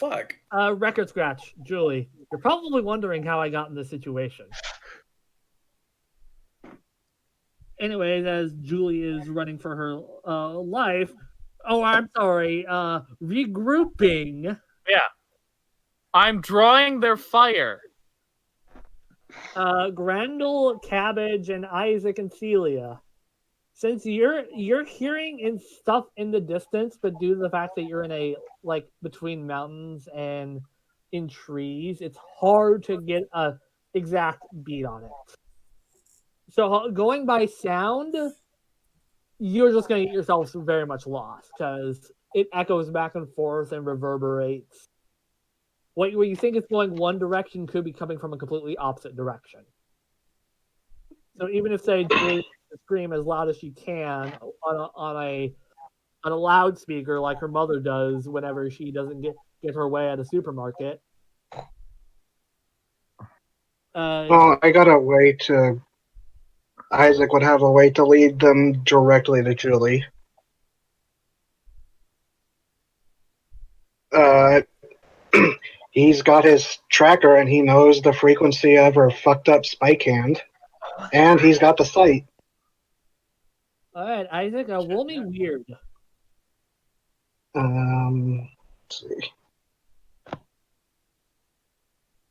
fuck? Record scratch, Julie. You're probably wondering how I got in this situation. Anyways, as Julie is running for her life. Oh, I'm sorry. Regrouping. Yeah. I'm drawing their fire. Grendel, Cabbage, and Isaac and Celia. Since you're hearing in stuff in the distance, but due to the fact that you're in a between mountains and in trees, it's hard to get a exact beat on it. So going by sound, you're just going to get yourself very much lost because it echoes back and forth and reverberates. What you think is going one direction could be coming from a completely opposite direction. So even if, say, Julie scream as loud as she can on a loudspeaker like her mother does whenever she doesn't get her way at a supermarket. Well, I got a way to... Isaac would have a way to lead them directly to Julie. He's got his tracker and he knows the frequency of her fucked up spike hand. And he's got the sight. Alright, Isaac, roll me weird. Let's see.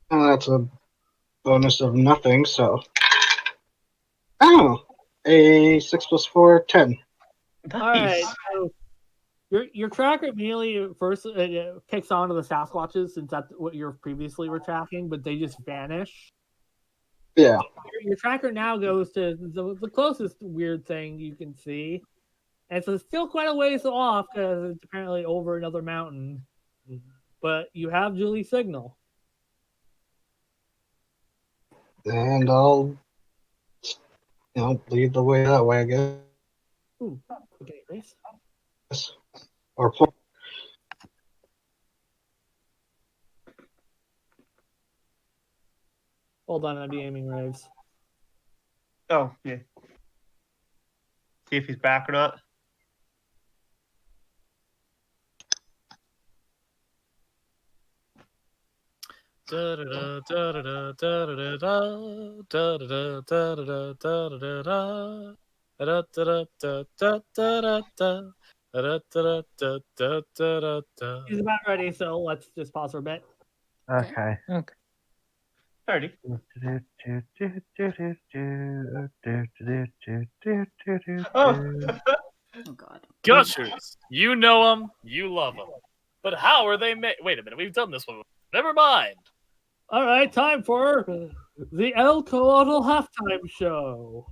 That's a bonus of nothing, so... Oh! A 6 plus 4, 10. Nice. Alright, so your tracker immediately first picks onto the Sasquatches since that's what you previously were tracking, but they just vanish. Yeah. Your tracker now goes to the closest weird thing you can see. And so it's still quite a ways off because it's apparently over another mountain. But you have Julie's signal. And I'll, lead the way that way, I guess. Ooh, okay, race. Or point. Hold on, I'm aiming Raves. Oh, yeah. See if he's back or not. He's about ready, so let's just pause for a bit. Okay. Alrighty. Oh God. Gushers. You know them. You love them. But how are they made? Wait a minute. We've done this one. Never mind. All right, time for the El Coatl halftime show.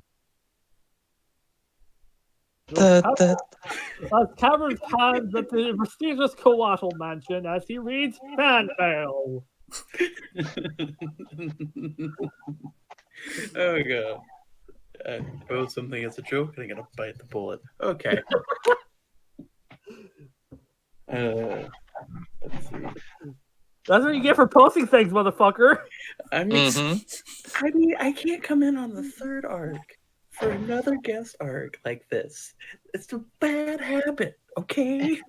Cavern times at the prestigious Coatl mansion as he reads fan mail. Oh god. I wrote something as a joke and I'm gonna bite the bullet. Okay. Let's see. That's what you get for posting things, motherfucker. I mean, I can't come in on the third arc for another guest arc like this. It's a bad habit, okay?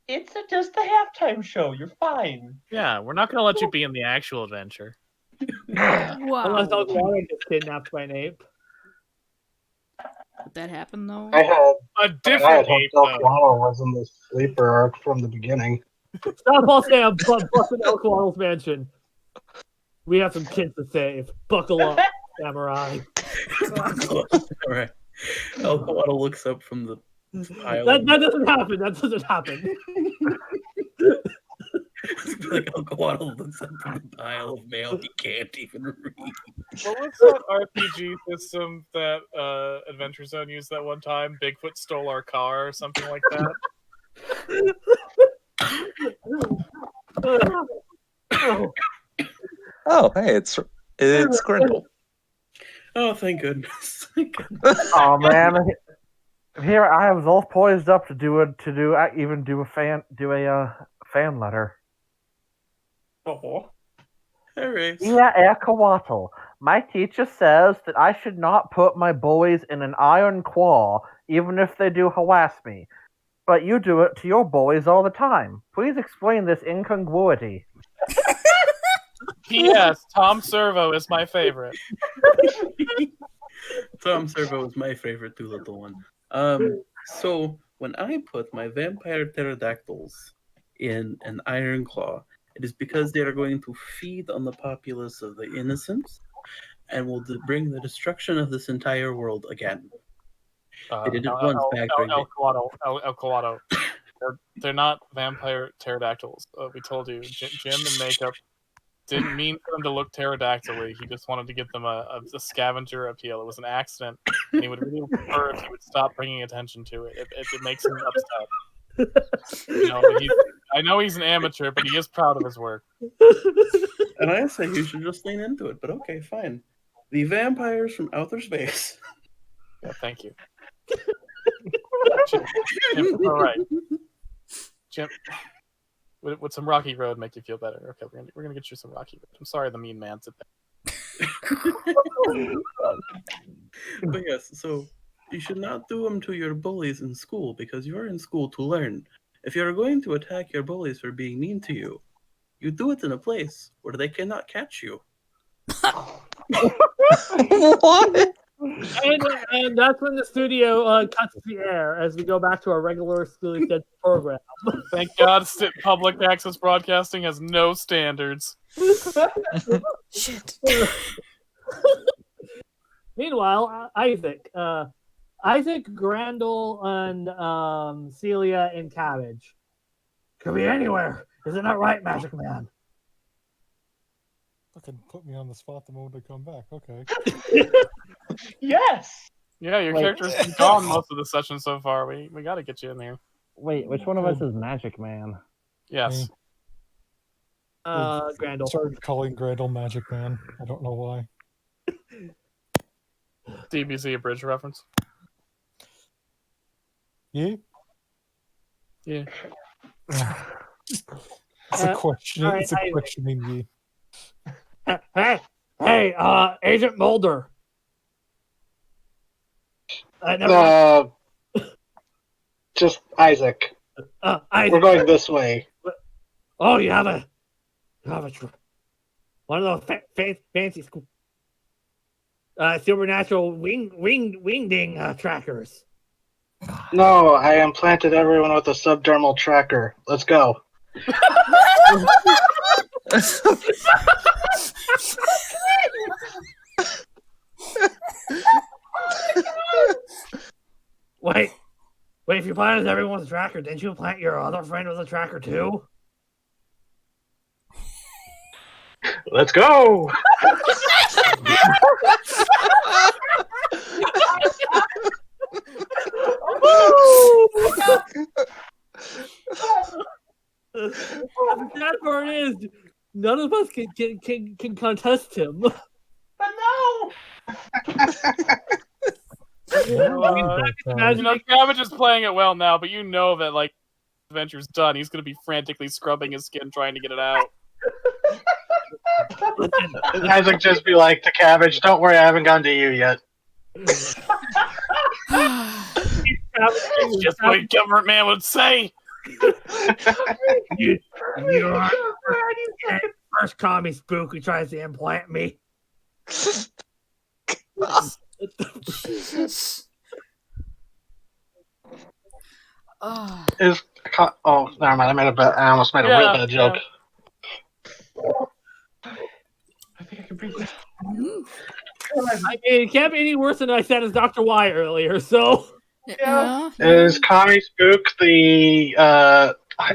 It's just a halftime show. You're fine. Yeah, we're not going to let you be in the actual adventure. Wow. Unless Elk Water gets kidnapped by an ape. Did that happen though? I had A different ape, Elk though. Waddle was in the sleeper arc from the beginning. Stop all saying I'm busting Elk Waddle's mansion. We have some kids to save. Buckle up, samurai. Alright. El Coatl looks up from the pile. That doesn't happen. That doesn't happen. Like El Coatl looks up from the pile of mail he can't even read. What was that RPG system that Adventure Zone used that one time? Bigfoot stole our car or something like that? Oh, hey, it's Grindel. Oh, thank goodness. Thank goodness. Oh man, here I was all poised up to do a fan letter. Oh. Alright. Dear Coatl, my teacher says that I should not put my boys in an iron claw, even if they do harass me. But you do it to your bullies all the time. Please explain this incongruity. P.S. Tom Servo is my favorite. Tom Servo is my favorite too, little one. So when I put my vampire pterodactyls in an iron claw, it is because they are going to feed on the populace of the innocents and will bring the destruction of this entire world again. They did it once back during El Colado. They're not vampire pterodactyls. We told you. Jim in makeup didn't mean for them to look pterodactyl-y. He just wanted to give them a scavenger appeal. It was an accident, and he would really prefer if you would stop bringing attention to it. It makes him upset. I know he's an amateur, but he is proud of his work. And I say you should just lean into it, but okay, fine. The vampires from outer space. Yeah, thank you. Jim, all right. Jim, would some Rocky Road make you feel better? Okay, we're gonna get you some Rocky Road. I'm sorry, the mean man said that. But yes, so you should not do them to your bullies in school because you're in school to learn. If you're going to attack your bullies for being mean to you, you do it in a place where they cannot catch you. What? And that's when the studio cuts the air as we go back to our regular scheduled program. Thank God public access broadcasting has no standards. Shit. Meanwhile, Isaac, Grandel, and Celia and Cabbage. Could be anywhere. Is it not right, Magic Man? Fucking put me on the spot the moment I come back. Okay. Yes. Yeah, your character's been gone most of the session so far. We got to get you in here. Wait, which one of us is Magic Man? Yes. Grandel. Started calling Grandel Magic Man. I don't know why. DBZ abridged reference. Yeah. Yeah. It's a question. Right, It's a questioning me. Hey, Agent Mulder. Just Isaac. Isaac. We're going this way. Oh, you have a one of those fancy school supernatural wingding trackers. No, I implanted everyone with a subdermal tracker. Let's go. Wait, if you planted everyone's tracker, didn't you plant your other friend with a tracker too? Let's go. The sad part is, none of us can contest him. But no. Cabbage is playing it well now, but you know that like adventure's done. He's gonna be frantically scrubbing his skin trying to get it out. Isaac just be like to Cabbage, don't worry, I haven't gone to you yet. It's just what a government man would say. You are the first commie spook who tries to implant me. Jesus. Oh. Oh, never mind. I almost made a real bad joke. I think I can breathe. I mean, it can't be any worse than I said as Dr. Y earlier, so... Yeah. Is Commie Spook the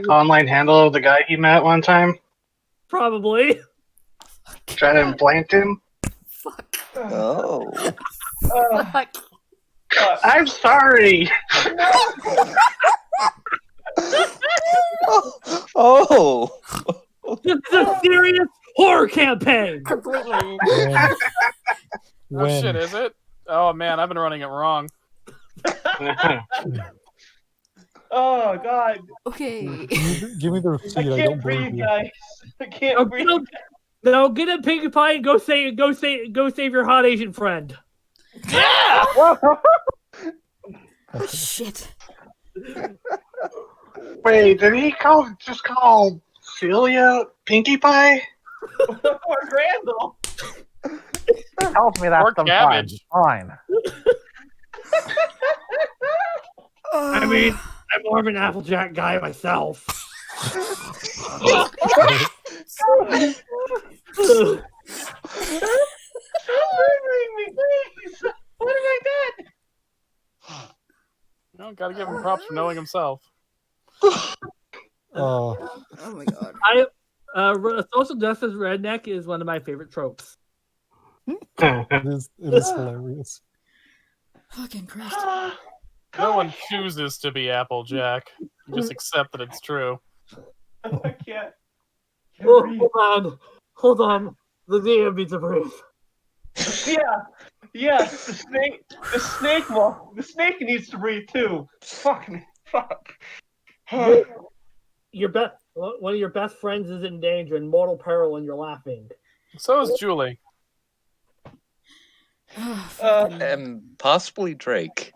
online handle of the guy he met one time? Probably. Try to implant him? Fuck. Oh. Fuck. I'm sorry! Oh. This is a serious horror campaign! Completely. Oh shit, is it? Oh man, I've been running it wrong. Oh god. Okay. Give me the receipt. I I don't can't believe breathe, you. guys. I can't breathe. No, get a Pinkie Pie and go save your hot Asian friend. Yeah! Oh shit. Wait, did he just call Celia Pinkie Pie? Or Randall. He tells me that Or sometimes. cabbage. Fine. I mean, I'm more of an Applejack guy myself. Stop murdering me, please! What have I done? No, gotta give him props for knowing himself. Uh, Oh my god. Social justice redneck is one of my favorite tropes. it is hilarious. Fucking Christ. No one chooses to be Applejack. You just accept that it's true. I can't. Oh, hold on. The DM needs to breathe. Yeah, yes, the snake needs to breathe too. Fuck me, fuck. One of your best friends is in danger, in mortal peril, and you're laughing. So is Julie. And possibly Drake.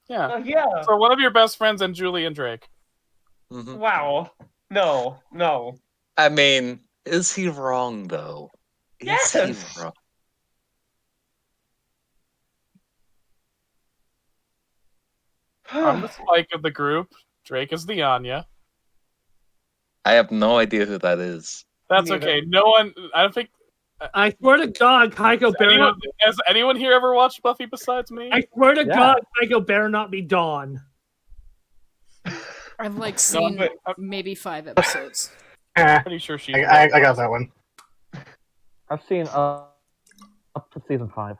Yeah. Yeah. So one of your best friends and Julie and Drake. Mhm. Wow. No. I mean, is he wrong though? Is he Yes. wrong? I'm the Spike of the group. Drake is the Anya. I have no idea who that is. That's Neither. okay. No one. I don't think. I swear to God, Kaiko better not. Has anyone here ever watched Buffy besides me? I swear to Yeah. God, Kaiko better not be Dawn. I've like seen but- maybe 5 episodes. Pretty sure she's. I got that one. I've seen up to season 5.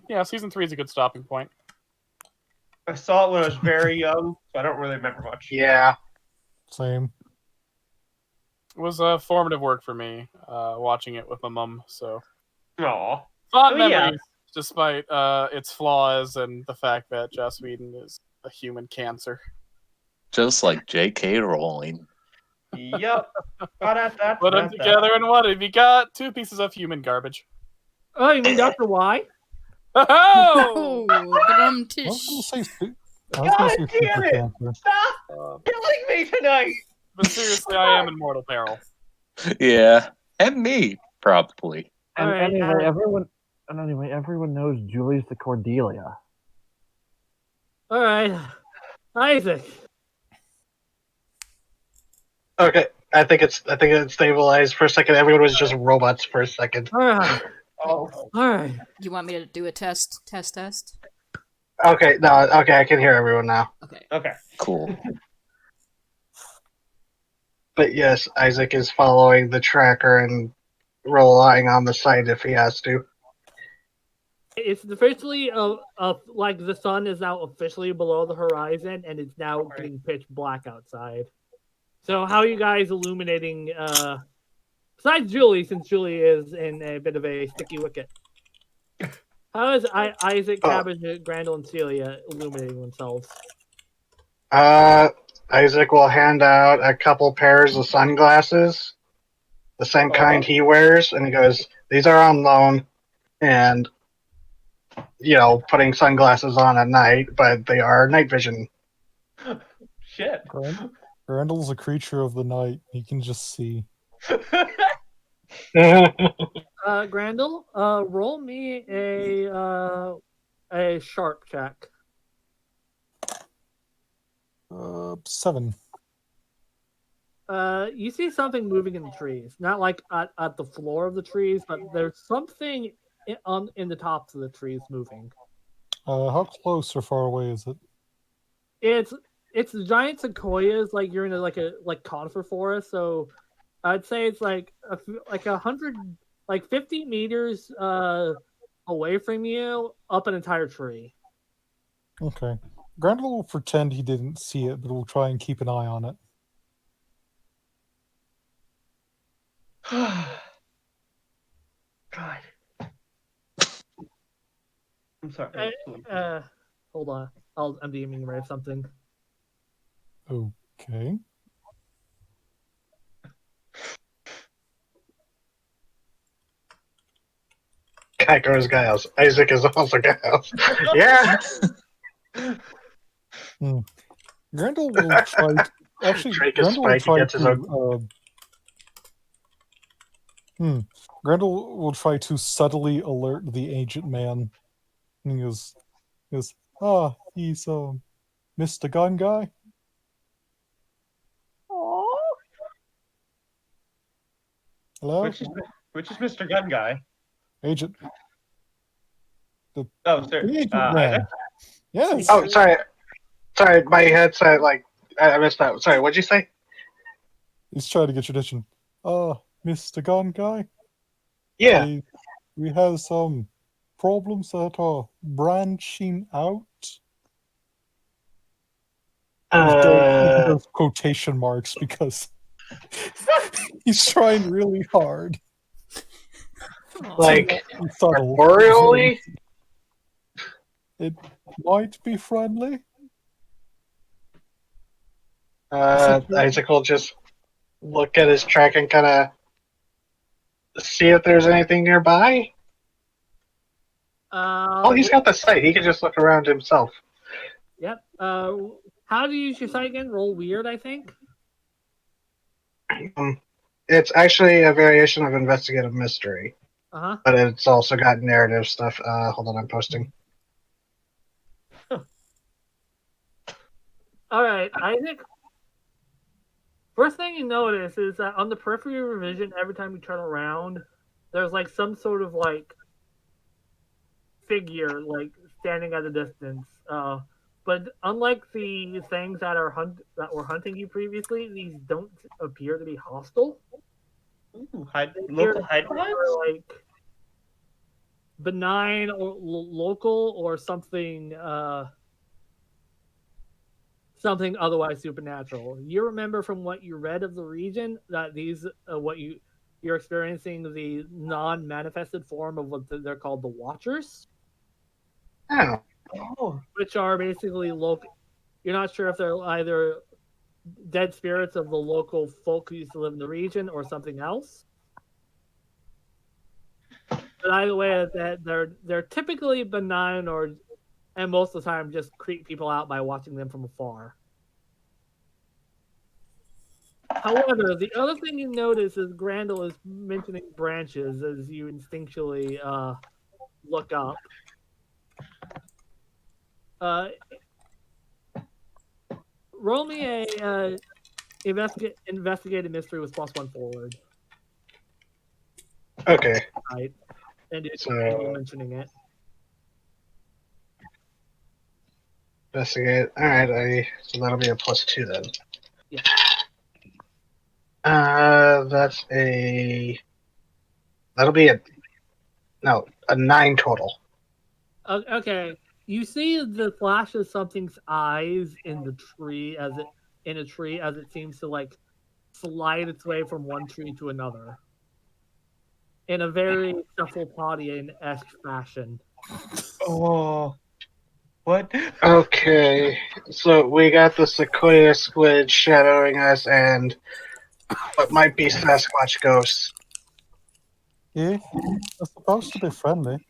Yeah, season 3 is a good stopping point. I saw it when I was very young, so I don't really remember much. Yeah. Same. It was formative work for me, watching it with my mum. So Aw. fond Oh, yeah. memories, despite its flaws and the fact that Joss Whedon is a human cancer. Just like J.K. Rowling. Yep. Put them together and what have you got? 2 pieces of human garbage. Oh, you mean Dr. Y? Oh! Oh, but I was gonna say, God Super damn it! Cancer. Stop killing me tonight! But seriously, I am in mortal peril. Yeah, and me probably. And Alright, anyway, everyone knows Julie's the Cordelia. All right, Isaac. Okay, I think it stabilized for a second. Everyone was just robots for a second. All right, Oh. all right. you want me to do a test? Okay, I can hear everyone now. Okay. Okay. Cool. But yes, Isaac is following the tracker and relying on the site if he has to. It's officially like the sun is now officially below the horizon, and it's now getting pitch black outside. So how are you guys illuminating? Besides Julie, since Julie is in a bit of a sticky wicket. How is Isaac, Cabbage, Grandel, and Celia illuminating themselves? Isaac will hand out a couple pairs of sunglasses, the same kind he wears, and he goes, "These are on loan," and putting sunglasses on at night, but they are night vision. Shit. Grandel's a creature of the night. He can just see. Grandel, roll me a sharp check. 7. You see something moving in the trees. Not like at the floor of the trees, but there's something in the tops of the trees moving. How close or far away is it? It's the giant sequoias. Like you're in a conifer forest. So I'd say it's like 100, like 50 meters away from you, up an entire tree. Okay. Grandel will pretend he didn't see it, but we'll try and keep an eye on it. God. I'm sorry. Hold on. I'm DMing right something. Okay. Kaiko is Giles. Isaac is also Giles. Yeah. Grendel will try. Actually, Drake is Grendel will Spike try against his own. to. Grendel will try to subtly alert the ancient man. And he goes, ah, he's Mr. Gun Guy. Hello, Which is Mr. Gun Guy. Agent. Oh, The sir. agent man. Isaac? Yes. Oh, sorry, my headset. Like I missed that. Sorry, what'd you say? He's trying to get your attention. Mr. Gun Guy. Yeah. We have some problems that are branching out. He does quotation marks because he's trying really hard. Like Subtle. corporeally? It might be friendly. Isaac will just look at his track and kind of see if there's anything nearby. Oh, he's got the sight. He can just look around himself. Yep. How do you use your sight again? Roll weird, I think. It's actually a variation of investigative mystery. Uh-huh. But it's also got narrative stuff. Hold on, I'm posting. All right, Isaac. First thing you notice is that on the periphery of your vision, every time you turn around, there's like some sort of like figure like standing at a distance. But unlike the things that were hunting you previously, these don't appear to be hostile. Ooh, local headlines? Like benign or local or something. Something otherwise supernatural. You remember from what you read of the region that these, you're experiencing the non-manifested form of what they're called the Watchers. Oh. Which are basically local. You're not sure if they're either dead spirits of the local folk who used to live in the region or something else. But either way, that they're typically benign and most of the time just creep people out by watching them from afar. However, the other thing you notice is Grendel is mentioning branches as you instinctually look up. Roll me a investigative mystery with +1 forward. Okay. Right. And it's So mentioning it. Investigate. All right. So that'll be a +2 then. Yeah. That's that'll be a 9 total. Okay. You see the flash of something's eyes in the tree as it seems to like slide its way from one tree to another in a very cephalopodean-esque fashion. Oh, what? Okay, so we got the Sequoia squid shadowing us and what might be Sasquatch ghosts. Yeah, they're supposed to be friendly.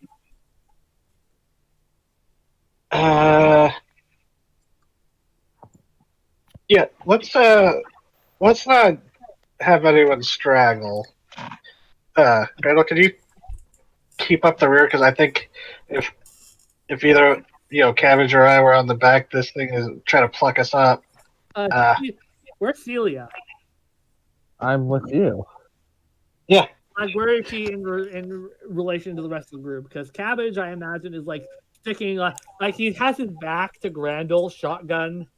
Yeah, let's not have anyone straggle. Gretel, can you keep up the rear? Because I think if either Cabbage or I were on the back, this thing is trying to pluck us up. Where's Celia? I'm with you. Yeah. Like, where is she in relation to the rest of the group? Because Cabbage, I imagine, is like sticking like he has his back to Grendel, shotgun,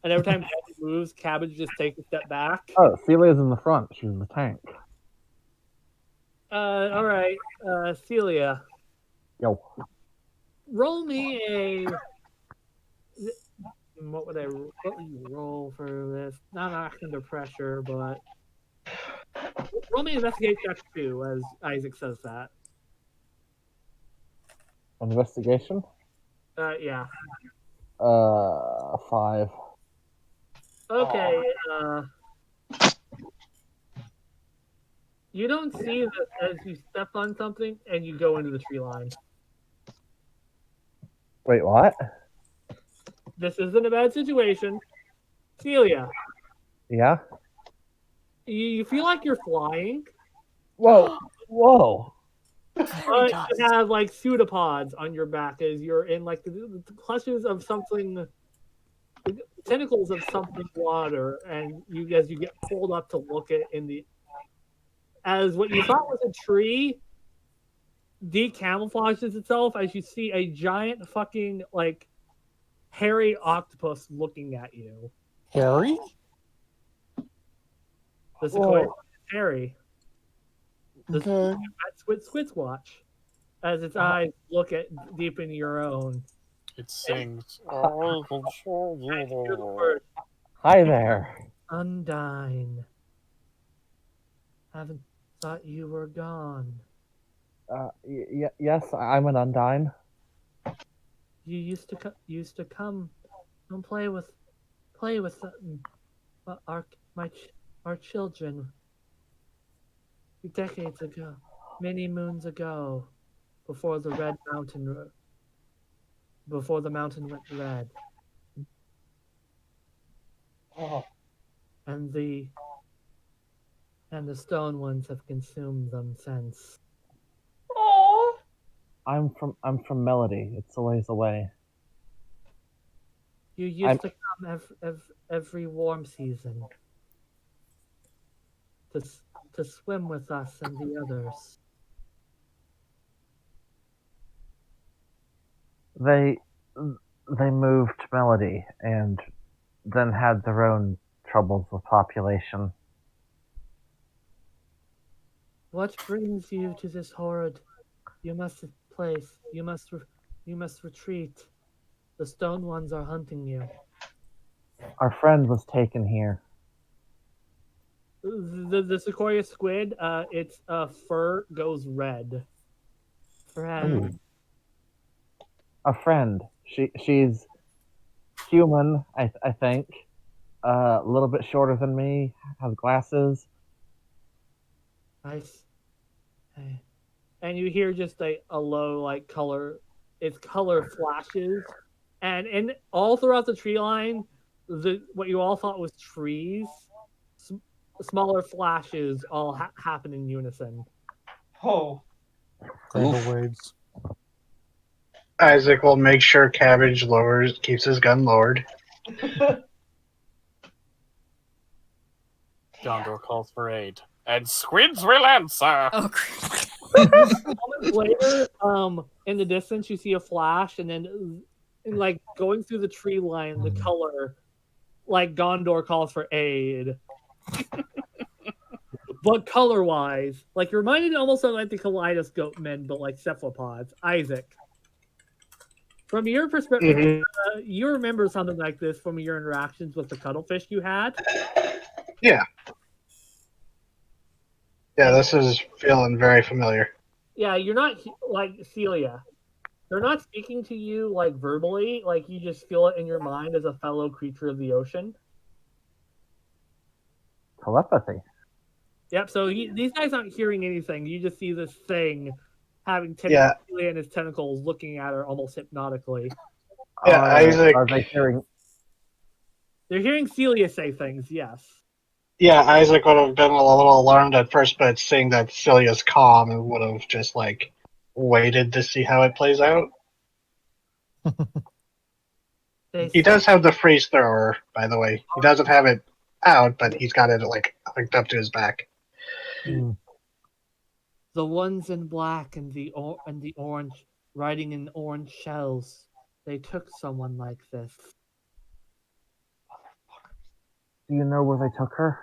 and every time Cabbage moves, Cabbage just takes a step back. Oh, Celia's in the front. She's the tank. All right, Celia. Yo. Roll me a. What would you roll for this? Not under pressure, but roll me investigate check 2, as Isaac says that. Investigation? Yeah. 5. Okay. You don't see this as you step on something and you go into the tree line. Wait, what? This isn't a bad situation. Celia, Yeah? you feel like you're flying, Whoa. Whoa. but you have like pseudopods on your back as you're in like the clutches of something, the tentacles of something water, and you get pulled up to look at in the as what you thought was a tree decamouflages itself as you see a giant fucking like hairy octopus looking at you. Harry? The sequoia Whoa. is hairy. The Okay. Squid as its eyes look at deep into your own. It sings. And you hear the word Hi there. Undyne. Haven't thought you were gone. Yes, I'm an Undyne. You used to come and play with our our children decades ago, many moons ago, before the red mountain before the mountain went red, Oh. and the stone ones have consumed them since. I'm from Melody. It's a ways away. You used to come every warm season to swim with us and the others. They moved to Melody and then had their own troubles with population. What brings you to this horrid? You must place. You must retreat. The stone ones are hunting you. Our friend was taken here. The sequoia squid, its fur goes red. Friend. Ooh. A friend. She's human, I think. A little bit shorter than me. Has glasses. Nice. And you hear just a low like color. Its color flashes, and all throughout the tree line, what you all thought was trees, smaller flashes all happen in unison. Oh. Grendel waves. Isaac will make sure Cabbage keeps his gun lowered. Gondor calls for aid, and squids will answer. Oh, great. Moments later, in the distance, you see a flash, and then, like going through the tree line, the color, like Gondor calls for aid. But color-wise, like you're reminded almost of like the kaleidoscope men, but like cephalopods. Isaac, from your perspective, Mm-hmm. You remember something like this from your interactions with the cuttlefish you had? Yeah. Yeah, this is feeling very familiar. Yeah, you're not like Celia. They're not speaking to you like verbally, like you just feel it in your mind as a fellow creature of the ocean. Telepathy. Yep. So these guys aren't hearing anything. You just see this thing having Yeah. Celia and his tentacles looking at her almost hypnotically. Yeah, Isaac. Are they hearing? They're hearing Celia say things. Yes. Yeah, Isaac would have been a little alarmed at first, but seeing that Celia's calm, and would have just like waited to see how it plays out. He does have the freeze thrower, by the way. He doesn't have it out, but he's got it like hooked up to his back. Mm. The ones in black and the orange, riding in orange shells. They took someone like this. Do you know where they took her?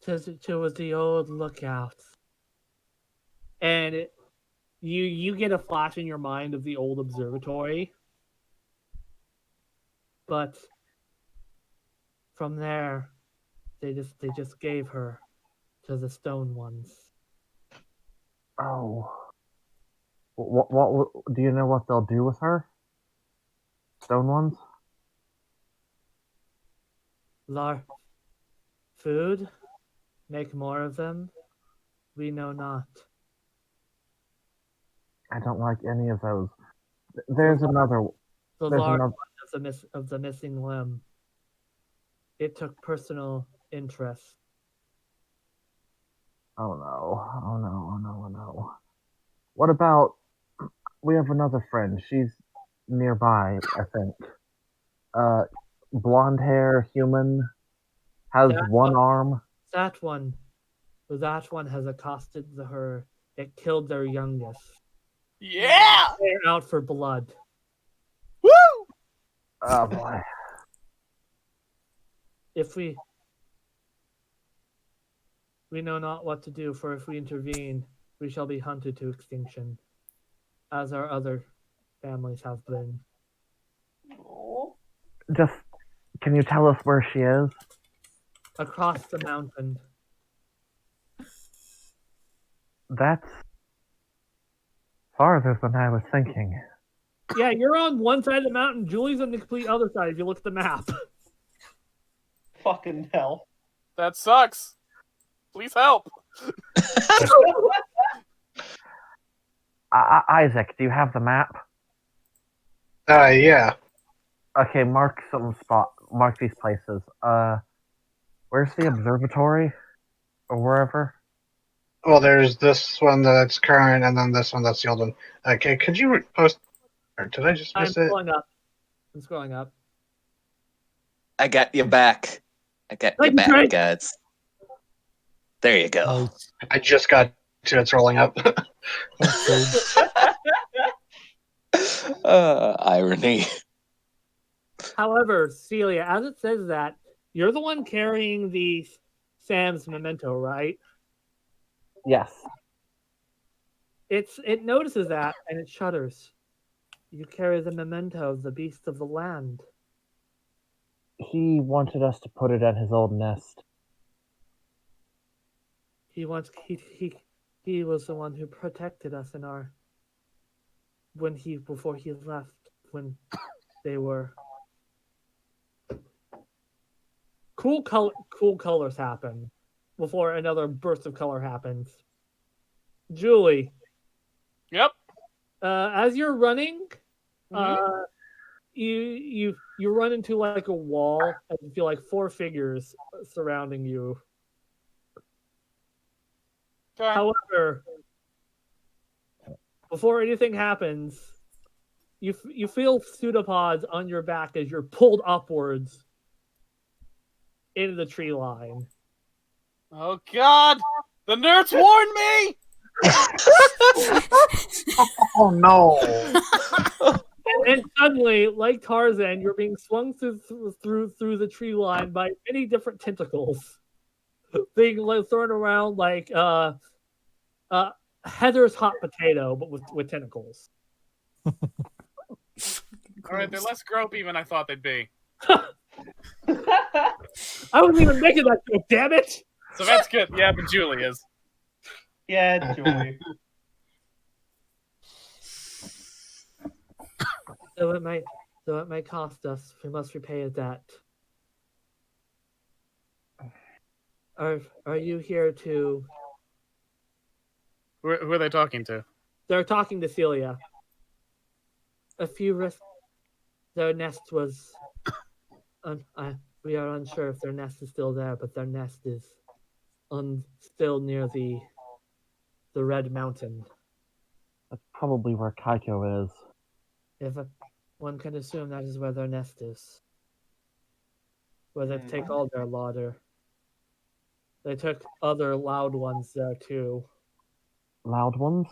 To the old lookout. And you get a flash in your mind of the old observatory. But from there, they just gave her to the stone ones. Oh. What do you know what they'll do with her? Stone ones? Food? Make more of them? We know not. I don't like any of those. There's another. The There's large another. one of the missing limb. It took personal interest. Oh no! Oh no! Oh no! Oh no! What about? We have another friend. She's nearby, I think. Uh, blonde hair, human, has That one arm. That one. That one has accosted her. It killed their youngest. Yeah! They're out for blood. Woo! Oh boy! If we know not what to do, for if we intervene, we shall be hunted to extinction, as our other families have been. Just, can you tell us where she is? Across the mountain. That's farther than I was thinking. Yeah, you're on one side of the mountain. Julie's on the complete other side if you look at the map. Fucking hell. That sucks. Please help. Isaac, do you have the map? Yeah. Okay, mark some spot. Mark these places. Where's the observatory, or wherever? Well, there's this one that's current, and then this one that's the old one. Okay, could you post? Or did I just I'm miss it? scrolling up. I got you back. I got you Thank you, back, Drake. guys. There you go. Nice. I just got to it's rolling up. Thanks, Sage. Irony. However, Celia, as it says that, you're the one carrying the Sam's memento, right? Yes. It notices that and it shudders. You carry the memento of the beast of the land. He wanted us to put it at his old nest. He was the one who protected us in our before he left when they were cool colors happen before another burst of color happens. Julie, Yep. as you're running, Mhm. you run into like a wall and you feel like four figures surrounding you. Okay. However, before anything happens, you feel pseudopods on your back as you're pulled upwards into the tree line. Oh God! The nerds warned me. Oh no! And suddenly, like Tarzan, you're being swung through the tree line by many different tentacles, being like, thrown around like Heather's hot potato, but with tentacles. All right, they're less gropey than I thought they'd be. I wasn't even making that joke, damn it! So that's good. Yeah, but Julie is. Yeah, Julie. So it might cost us. We must repay a debt. Are you here to? Who are they talking to? They're talking to Celia. Their nest was. We are unsure if their nest is still there, but their nest is still near the Red Mountain. That's probably where Kaiko is. If one can assume that is where their nest is. Where they take all their lauder. They took other loud ones there too. Loud ones?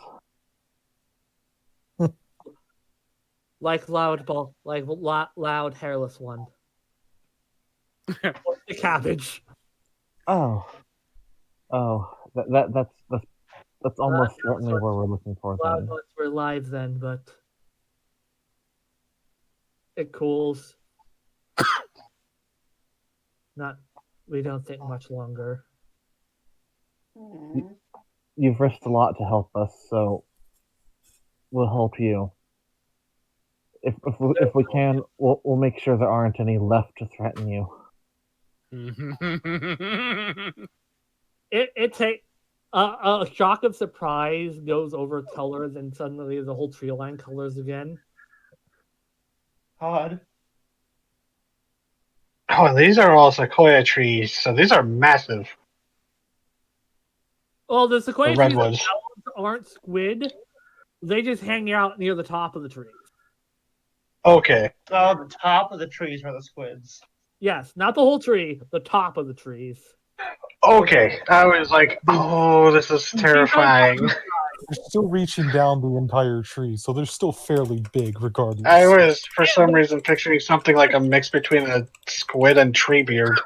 Like loud hairless one. The cabbage. Oh. That's almost certainly where we're looking for Loud then. ones were live then, but it cools. We don't think much longer. You've risked a lot to help us, so we'll help you. If we can, we'll make sure there aren't any left to threaten you. It takes a shock of surprise goes over colors, and suddenly the whole tree line colors again. God. Oh, and these are all sequoia trees, so these are massive. Well, the sequoia The trees redwoods. themselves aren't squid. They just hang out near the top of the trees. Okay. Oh, the top of the trees are the squids. Yes, not the whole tree, the top of the trees. Okay. I was like, oh, this is terrifying. They're still reaching down the entire tree, so they're still fairly big regardless. I was, for some reason, picturing something like a mix between a squid and Treebeard.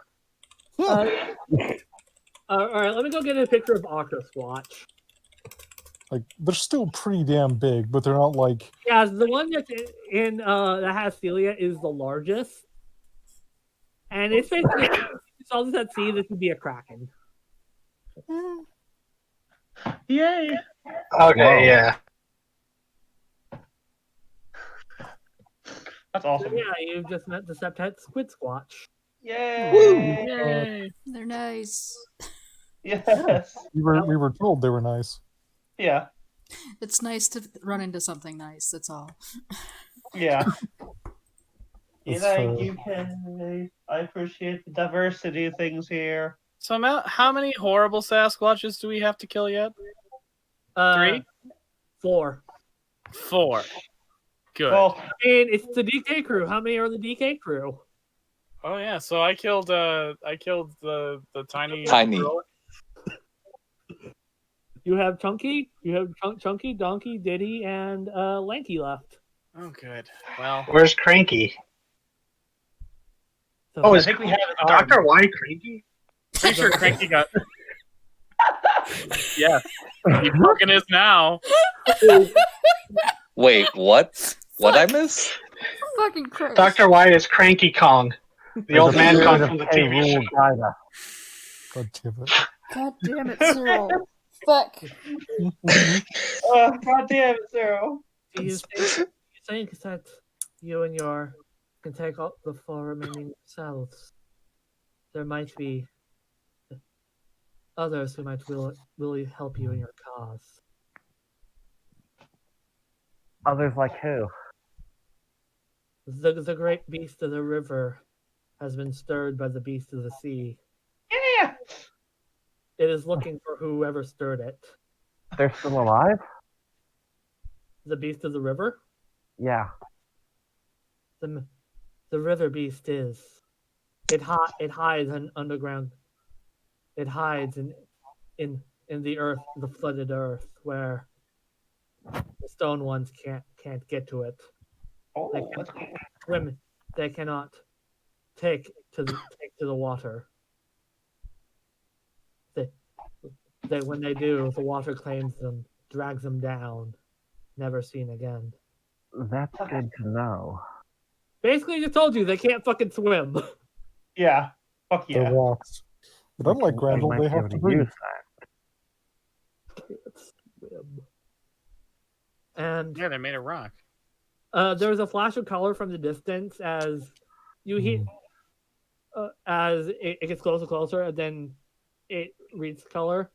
All right, let me go get a picture of Aqua Squatch. Like they're still pretty damn big, but they're not like Yeah, the one that's in that has Celia is the largest, and it's basically it's all that sea. This would be a kraken. Yay! Okay, Whoa. yeah. That's So awesome. yeah, you've just met the septet squid squatch. Yay! Yay! They're nice. Yes. we were told they were nice. Yeah. It's nice to run into something nice. That's all. Yeah. It's You can. I appreciate the diversity of things here. So how many horrible Sasquatches do we have to kill yet? 3? 4. 4. Good. Well, I mean, it's the DK crew. How many are the DK crew? Oh yeah, so I killed the tiny Tiny. girl. You have Chunky, you have Chunky, Donkey, Diddy, and Lanky left. Oh good. Well, Where's Cranky? So Oh, I is think we have it. Dr. Y Cranky? pretty sure Cranky got. Yeah, he fucking is now. Wait, what? What I miss? Fucking Christ. Dr. Y is Cranky Kong, the old man Kong from the TV show. God damn it. God damn it, Cyril. Fuck. God damn it, Zero. Do you think that you and your can take out the 4 remaining cells? There might be others who might really help you in your cause. Others like who? The great beast of the river has been stirred by the beast of the sea. Yeah. It is looking for whoever stirred it. They're still alive? The beast of the river? Yeah. The river beast is. It hides in underground. It hides in the earth, the flooded earth, where the stone ones can't get to it. Oh, They that's cannot cool. swim. They cannot take to the water. They when they do, the water claims them, drags them down, never seen again. That's good to know. Basically, just told you they can't fucking swim. Yeah. Fuck They're yeah. rocks. But unlike Grandel, might they be have able to to breathe. use that. Can't swim. And Yeah, they made a rock. there was a flash of color from the distance as you hear, as it gets closer, closer, and then it reads color.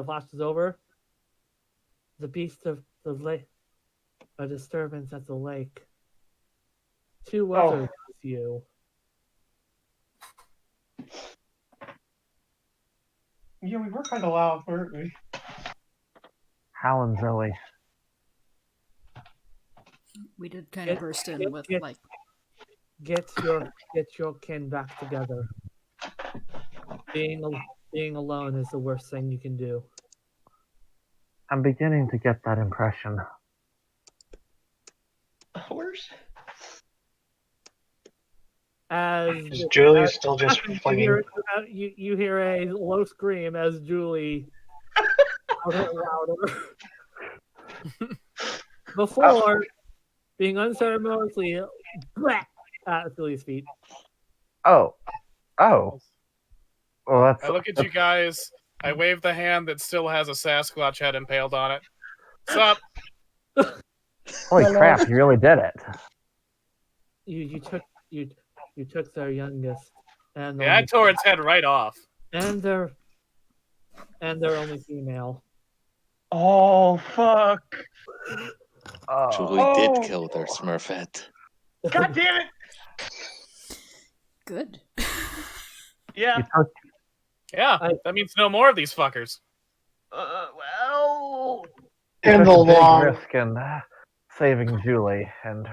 Flashes over. The beast of the lake, a disturbance at the lake. 2 others with you. Yeah, we were kind of loud, weren't we? Hal and Zoe. We did kind of burst in with like. Get your kin back together. Being alone is the worst thing you can do. I'm beginning to get that impression. Hours? As Is Julie still just you flinging? hear a low scream as Julie louder and louder. Before being unceremoniously at Julie's feet. Oh. Well, that's. I look at you guys. I wave the hand that still has a Sasquatch head impaled on it. Sup? Holy crap! You really did it. You took their youngest, and Yeah, I tore its head right off. and their only female. Oh, fuck. Julie did kill their Smurfette. God damn it! Good. Yeah. You took Yeah, that means no more of these fuckers. Well. you In took the a big long risk in saving Julie, and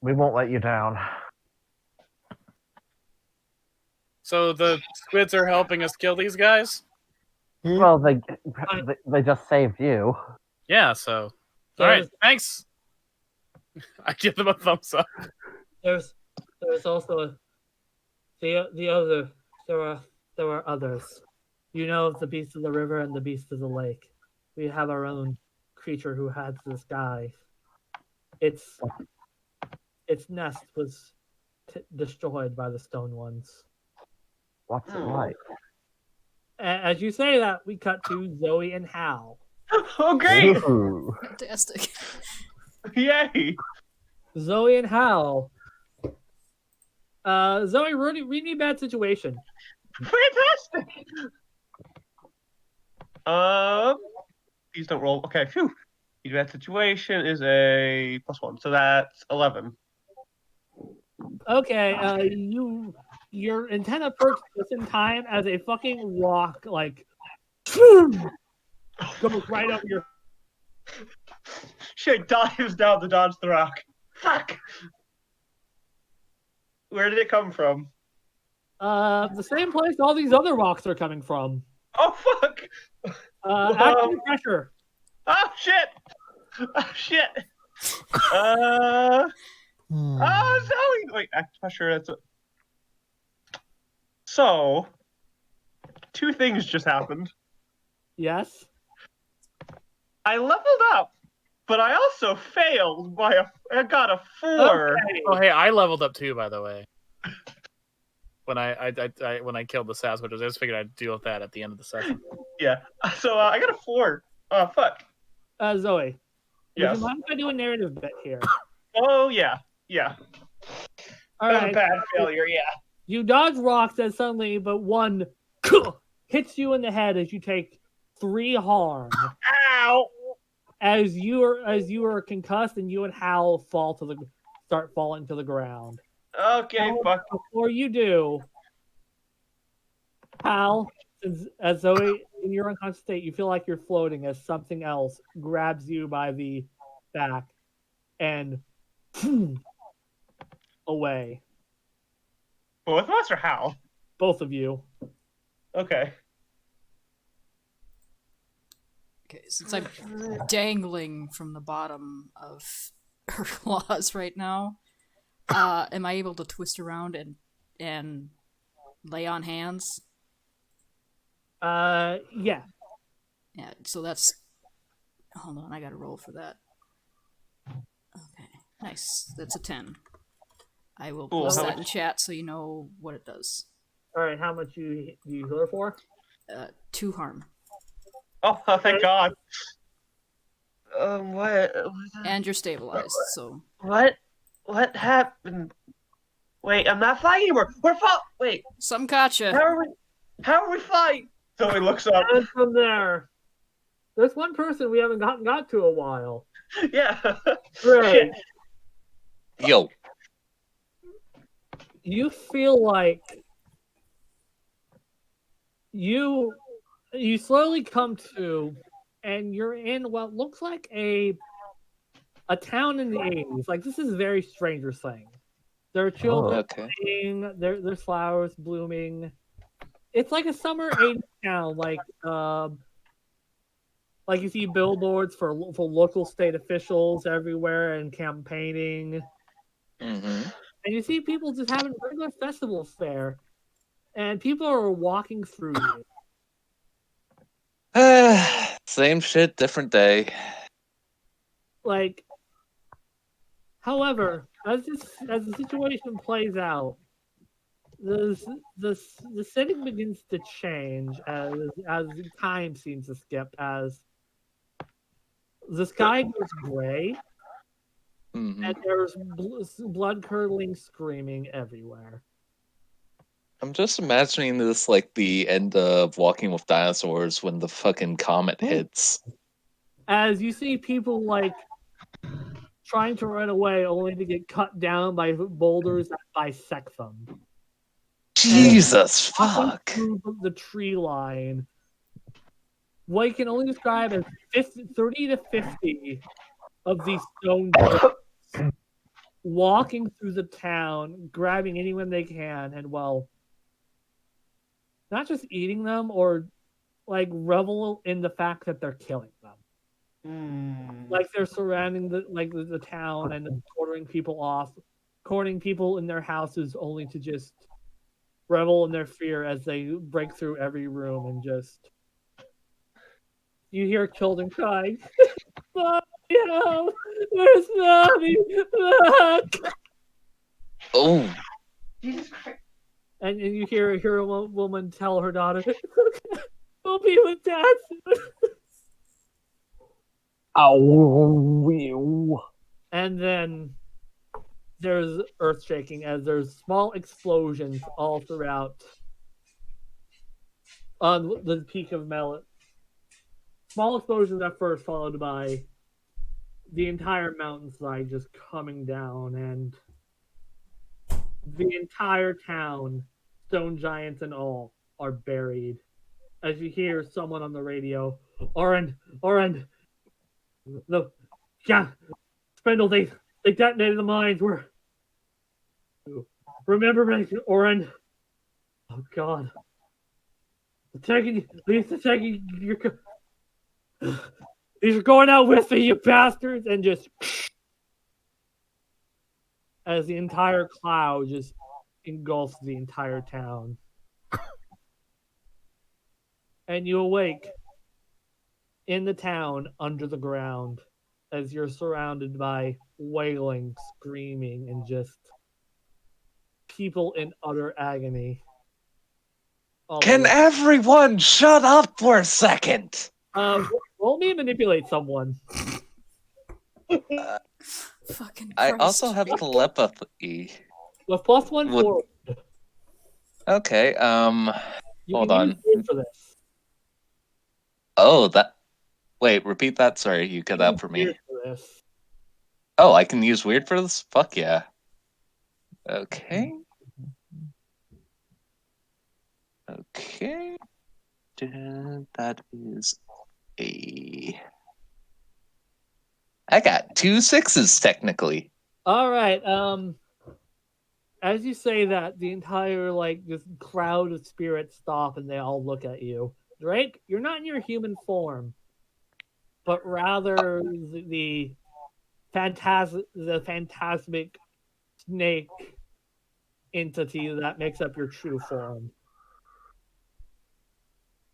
we won't let you down. So the squids are helping us kill these guys? Well, they just saved you. Yeah, so. Alright, thanks! I give them a thumbs up. There's also the other. There are others. You know of the beast of the river and the beast of the lake. We have our own creature who has this guy. Its nest was destroyed by the stone ones. What's it like? As you say that, we cut to Zoe and Hal. Oh, great! Ooh. Fantastic. Yay! Zoe and Hal. Zoe, read me a bad situation. Fantastic! Please don't roll. Okay, phew. That situation is a +1, so that's 11. Okay, your antenna perks just in time as a fucking rock like goes right over your. Shit dives down to dodge the rock. Fuck! Where did it come from? The same place all these other rocks are coming from. Oh, fuck! Active pressure. Oh, shit! Oh, shit! Zoe! Wait, active pressure, that's it. So, 2 things just happened. Yes. I leveled up, but I also failed by I got a 4. Okay. Oh, hey, I leveled up too, by the way. When I killed the Sasquatch, I just figured I'd deal with that at the end of the session. Yeah. So I got a 4. Fuck. Zoe. Yes. Would you mind if I do a narrative bit here? Oh, yeah. Yeah. All That was right. a bad failure, yeah. You dodge rocks and suddenly, but one hits you in the head as you take 3 harm. Ow! As you are concussed, and you and Hal start falling to the ground. Okay, fuck. Before you do, Hal, as Zoe in your unconscious state, you feel like you're floating as something else grabs you by the back and away. Both of us or Hal? Both of you. Okay. Okay, since I'm dangling from the bottom of her claws right now, am I able to twist around and lay on hands? Yeah. Yeah, so that's... Hold on, I gotta roll for that. Okay, nice. That's a 10. I will Cool. post How that much- in chat so you know what it does. All right. How much do you heal her for? 2 harm. Oh, thank God. What? And you're stabilized, so... What happened? Wait, I'm not flying anymore. We're Wait, Some gotcha. how are we flying? Zoe looks up. And from there, there's one person we haven't got to a while. Yeah. Right. Yo, You feel like you slowly come to, and you're in what looks like a town in the 80s. Like, this is very Stranger Things. There are children okay. playing, there's flowers blooming. It's like a summer 80s town, like you see billboards for local state officials everywhere and campaigning. Mm-hmm. And you see people just having regular festivals there. And people are walking through you. Same shit, different day. Like, however, as the situation plays out, the setting begins to change as time seems to skip, as the sky goes gray Mm-hmm. and there's blood curdling screaming everywhere. I'm just imagining this like the end of Walking with Dinosaurs when the fucking comet hits. As you see people like trying to run away only to get cut down by boulders that bisect them. Jesus Walking fuck. through the tree line, what you can only describe as 30 to 50 of these stone giants walking through the town, grabbing anyone they can, and well, not just eating them or like revel in the fact that they're killing them. Like they're surrounding the town and quartering people off, quartering people in their houses only to just revel in their fear as they break through every room and just you hear children crying, "Mommy, where's mommy? Look!" Oh, And you hear a woman tell her daughter, "We'll be with dad soon." Oh, And then there's earth shaking as there's small explosions all throughout on the peak of Melon. Small explosions at first, followed by the entire mountainside just coming down, and the entire town, stone giants and all, are buried. As you hear someone on the radio, Oren, the yeah, Spindle, they detonated the mines. Remember me, Oren. Oh God, these are going out with me, you bastards, and just as the entire cloud just engulfs the entire town. And you awake in the town under the ground as you're surrounded by wailing, screaming, and just people in utter agony. can everyone shut up for a second? Roll me and manipulate someone. Fucking I Christ. also have telepathy. With +1 Would- forward. Okay, You hold can on. use weird for this. Oh, that. Wait, repeat that. Sorry, you cut out for me. Weird for this. Oh, I can use weird for this? Fuck yeah. Okay. Okay. That is a. I got 2 6s technically. All right. As you say that, the entire this crowd of spirits stop and they all look at you. Drake, you're not in your human form, but rather the phantasmic snake entity that makes up your true form.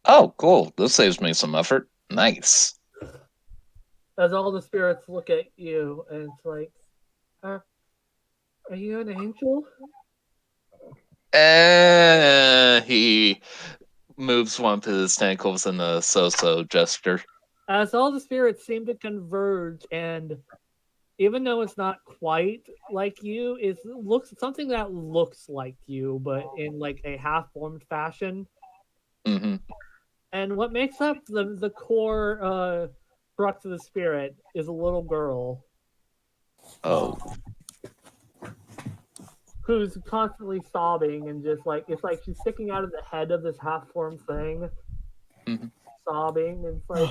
Oh, cool. This saves me some effort. Nice. As all the spirits look at you, and it's like, are you an angel? He moves one of his tentacles in a so-so gesture. As all the spirits seem to converge, and even though it's not quite like you, it looks something that looks like you, but in like a half-formed fashion. Mm-hmm. And what makes up the core crux of the spirit is a little girl. Oh. Who's constantly sobbing and just it's like she's sticking out of the head of this half-formed thing, sobbing, and it's like,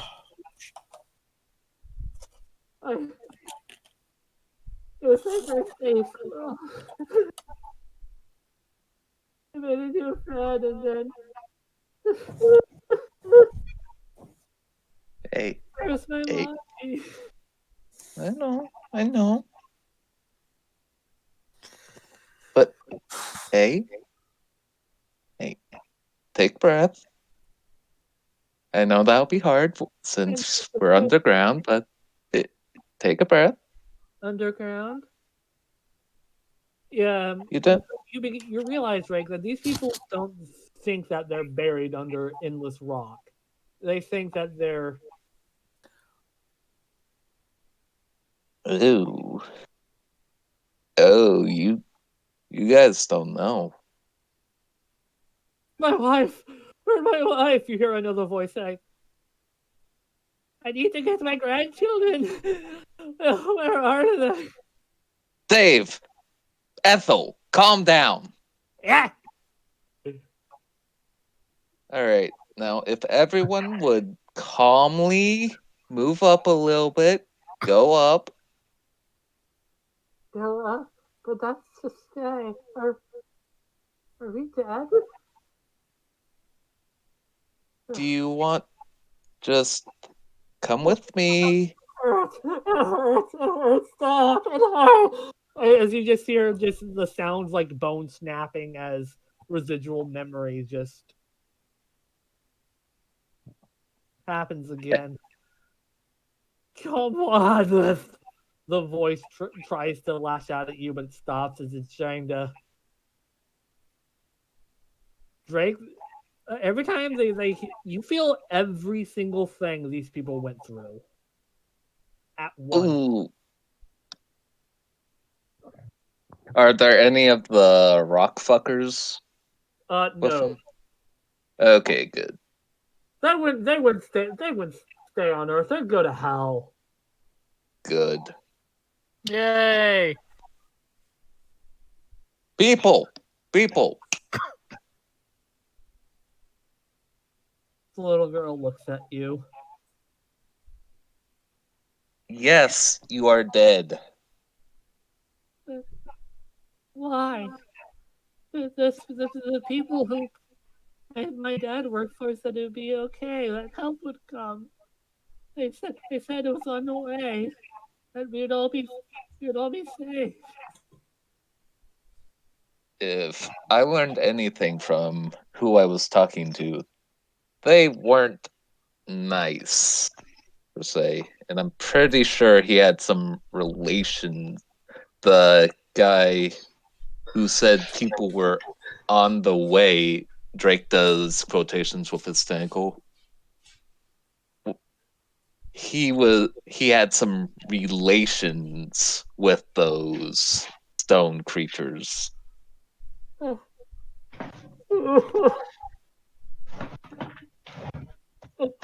it was like her face. Oh. I made a new friend, and then Hey. where's my mommy? I know. But, hey, take a breath. I know that'll be hard since we're underground, but take a breath. Underground? Yeah. You realize, right, that these people don't think that they're buried under endless rock. They think that they're... Ooh. Oh, you guys don't know. My wife! Where's my wife? You hear another voice say, I need to get my grandchildren. Where are they? Dave, Ethel, calm down. Yeah. All right. Now, if everyone would calmly move up a little bit, go up. But that's to stay. Are we dead? Do you want just come with me? Stop! It hurts. As you just hear just the sounds like bone snapping as residual memory just happens again. Come on, the voice tries to lash out at you, but it stops as it's trying to. Drake, every time you feel every single thing these people went through at once. Ooh. Are there any of the rock fuckers with No, them? Okay, good. they would stay on Earth. They'd go to hell. Good. Yay! People! The little girl looks at you. Yes, you are dead. Why? The people who my dad worked for said it would be okay. That help would come. They said it was on the way. That we'd all be safe. If I learned anything from who I was talking to, they weren't nice, per se. And I'm pretty sure he had some relation. The guy who said people were on the way, Drake does quotations with his tentacle. He had some relations with those stone creatures. It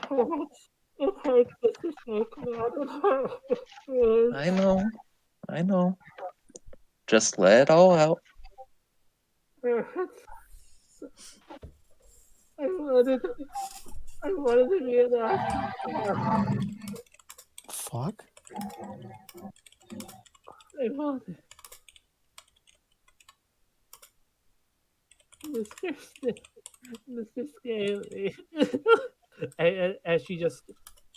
hurts. It hurts just to shake man. It hurts. I know. Just let it all out. It hurts. I wanted to be an actor. Fuck. I wanted. Mr. Mr. Scaly. As she just,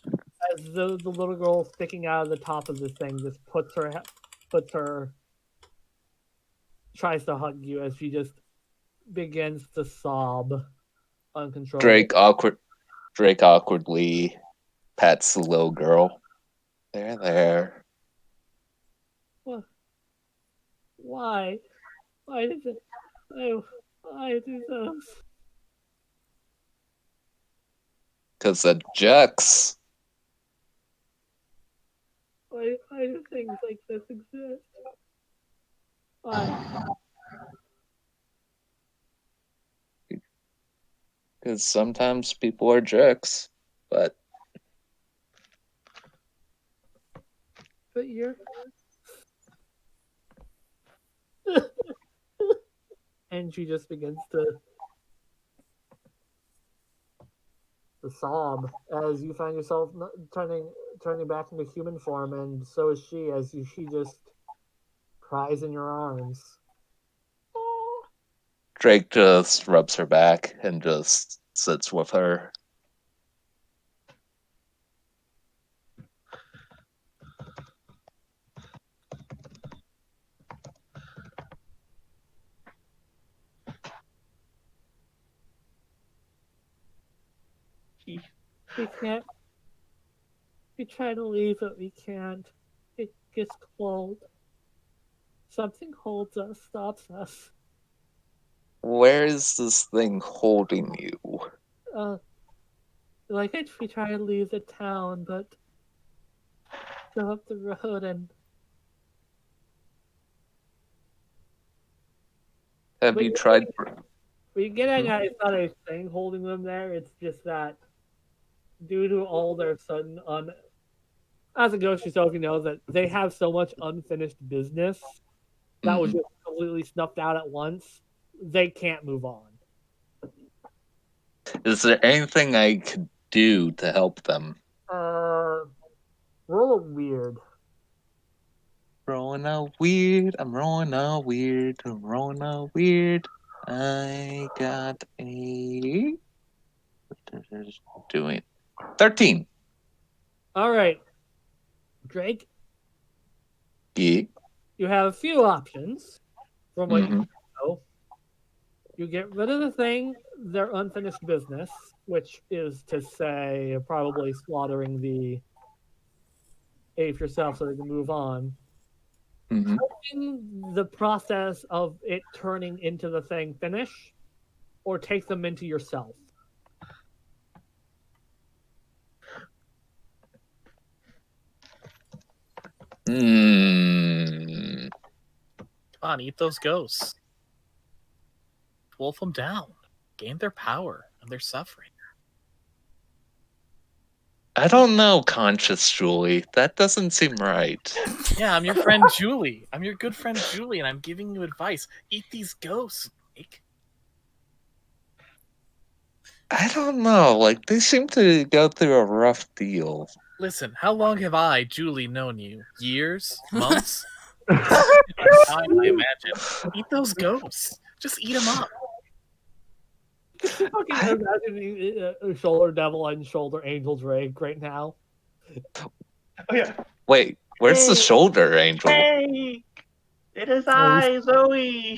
as the little girl sticking out of the top of this thing, just puts her, tries to hug you as she just begins to sob uncontrollably. Drake awkwardly pats the little girl. There. What? Why? Why did it? Why do those? Because the Jux. Why do things like this exist? Why? Because sometimes people are jerks. But You're. And she just begins to sob as you find yourself turning back into human form, and so is she as she just cries in your arms. Drake just rubs her back and just sits with her. We can't. We try to leave, but we can't. It gets cold. Something holds us, stops us. Where is this thing holding you? Like if we try to leave the town, but go up the road and. Have you tried? We get at it's not a thing holding them there. It's just that due to all their sudden as a ghost yourself, you know that they have so much unfinished business that was Mhm. just completely snuffed out at once. They can't move on. Is there anything I could do to help them? Roll a weird. Rolling a weird, I'm rolling a weird, I'm rolling a weird. I got a doing 13. All right, Drake, Yeah. you have a few options from what you Mm-hmm. know. You get rid of the thing, their unfinished business, which is to say, probably slaughtering the ape yourself so they can move on. Mm-hmm. In the process of it turning into the thing finish, or take them into yourself. Mm. Come on, eat those ghosts. Wolf them down. Gain their power and their suffering. I don't know, Conscious Julie. That doesn't seem right. Yeah, I'm your friend Julie. I'm your good friend Julie, and I'm giving you advice. Eat these ghosts, Nick. I don't know. Like, they seem to go through a rough deal. Listen, how long have I, Julie, known you? Years? Months? Time, I imagine. Eat those ghosts. Just eat them up. Fucking imagine shoulder devil and shoulder angel Drake right now. Oh yeah. Wait, where's the Hey. shoulder angel? Hey, it is I, Zoe.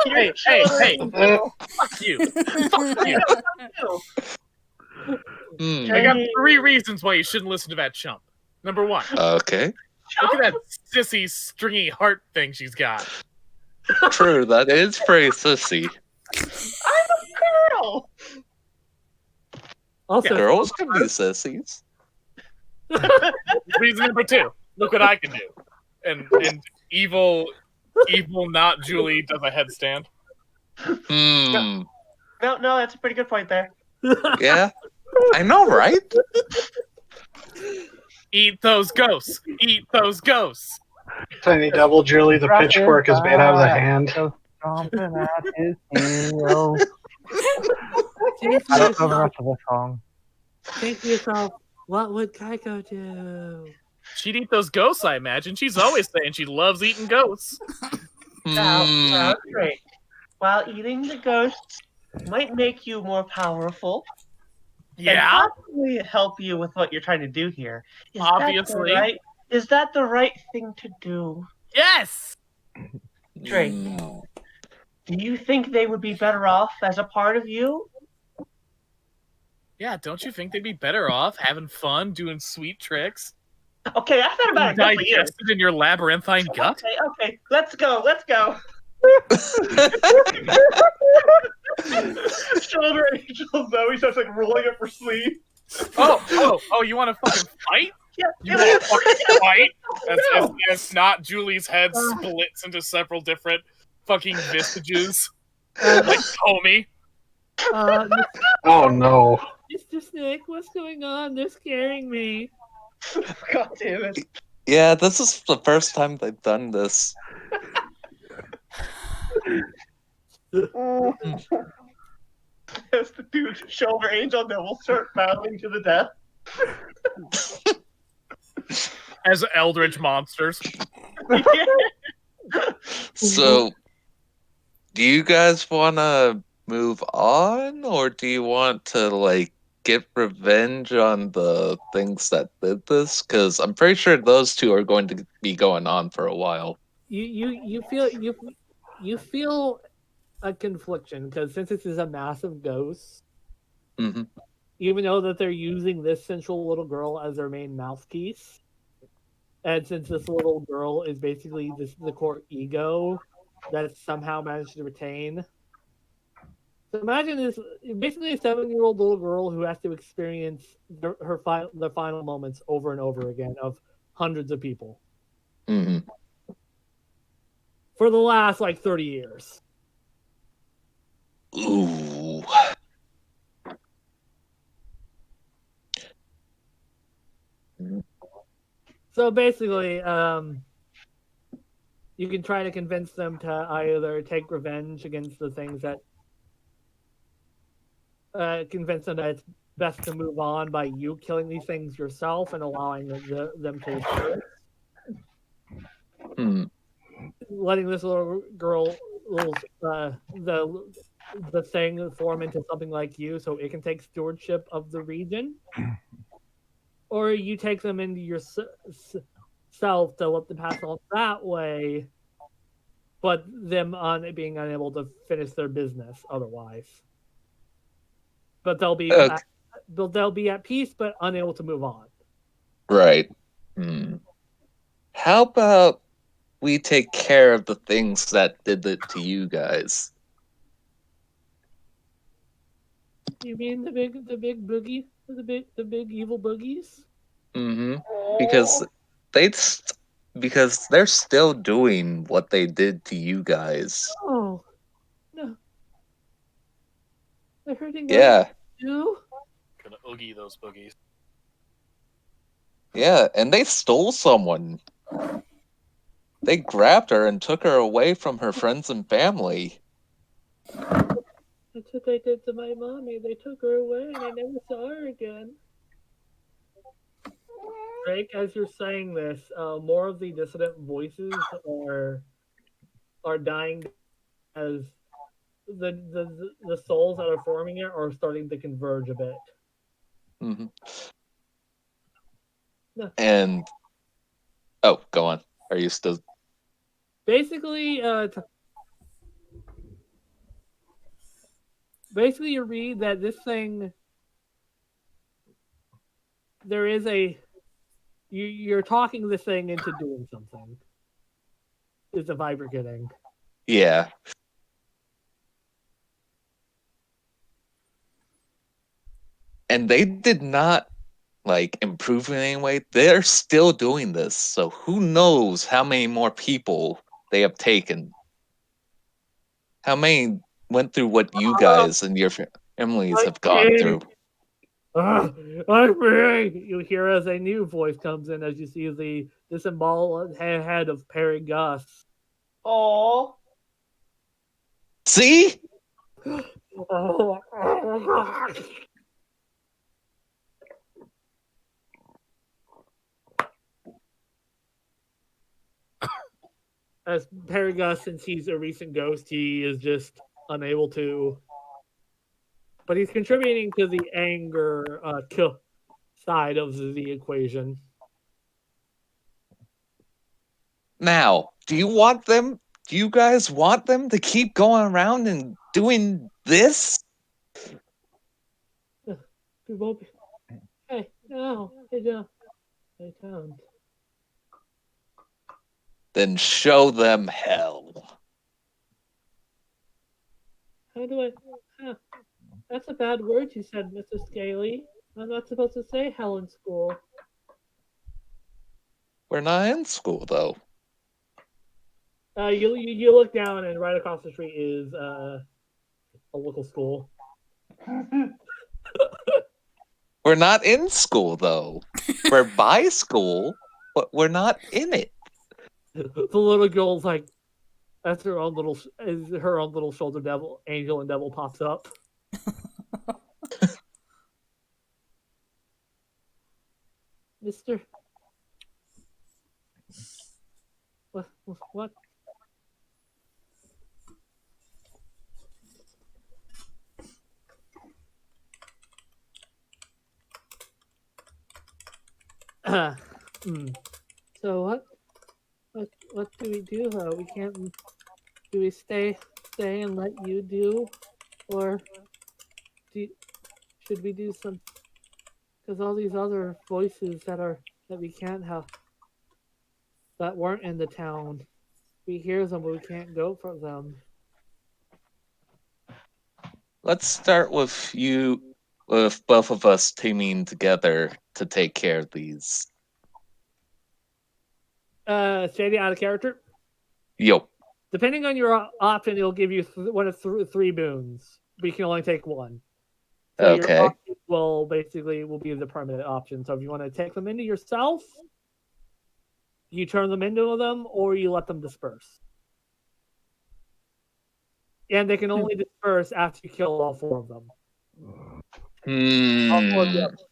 Your Hey, shoulder hey. angel. Fuck you. Fuck you. Hmm. I got Hey. 3 reasons why you shouldn't listen to that chump. Number 1, Okay. look at that sissy, stringy heart thing she's got. True, that is pretty sissy. I'm a girl. Also, Girls can be sissies. Reason number 2, look what I can do. And evil not Julie does a headstand. Hmm. No, that's a pretty good point there. Yeah. I know, right? Eat those ghosts. Eat those ghosts. Tiny Devil Julie, the pitchfork is made out of the hand. Goes stomping at his heels. think to I don't know the yourself, rest of the song. think to yourself, what would Kaiko do? She'd eat those ghosts, I imagine. She's always saying she loves eating ghosts. Now, Hmm. Drake, while eating the ghosts might make you more powerful and Yeah, possibly help you with what you're trying to do here. obviously. Is that the right thing to do? Yes. Drake, Hmm. do you think they would be better off as a part of you? Yeah, don't you think they'd be better off having fun, doing sweet tricks? Okay, I thought about it. Good for you. Digested in your labyrinthine gut? Okay, let's go. Shoulder angel Zoe starts like rolling up her sleeve. Oh, you want to fucking fight? Yeah, You want to fucking fight? As not Julie's head splits into several different fucking vestiges. Like Comey. Oh no. Mr. Snake, what's going on? They're scaring me. God damn it. Yeah, this is the first time they've done this. As the dude shoulder angel devil start battling to the death. As eldritch monsters. So, do you guys want to move on, or do you want to, like, get revenge on the things that did this? Because I'm pretty sure those two are going to be going on for a while. You feel a confliction because since this is a massive ghost, Hmm. even though that they're using this sensual little girl as their main mouthpiece, and since this little girl is basically the core ego that it's somehow managed to retain. So imagine this basically a 7-year-old little girl who has to experience the final moments over and over again of hundreds of people Hmm. for the last like 30 years. Ooh. So basically, you can try to convince them to either take revenge against the things that convince them that it's best to move on by you killing these things yourself and allowing them to return. Hmm. Letting this little girl, the thing form into something like you, so it can take stewardship of the region, or you take them into yourself to let them pass on that way, but them on being unable to finish their business otherwise. But Okay. they'll be at peace, but unable to move on. Right. Hmm. How about we take care of the things that did it to you guys? You mean the big boogie, the big evil boogies? Mm-hmm. Because they because they're still doing what they did to you guys. Oh no, they're hurting us Yeah. too. Gonna oogie those boogies. Yeah, and they stole someone. They grabbed her and took her away from her friends and family. That's what they did to my mommy. They took her away, and I never saw her again. Drake, as you're saying this, more of the dissident voices are dying as the souls that are forming it are starting to converge a bit. Hmm. No. And oh, go on. Are you still? Basically, you read that this thing there is a you're talking this thing into doing something. Is the vibe you're getting? Yeah. And they did not like improve in any way. They're still doing this. So who knows how many more people they have taken? How many went through what you guys and your families have gone through? I'm free. You hear as a new voice comes in as you see the disemboweled head of Perry Gus. Oh, See? As Perry Gus, since he's a recent ghost, he is just unable to. But he's contributing to the anger kill side of the equation. Now, do you want them? Do you guys want them to keep going around and doing this? We won't be. Hey, no, I don't. I don't. Then show them hell. How do I? Huh, that's a bad word you said, Mr. Scaly. I'm not supposed to say hell in school. We're not in school though. You look down and right across the street is a local school. We're not in school though. We're by school, but we're not in it. The little girl's like, that's her own little shoulder devil, angel and devil pops up. Mister, what? So what do we do? We can't. Do we stay and let you do, or should we do some? Because all these other voices that we can't have that weren't in the town, we hear them, but we can't go for them. Let's start with both of us teaming together to take care of these. Shady out of character. Yo. Depending on your option, it'll give you one of three boons, but you can only take one. So your Okay. option will be the permanent option. So if you want to take them into yourself, You turn them into them, or you let them disperse. And they can only disperse after you kill all 4 of them. All 4 of the others.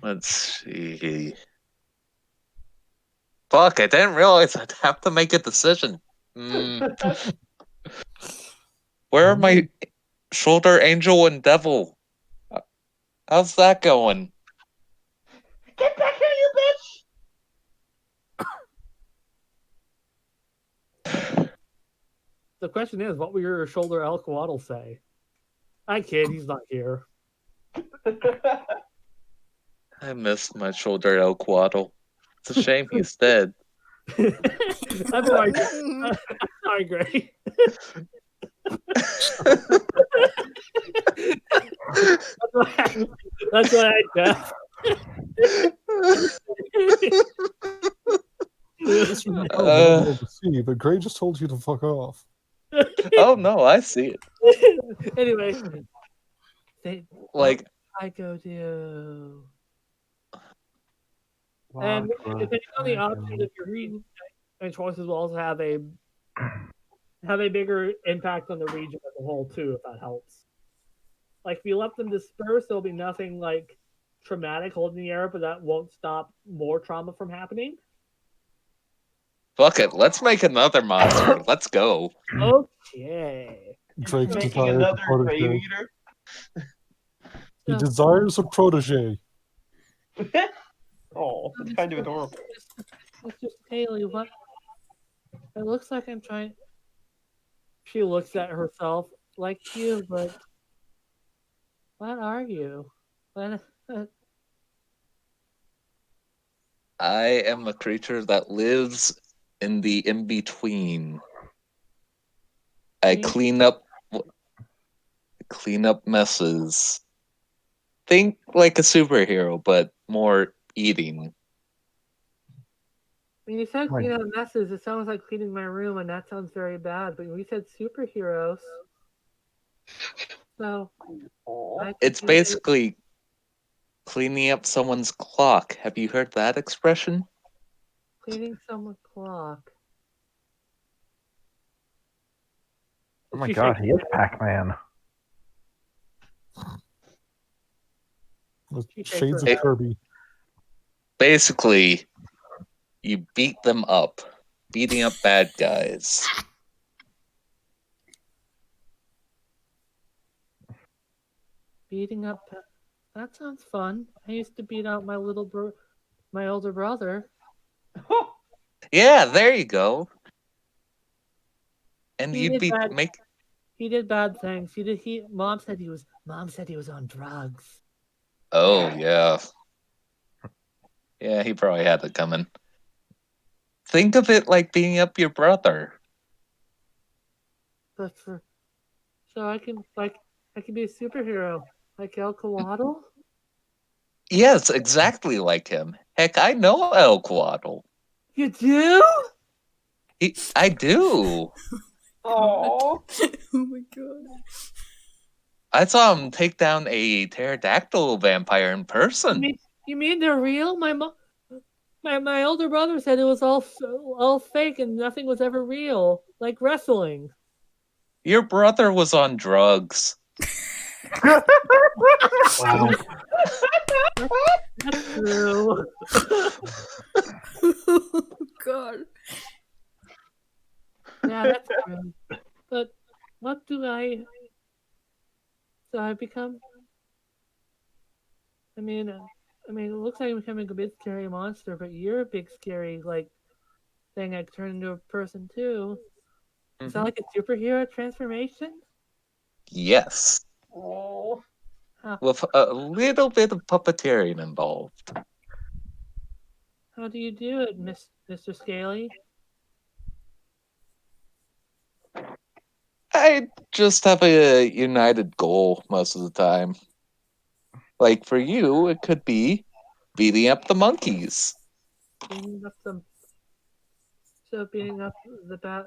Let's see. Fuck, I didn't realize I'd have to make a decision. Where are my shoulder angel and devil? How's that going? Get back here, you bitch! The question is, what will your shoulder El Coatl say? I kid, he's not here. I missed my shoulder El Quaddle. It's a shame he's dead. I'm sorry. I'm sorry, Gray. That's what I guess. To see, but Gray just told you to fuck off. Oh no, I see it. Anyway, like I go do. And depending on the options, if you're reading, and choices will also have a bigger impact on the region as a whole too, if that helps. Like if you let them disperse, there'll be nothing like traumatic holding the air, but that won't stop more trauma from happening. Fuck it, let's make another monster. Let's go. Okay. Drake Making desires a another grave protege. eater. He desires a protege. Oh, that's kind of adorable. It's just Haley. What? It looks like I'm trying. She looks at herself like you, but what are you? What? I am a creature that lives in the in-between. I clean up messes. Think like a superhero, but more eating. When you said clean up messes, it sounds like cleaning my room, and that sounds very bad. But we said superheroes, so it's basically cleaning up someone's clock. Have you heard that expression? Cleaning someone's clock. Oh my god, he is Pac-Man. With shades of Kirby. Basically, you beat them up. Beating up bad guys. Beating up. That sounds fun. I used to beat out my my older brother. Yeah, there you go. And He you'd did be bad, make. He did bad things. Mom said he was on drugs. Oh yeah. Yeah, he probably had it coming. Think of it like beating up your brother. But so I can be a superhero like El Coatl. Yes, exactly like him. Heck, I know El Quaddle. You do? I do. Oh. Oh my god. I saw him take down a pterodactyl vampire in person. You mean they're real? My older brother said it was all fake and nothing was ever real, like wrestling. Your brother was on drugs. Wow. That's true. Oh god. Yeah, that's true. But what do I? So I become. I mean, it looks like I'm becoming a big scary monster, but you're a big scary thing. I turn into a person too. Is that like a superhero transformation? Yes. Oh. With a little bit of puppeteering involved. How do you do it, Mr. Scaly? I just have a united goal most of the time. Like for you, it could be beating up the monkeys. Beating up the bat,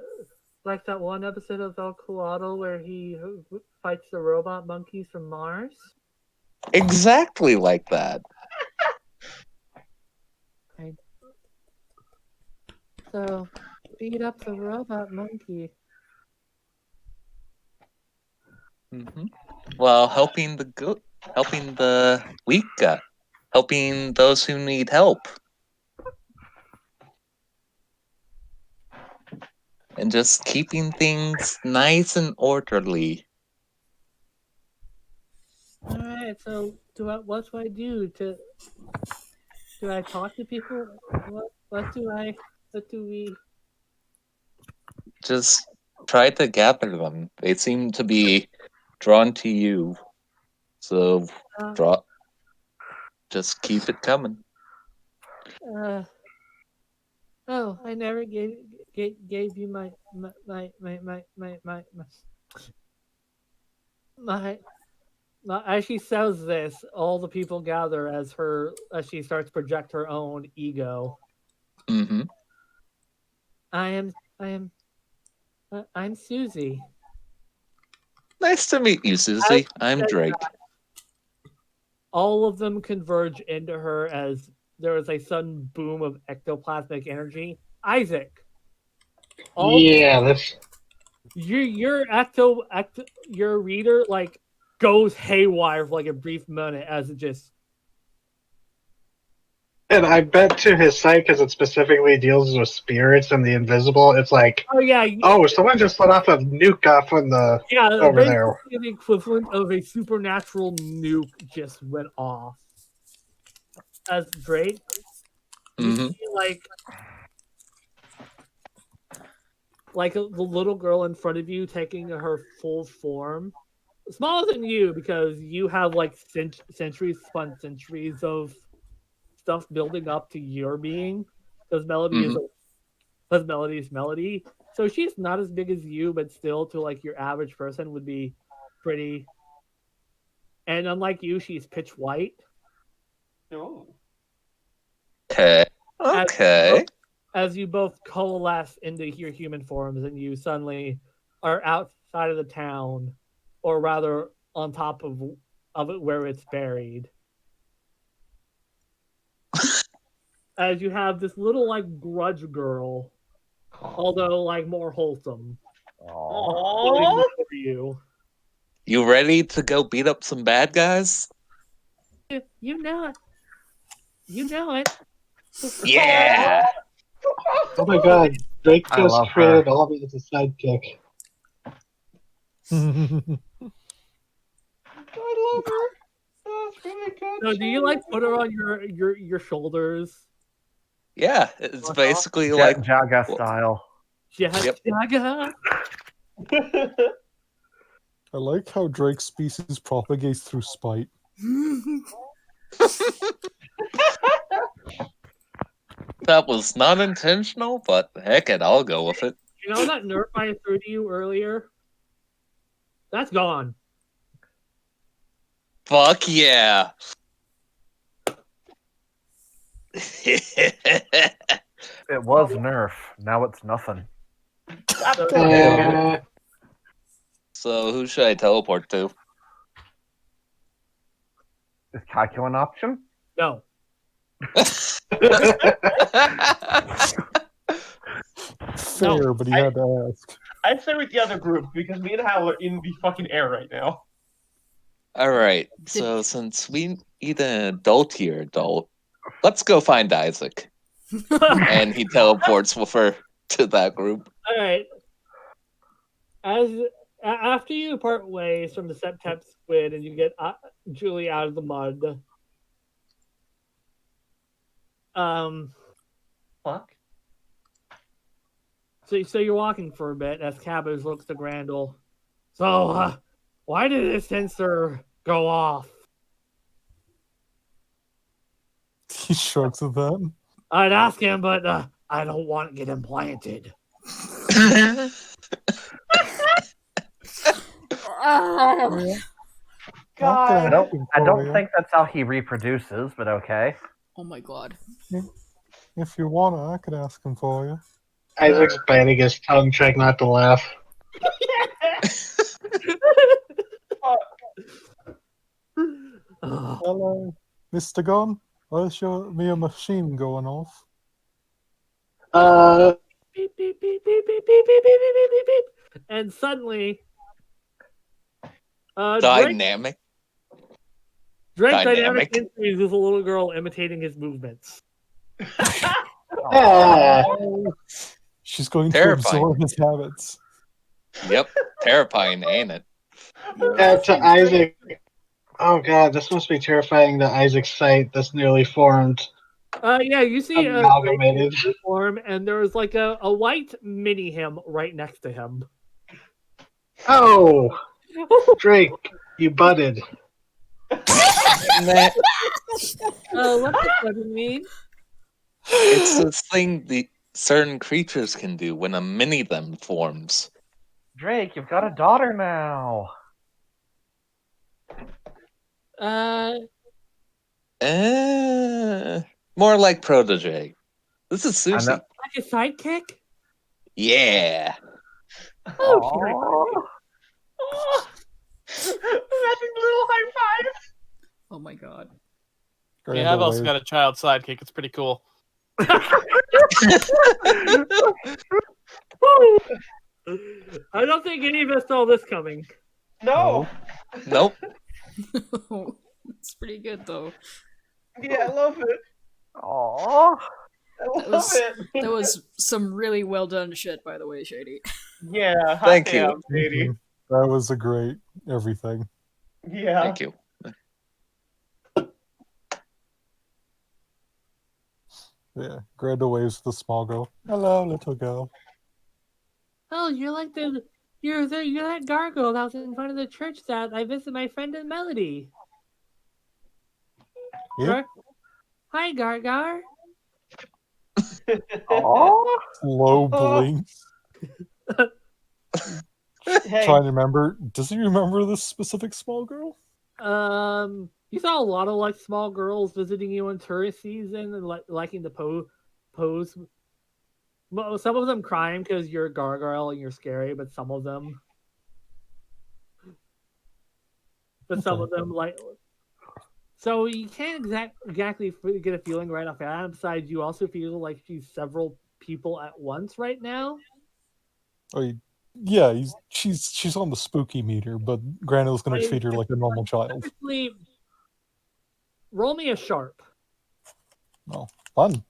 like that one episode of El Coatl where he fights the robot monkeys from Mars. Exactly like that. So, beat up the robot monkey. Mm-hmm. While helping the weak guy, helping those who need help, and just keeping things nice and orderly. All right. So, what do I do to? Do I talk to people? What do I? What do we? Just try to gather them. They seem to be drawn to you, so Uh, draw. Just keep it coming. uh, oh, I never gave you my. As she says this, all the people gather as she starts to project her own ego. Mm-hmm. I'm Susie. Nice to meet you, Susie. I'm Drake. All of them converge into her as there is a sudden boom of ectoplasmic energy. Isaac, Yeah, that's your your reader like goes haywire for like a brief minute as it just and I bet to his site because it specifically deals with spirits and the invisible. It's like, oh yeah oh, someone just let off a nuke off on the yeah over basically there. the equivalent of a supernatural nuke just went off. As Drake, you Mm-hmm. see the little girl in front of you taking her full form, smaller than you because you have like centuries spun centuries of stuff building up to your being. Because Mm-hmm. Melody is melody. So she's not as big as you, but still to like your average person would be pretty. And unlike you, she's pitch white. No. Okay. As, Okay. as you both coalesce into your human forms and you suddenly are outside of the town, or rather on top of it where it's buried. As you have this little like grudge girl, although like more wholesome, floating Aww. before you. You ready to go beat up some bad guys? You know it. You know it. Yeah. Oh my god, Drake I just love created her. all of it as a sidekick. I love her. That's really good. So do you like put her on your shoulders? Yeah. It's Fuck off. basically like. Jaga Well, style. Jaga. I like how Drake's species propagates through spite. that was not intentional, but heck it, I'll go with it. You know that nerf I threw to you earlier? That's gone. Fuck yeah. It was Nerf. Now it's nothing. So who should I teleport to? Is Kaku an option? No. Fair, but he had to ask. I'd stay with the other group because me and Hal are in the fucking air right now. Alright, so since we need an adult here, let's go find Isaac. And he teleports with her to that group. Alright. After you part ways from the Septep squid and you get Julie out of the mud. Fuck. So you're walking for a bit as Cabbage looks to Grandel. So, why did this sensor go off? He shrugs at that. I'd ask him, but I don't want to get implanted. God. I don't think that's how he reproduces, but okay. Oh my god. If you want to, I could ask him for you. Isaac's biting his tongue, trying not to laugh. Hello, Mr. Gunn. Where's your machine going off? beep, beep, beep, beep, beep, beep, beep, beep, beep, beep, beep, beep. And suddenly, Drake Dynamic. Dynamic Dynamic. introduces a little girl imitating his movements. She's going to Terrifying. absorb his habits. Yep. Terrifying, ain't it? Yeah, to Isaac. Oh god, this must be terrifying to Isaac's sight that's newly formed. Yeah, you see Amalgamated. Drake form, and there's like a white mini him right next to him. Oh, Drake, you butted. Nah, What does that mean? it's this thing the certain creatures can do when a mini them forms. Drake, you've got a daughter now. More like protege. This is I know. Susie. Like a sidekick? Yeah. Oh, Imagine a little high five. Oh my god. Yeah, I've also Grandel got a child sidekick. It's pretty cool. I don't think any of us saw this coming. No. Nope. It's pretty good though. Yeah, I love it. Aww. I love was- it. That was some really well done shit, by the way, Shady. Yeah. hot Thank you. damn, Sadie. That was a great everything. Yeah. Thank you. Yeah. Grandel waves to the small girl. Hello, little girl. Oh, you're like you're that gargoyle that was in front of the church that I visited my friend in Melody. Yeah. Hi, Gargar. Aww. Low blinks. Hey. Trying to remember. Does he remember this specific small girl? You saw a lot of like small girls visiting you in tourist season and liking to pose. Well, some of them crying because you're a gargoyle and you're scary, but some of them, some of them like. So you can't exactly get a feeling right off the bat. Besides, you also feel like she's several people at once right now. Oh, yeah. She's on the spooky meter, but Grandel's going to treat her like a normal child. Basically, roll me a sharp. Oh, fun.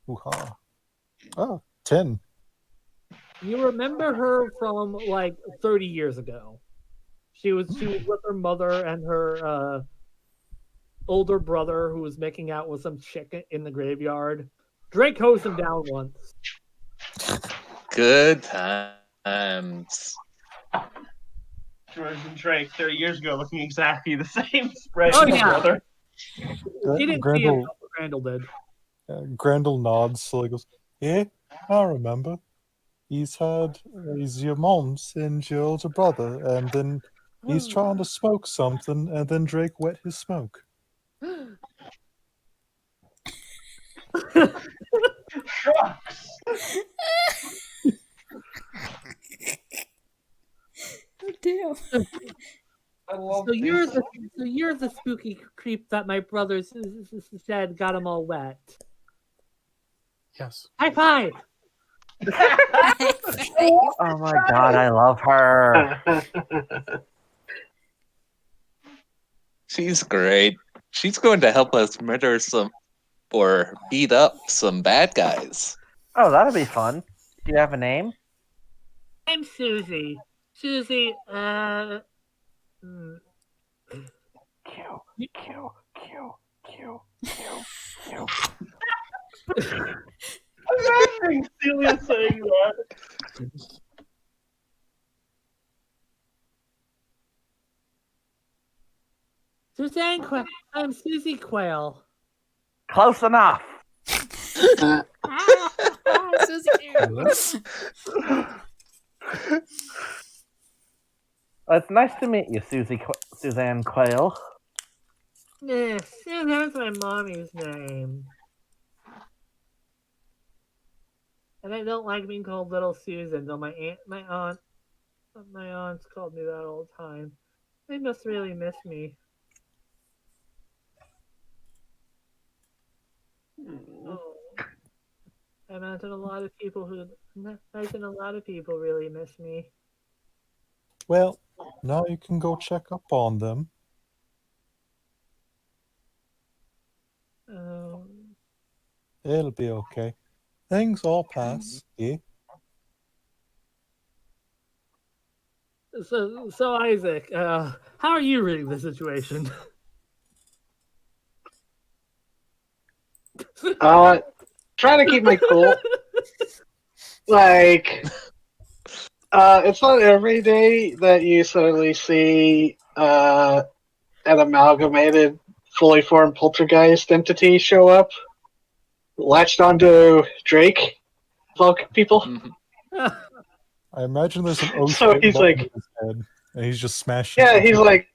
Ooh-ha. Oh, 10. You remember her from like 30 years ago. She was with her mother and her older brother who was making out with some chick in the graveyard. Drake hosed him down once. Good times. George and Drake 30 years ago looking exactly the same spread Oh, as yeah. brother. He didn't see him, but Randall did. Grendel nods, so he goes, yeah, I remember. He's your mom's and your older brother, and then he's trying to smoke something, and then Drake wet his smoke. Shucks. Oh, damn. I love So you're this. the spooky creep that my brother said got him all wet. Yes. High five! Oh my god, I love her. She's great. She's going to help us murder some or beat up some bad guys. Oh, that'll be fun. Do you have a name? I'm Susie. Susie, Q, Q, Q, Q, Q, Q. Imagining Celia saying that. Suzanne Quail. I'm Susie Quail. Close enough. Susie Q. It's nice to meet you, Suzanne Quail. Yes, that's my mommy's name. And I don't like being called Little Susan, though my aunts called me that all the time. They must really miss me. Oh. I imagine a lot of people really miss me. Well, now you can go check up on them. Um, It'll be okay. Things all pass, eh? so Isaac, how are you reading the situation? Trying to keep my cool. Like, it's not every day that you suddenly see an amalgamated, fully formed poltergeist entity show up, latched onto Drake, people. I imagine there's an oh So shit he's button like, in his head, and he's just smashing. yeah, he's like,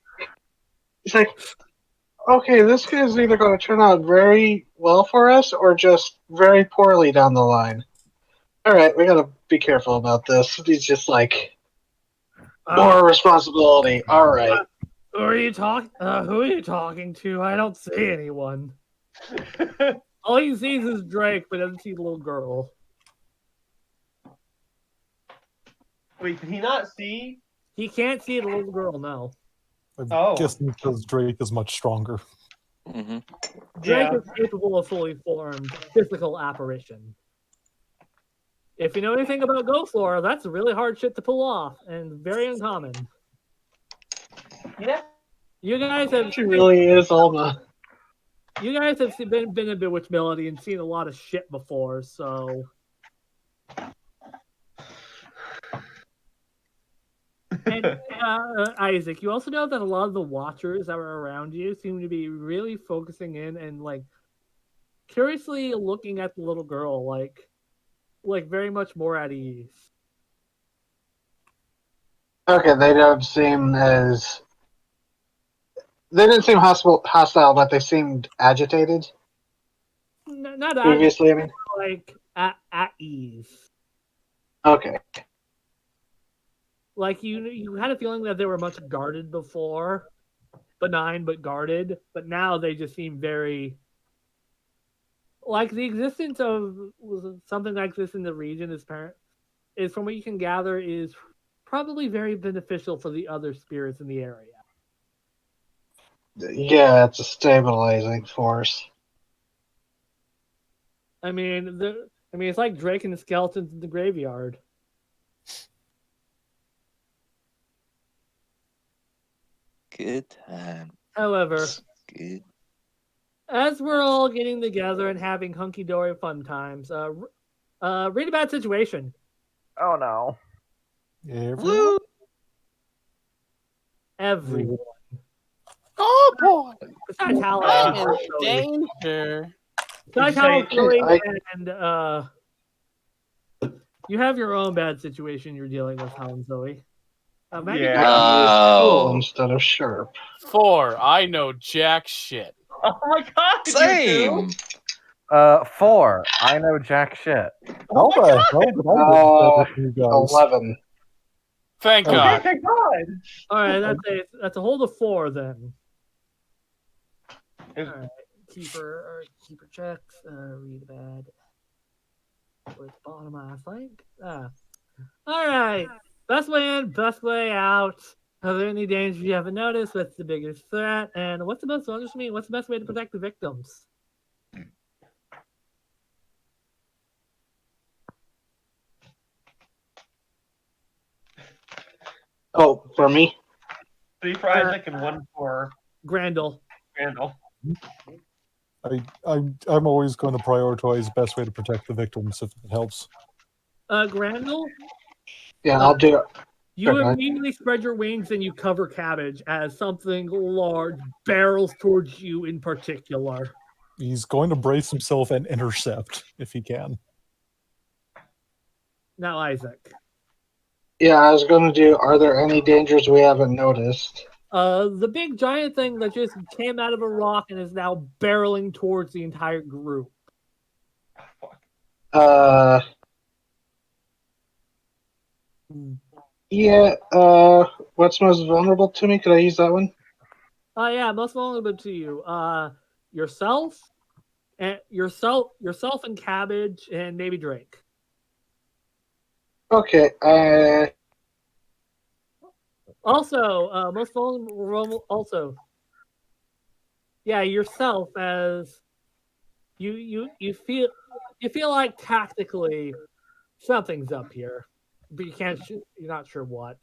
okay, this is either going to turn out very well for us or just very poorly down the line. All right, we got to be careful about this. He's just like, more responsibility. All right. Who are you talking to? I don't see anyone. All he sees is Drake, but doesn't see the little girl. Wait, can he not see? He can't see the little girl, no. I'm Oh. guessing because Drake is much stronger. Mm-hmm. Drake Yeah. is capable of fully formed physical apparition. If you know anything about Ghost lore, that's a really hard shit to pull off and very uncommon. Yeah. You guys have She really is Alma. You guys have been in Bewitched Melody and seen a lot of shit before, so. And Isaac, you also know that a lot of the watchers that were around you seem to be really focusing in and like curiously looking at the little girl, like very much more at ease. Okay, they don't seem as. They didn't seem hostile, but they seemed agitated. Not Previously, I mean. like at ease. Okay. Like you had a feeling that they were much guarded before, benign but guarded, but now they just seem very like the existence of something like this in the region is from what you can gather is probably very beneficial for the other spirits in the area. Yeah, it's a stabilizing force. I mean, it's like Drake and the skeletons in the graveyard. Good time. However, Good. as we're all getting together and having hunky dory fun times, read a bad situation. Oh no. Everyone? Everyone. Oh boy! Besides Hal, I'm in danger. Besides Did you Hal, say- Zoe, and you have your own bad situation you're dealing with, Hal and Zoe. Maybe Yeah. Cool Oh, instead of sharp. 4. I know jack shit. Oh my god! you same. two? 4. I know jack shit. How the hell did I get better than you guys? 11. Thank Okay. Okay, God. thank God. All right, that's a hold of 4 then. Is- All right, keeper checks. Read bad. Towards the bottom, I think. All right. Best way in, best way out. Are there any dangers you haven't noticed? What's the biggest threat? And what's the best? What's the best way to protect the victims? Oh, for me? 3 for Isaac and 1 for Grandel. Randall. I'm always going to prioritize best way to protect the victims if it helps. Grandel, Yeah, I'll do it. you Okay. immediately spread your wings and you cover Cabbage as something large barrels towards you in particular. He's going to brace himself and intercept if he can. Now, Isaac. Yeah, I was going to do, are there any dangers we haven't noticed? The big giant thing that just came out of a rock and is now barreling towards the entire group. Yeah, what's most vulnerable to me? Could I use that one? Yeah, most vulnerable to you. Yourself, And yourself and Cabbage, and maybe Drake. Okay. Also, most vulnerable. Also, yeah, yourself as you feel like tactically something's up here, but you can't. You're not sure what.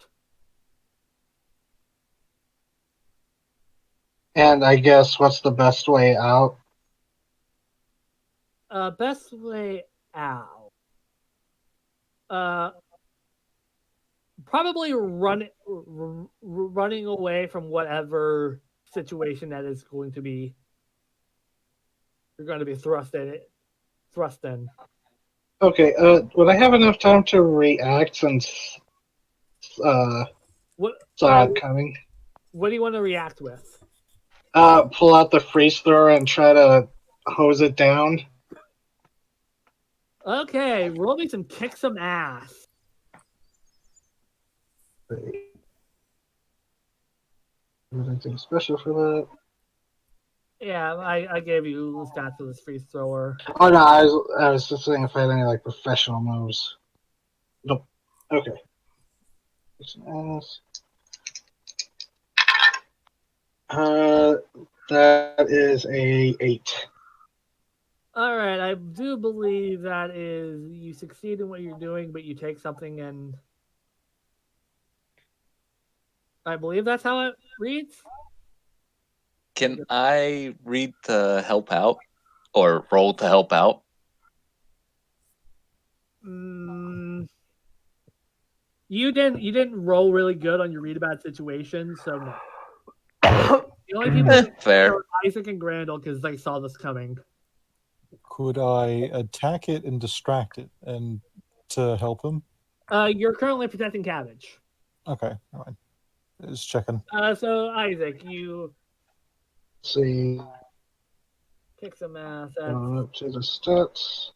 And I guess what's the best way out? Best way out. Uh, probably running away from whatever situation that is going to be. You're going to be thrust in it. Thrust in. Okay. Would I have enough time to react since What? saw it coming? What do you want to react with? Pull out the freeze thrower and try to hose it down. Okay, roll me some kick some ass. Anything special for that? Yeah, I gave you the stats of this freeze thrower. Oh no, I was just saying if I had any like professional moves. Nope. Okay. That is a 8. All right, I do believe that is you succeed in what you're doing, but you take something and I believe that's how it reads. Can I read to help out or roll to help out? Mm, you didn't roll really good on your read about situation, so no. The only people that Fair. are Isaac and Grandel because they saw this coming. Could I attack it and distract it and to help him? You're currently protecting Cabbage. Okay, all right. Just checking. So Isaac, you Let's see. kick some ass. Going up to the stats.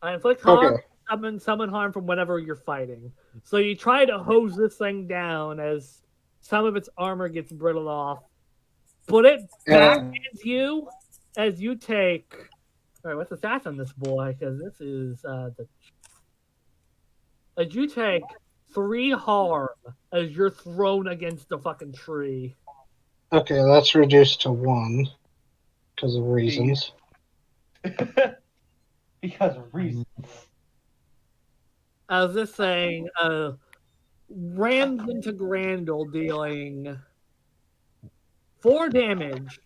I inflict harm, Okay. summon harm from whatever you're fighting. So you try to hose this thing down as some of its armor gets brittled off, but it backhands you as you take. All right, what's the stats on this boy? Because this is as you take 3 harm as you're thrown against the fucking tree. Okay, that's reduced to 1 because of reasons. Because of reasons. As this thing rams into Grandel, dealing 4 damage,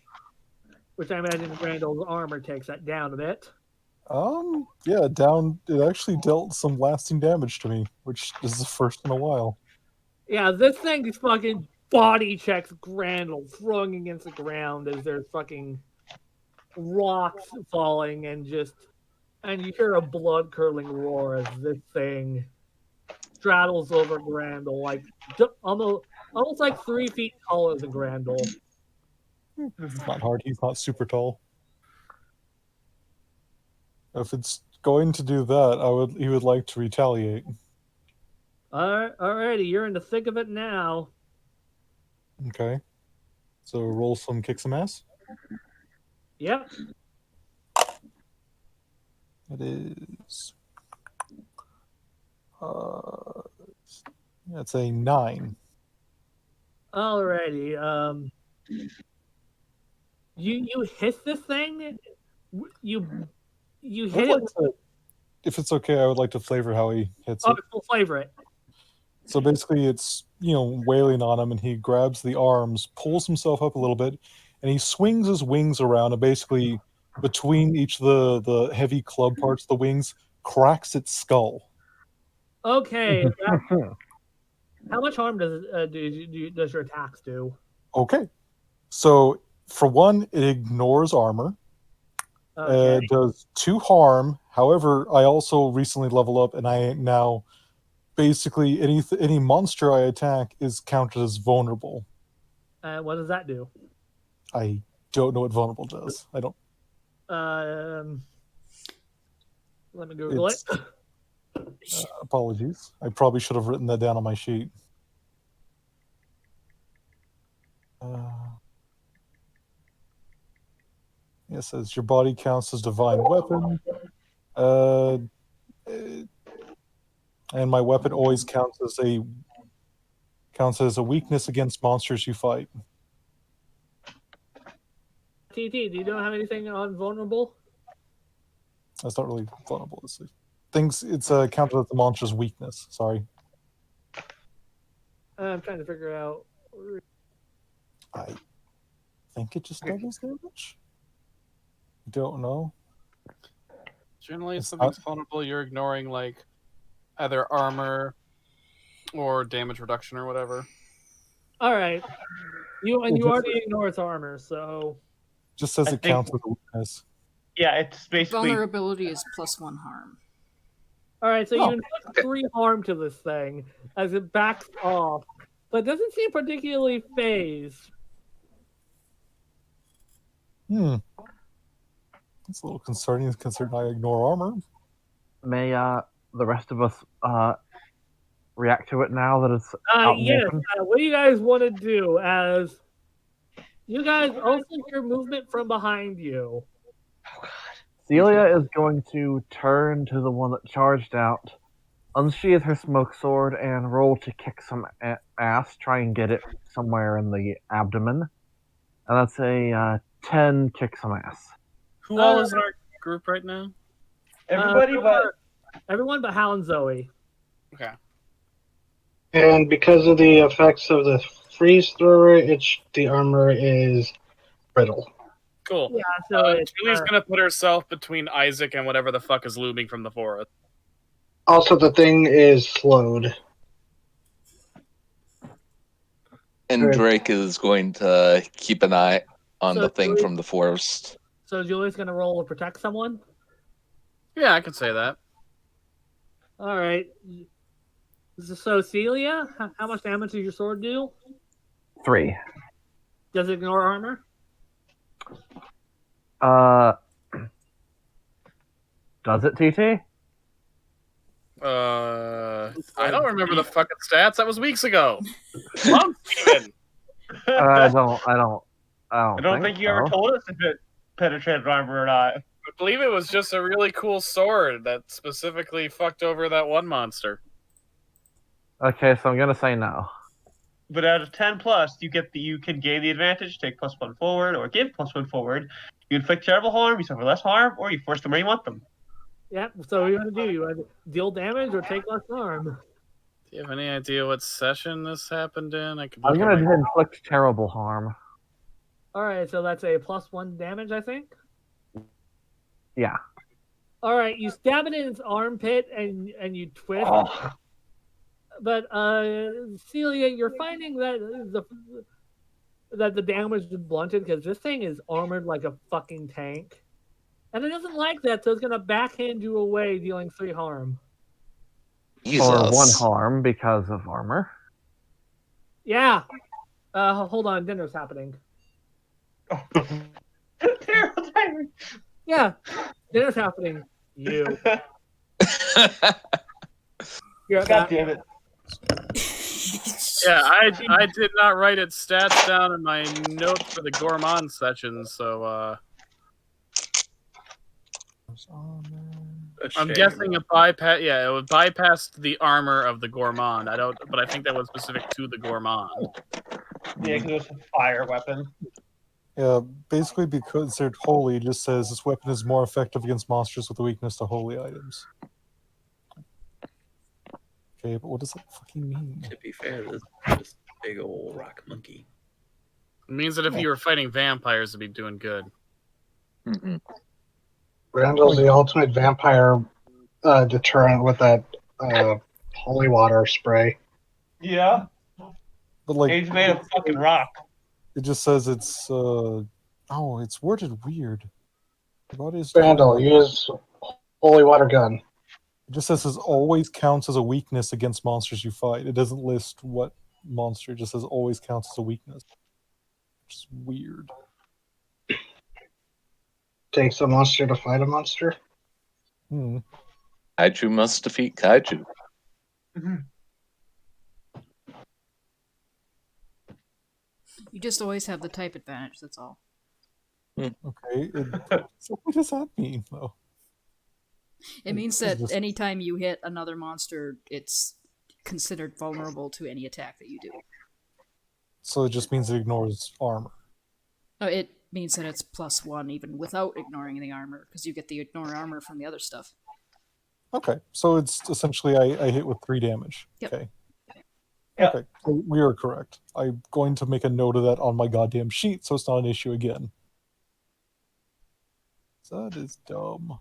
which I imagine Grandel's armor takes that down a bit. Yeah, down. It actually dealt some lasting damage to me, which is the first in a while. Yeah, this thing just fucking body checks Grandel, throwing against the ground as there's fucking rocks falling and you hear a blood curdling roar as this thing straddles over Grandel, like almost like 3 feet taller than Grandel. It's not hard. He's not super tall. If it's going to do that, he would like to retaliate. Alrighty, you're in the thick of it now. Okay. So roll some kick some ass. Yep. It is. Yeah, it's a 9. Alrighty. You hit this thing. You hit it. If it's okay, I would like to flavor how he hits Oh, it. we'll flavor it. So basically, it's wailing on him, and he grabs the arms, pulls himself up a little bit, and he swings his wings around, and basically between each of the heavy club parts of the wings, cracks its skull. Okay. How much harm does your attacks do? Okay, so for one, it ignores armor. Okay. It does 2 harm. However, I also recently level up, and I now basically any monster I attack is counted as vulnerable. What does that do? I don't know what vulnerable does. I don't. Let me Google it. Apologies. I probably should have written that down on my sheet. It says your body counts as divine weapon. And my weapon always counts as a weakness against monsters you fight. TT, do you don't have anything on vulnerable? That's not really vulnerable. It's counted as the monster's weakness. Sorry. I'm trying to figure out. I think it just doubles damage. Don't know. Generally, if It's something's not- vulnerable, you're ignoring like either armor or damage reduction or whatever. All right. You Well, already ignore its armor, so Just says I it think- counts as a weakness. Yeah, it's basically Vulnerability is +1 harm. all right. So Oh, you inflict 3 harm to this thing as it backs off, but doesn't seem particularly phased. It's a little concerning considering I ignore armor. May the rest of us react to it now that it's out in the Yes. open? What do you guys want to do? As you guys also hear movement from behind you. Celia is going to turn to the one that charged out, unsheath her smoke sword, and roll to kick some ass. Try and get it somewhere in the abdomen. And that's a 10 kick some ass. Who all is in our group right now? everybody but Everyone but Hal and Zoe. Okay. And because of the effects of the freeze thrower, the armor is brittle. Cool. Yeah, so it's Julie's gonna put herself between Isaac and whatever the fuck is looming from the forest. Also, the thing is slowed. And Sure. Drake is going to keep an eye on So the thing Julie- from the forest. So Julie's gonna roll to protect someone. Yeah, I could say that. All right. So Celia, how much damage does your sword do? 3. Does it ignore armor? Does it, TT? I don't remember the fucking stats. That was weeks ago. Months even. I don't I don't think you ever so. told us if it penetrated armor or not. I believe it was just a really cool sword that specifically fucked over that one monster. Okay, so I'm gonna say no. But out of 10 plus, you can gain the advantage, take +1 forward, or give +1 forward. You inflict terrible harm, you suffer less harm, or you force them where you want them. Yep. So what are you gonna do? You want to deal damage or take less harm? Do you have any idea what session this happened in? I could I'm look gonna at my... inflict terrible harm. All right. So that's a +1 damage, I think. Yeah. All right. You stab it in its armpit and you twist. Oh, But Celia, you're finding that the damage is blunted because this thing is armored like a fucking tank, and it doesn't like that, so it's gonna backhand you away, dealing 3 harm. Jesus. Or 1 harm because of armor. Yeah. Hold on, dinner's happening. terrible timing. Yeah, dinner's happening. You. You're at God that. damn it. Yeah, I did not write its stats down in my notes for the Gourmand session, so I'm guessing it bypass. Yeah, it would bypass the armor of the Gourmand. But I think that was specific to the Gourmand. Yeah, because it was a fire weapon. Yeah, basically because they're holy, it just says this weapon is more effective against monsters with a weakness to holy items. Okay, but what does that fucking mean? To be fair, this just big old rock monkey. It means that if you were fighting vampires, it'd be doing good. Mm-mm. Randall's the ultimate vampire deterrent with that holy water spray. Yeah. But like, He's made of fucking rock. it just says it's it's worded weird. What is Randall, use holy water gun. It just says this always counts as a weakness against monsters you fight. It doesn't list what monster. It just says always counts as a weakness. Which is weird. Takes a monster to fight a monster. Kaiju must defeat Kaiju. You just always have the type advantage, that's all. Okay. So what does that mean, though? It means Is that this- anytime you hit another monster, it's considered vulnerable to any attack that you do. So it just means it ignores armor. No, it means that it's +1 even without ignoring the armor, because you get the ignore armor from the other stuff. Okay. So it's essentially I hit with 3 damage. Yep. Okay. Yeah. Okay. So we are correct. I'm going to make a note of that on my goddamn sheet so it's not an issue again. That is dumb.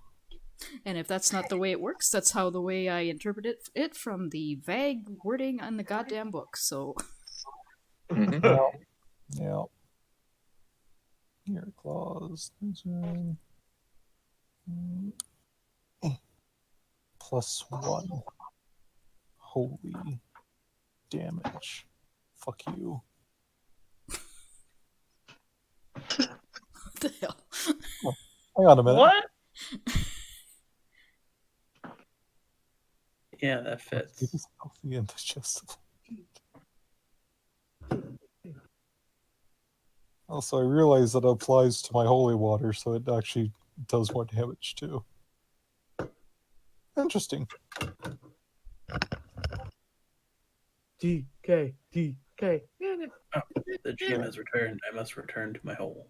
And if that's not the way it works, that's how the way I interpret it from the vague wording on the goddamn book. So Yeah. Yeah. Here, claws. +1. Holy damage. Fuck you. what the hell? Hang on a minute. What? Yeah, that It fits. is healthy and digestible. Also, I realize that applies to my holy water, so it actually does more damage too. Interesting. DK. Oh, the GM has returned. I must return to my hole.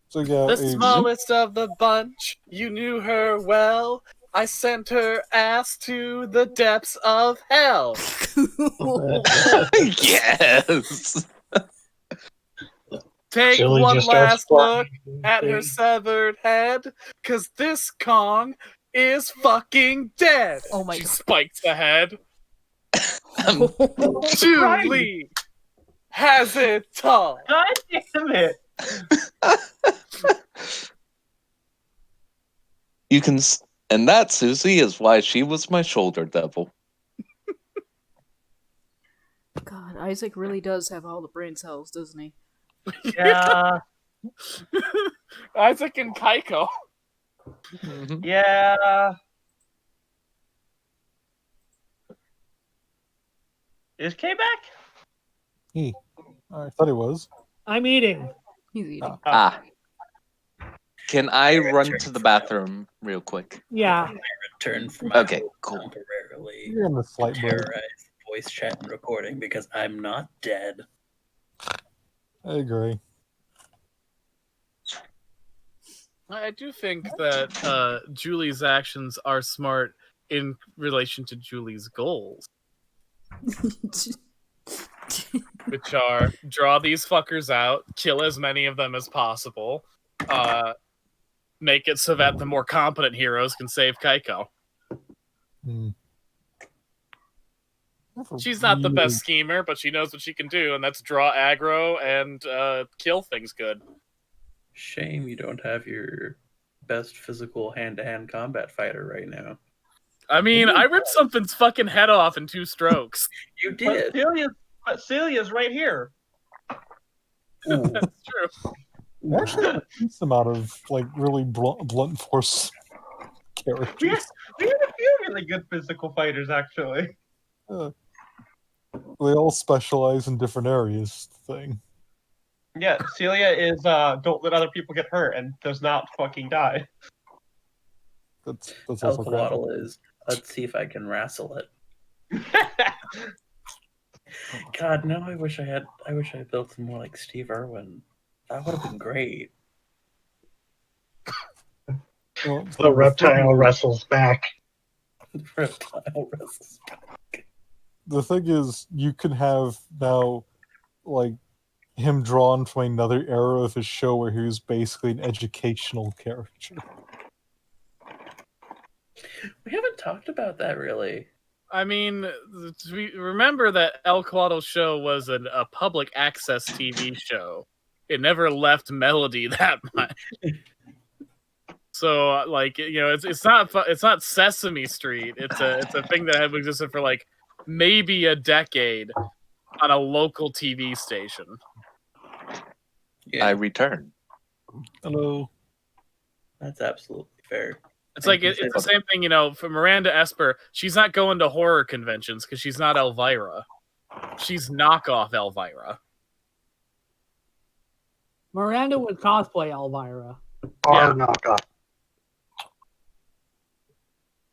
So yeah, The smallest of the bunch, you knew her well. I sent her ass to the depths of hell. Yes. Take Silly one just starts last look farting. at her severed head, cause this Kong is fucking dead. Oh my She God. spikes the head. Right. Julie has it all. God damn it! You can, and that, Susie, is why she was my shoulder devil. God, Isaac really does have all the brain cells, doesn't he? Yeah, Isaac and Kaiko. Mhm. yeah. Is K back? I thought it was. I'm eating. He's eating. Ah. Can I run to the bathroom real quick? Yeah. Return from my Okay, hole cool. temporarily. You're in the slight break. Terrorize voice chat and recording because I'm not dead. I agree. I do think that Julie's actions are smart in relation to Julie's goals, which are draw these fuckers out, kill as many of them as possible, make it so that the more competent heroes can save Kaiko. Hmm. She's not the best schemer, but she knows what she can do, and that's draw aggro and kill things good. Shame you don't have your best physical hand-to-hand combat fighter right now. I mean, I ripped something's fucking head off in 2 strokes. You But did. Celia's right here. Ooh. That's true. I actually have a decent amount of like really blunt force characters. We had a few really good physical fighters, actually. They all specialize in different areas. Thing. Yeah, Celia is don't let other people get hurt and does not fucking die. That's also kind of, Elkwaddle is. Let's see if I can wrestle it. God, now I wish I had built some more like Steve Irwin. That would have been great. well, The reptile wrestles back. Reptile wrestles. The thing is, you can have now like him drawn from another era of his show where he was basically an educational character. We haven't talked about that really. I mean, remember that El Quaddle show was a public access TV show. It never left Melody that much. So, like, you know, it's not Sesame Street. It's a thing that had existed for like maybe a decade on a local TV station. Yeah, I return. Hello. that's absolutely fair. It's like it's the same thing, you know. For Miranda Esper, she's not going to horror conventions because she's not Elvira. She's knockoff Elvira. Miranda would cosplay Elvira. Or Yeah. knockoff.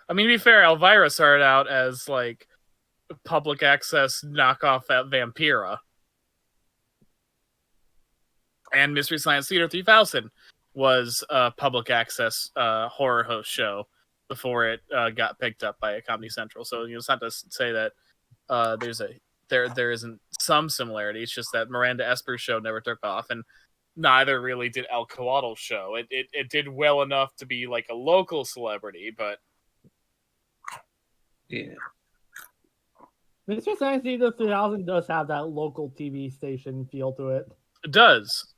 I mean, to be fair, Elvira started out as like public access knockoff at Vampira, and Mystery Science Theater 3000 was a public access horror host show before it got picked up by Comedy Central. So it's not to say that there isn't some similarity. It's just that Miranda Esper's show never took off, and neither really did El Coatlo's show. It did well enough to be like a local celebrity, but Yeah. Mr. Science Theater 3000 does have that local TV station feel to it. it does.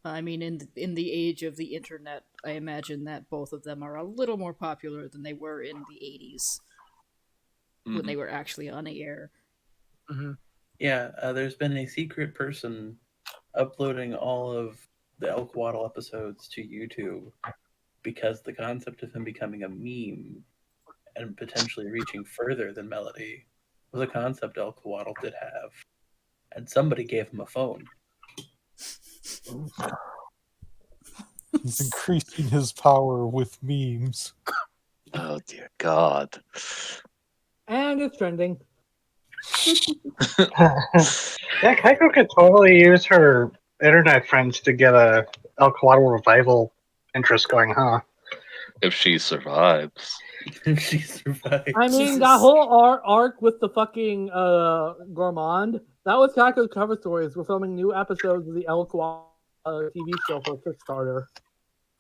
I mean, in the age of the internet, I imagine that both of them are a little more popular than they were in the 80s when they were actually on the air. Mm-hmm. Yeah, there's been a secret person uploading all of the El Coatl episodes to YouTube because the concept of him becoming a meme and potentially reaching further than Melody was a concept El Coatl did have. And somebody gave him a phone. He's increasing his power with memes. Oh dear God. And it's trending. Yeah, Keiko could totally use her internet friends to get a El Coatl revival interest going, huh? If she survives. She survived. I mean, Jesus. that whole arc with the fucking Gourmand, that was Kako's cover stories. We're filming new episodes of the El Coatl TV show for Kickstarter.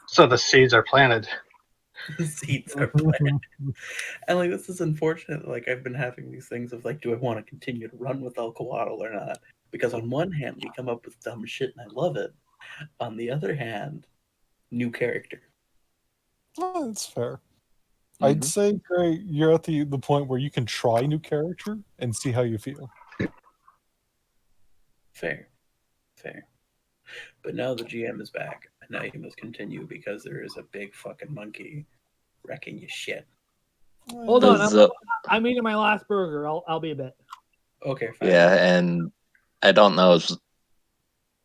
So the seeds are planted. The seeds are planted. And like, this is unfortunate. Like, I've been having these things of like, do I want to continue to run with El Coatl or not? Because on one hand, we come up with dumb shit and I love it. On the other hand, new character. Oh, that's fair. I'd say, Gray, you're at the point where you can try new character and see how you feel. Fair. But now the GM is back, and now you must continue because there is a big fucking monkey wrecking your shit. Hold on, I'm eating my last burger. I'll be a bit. Okay, fine. Yeah, and I don't know if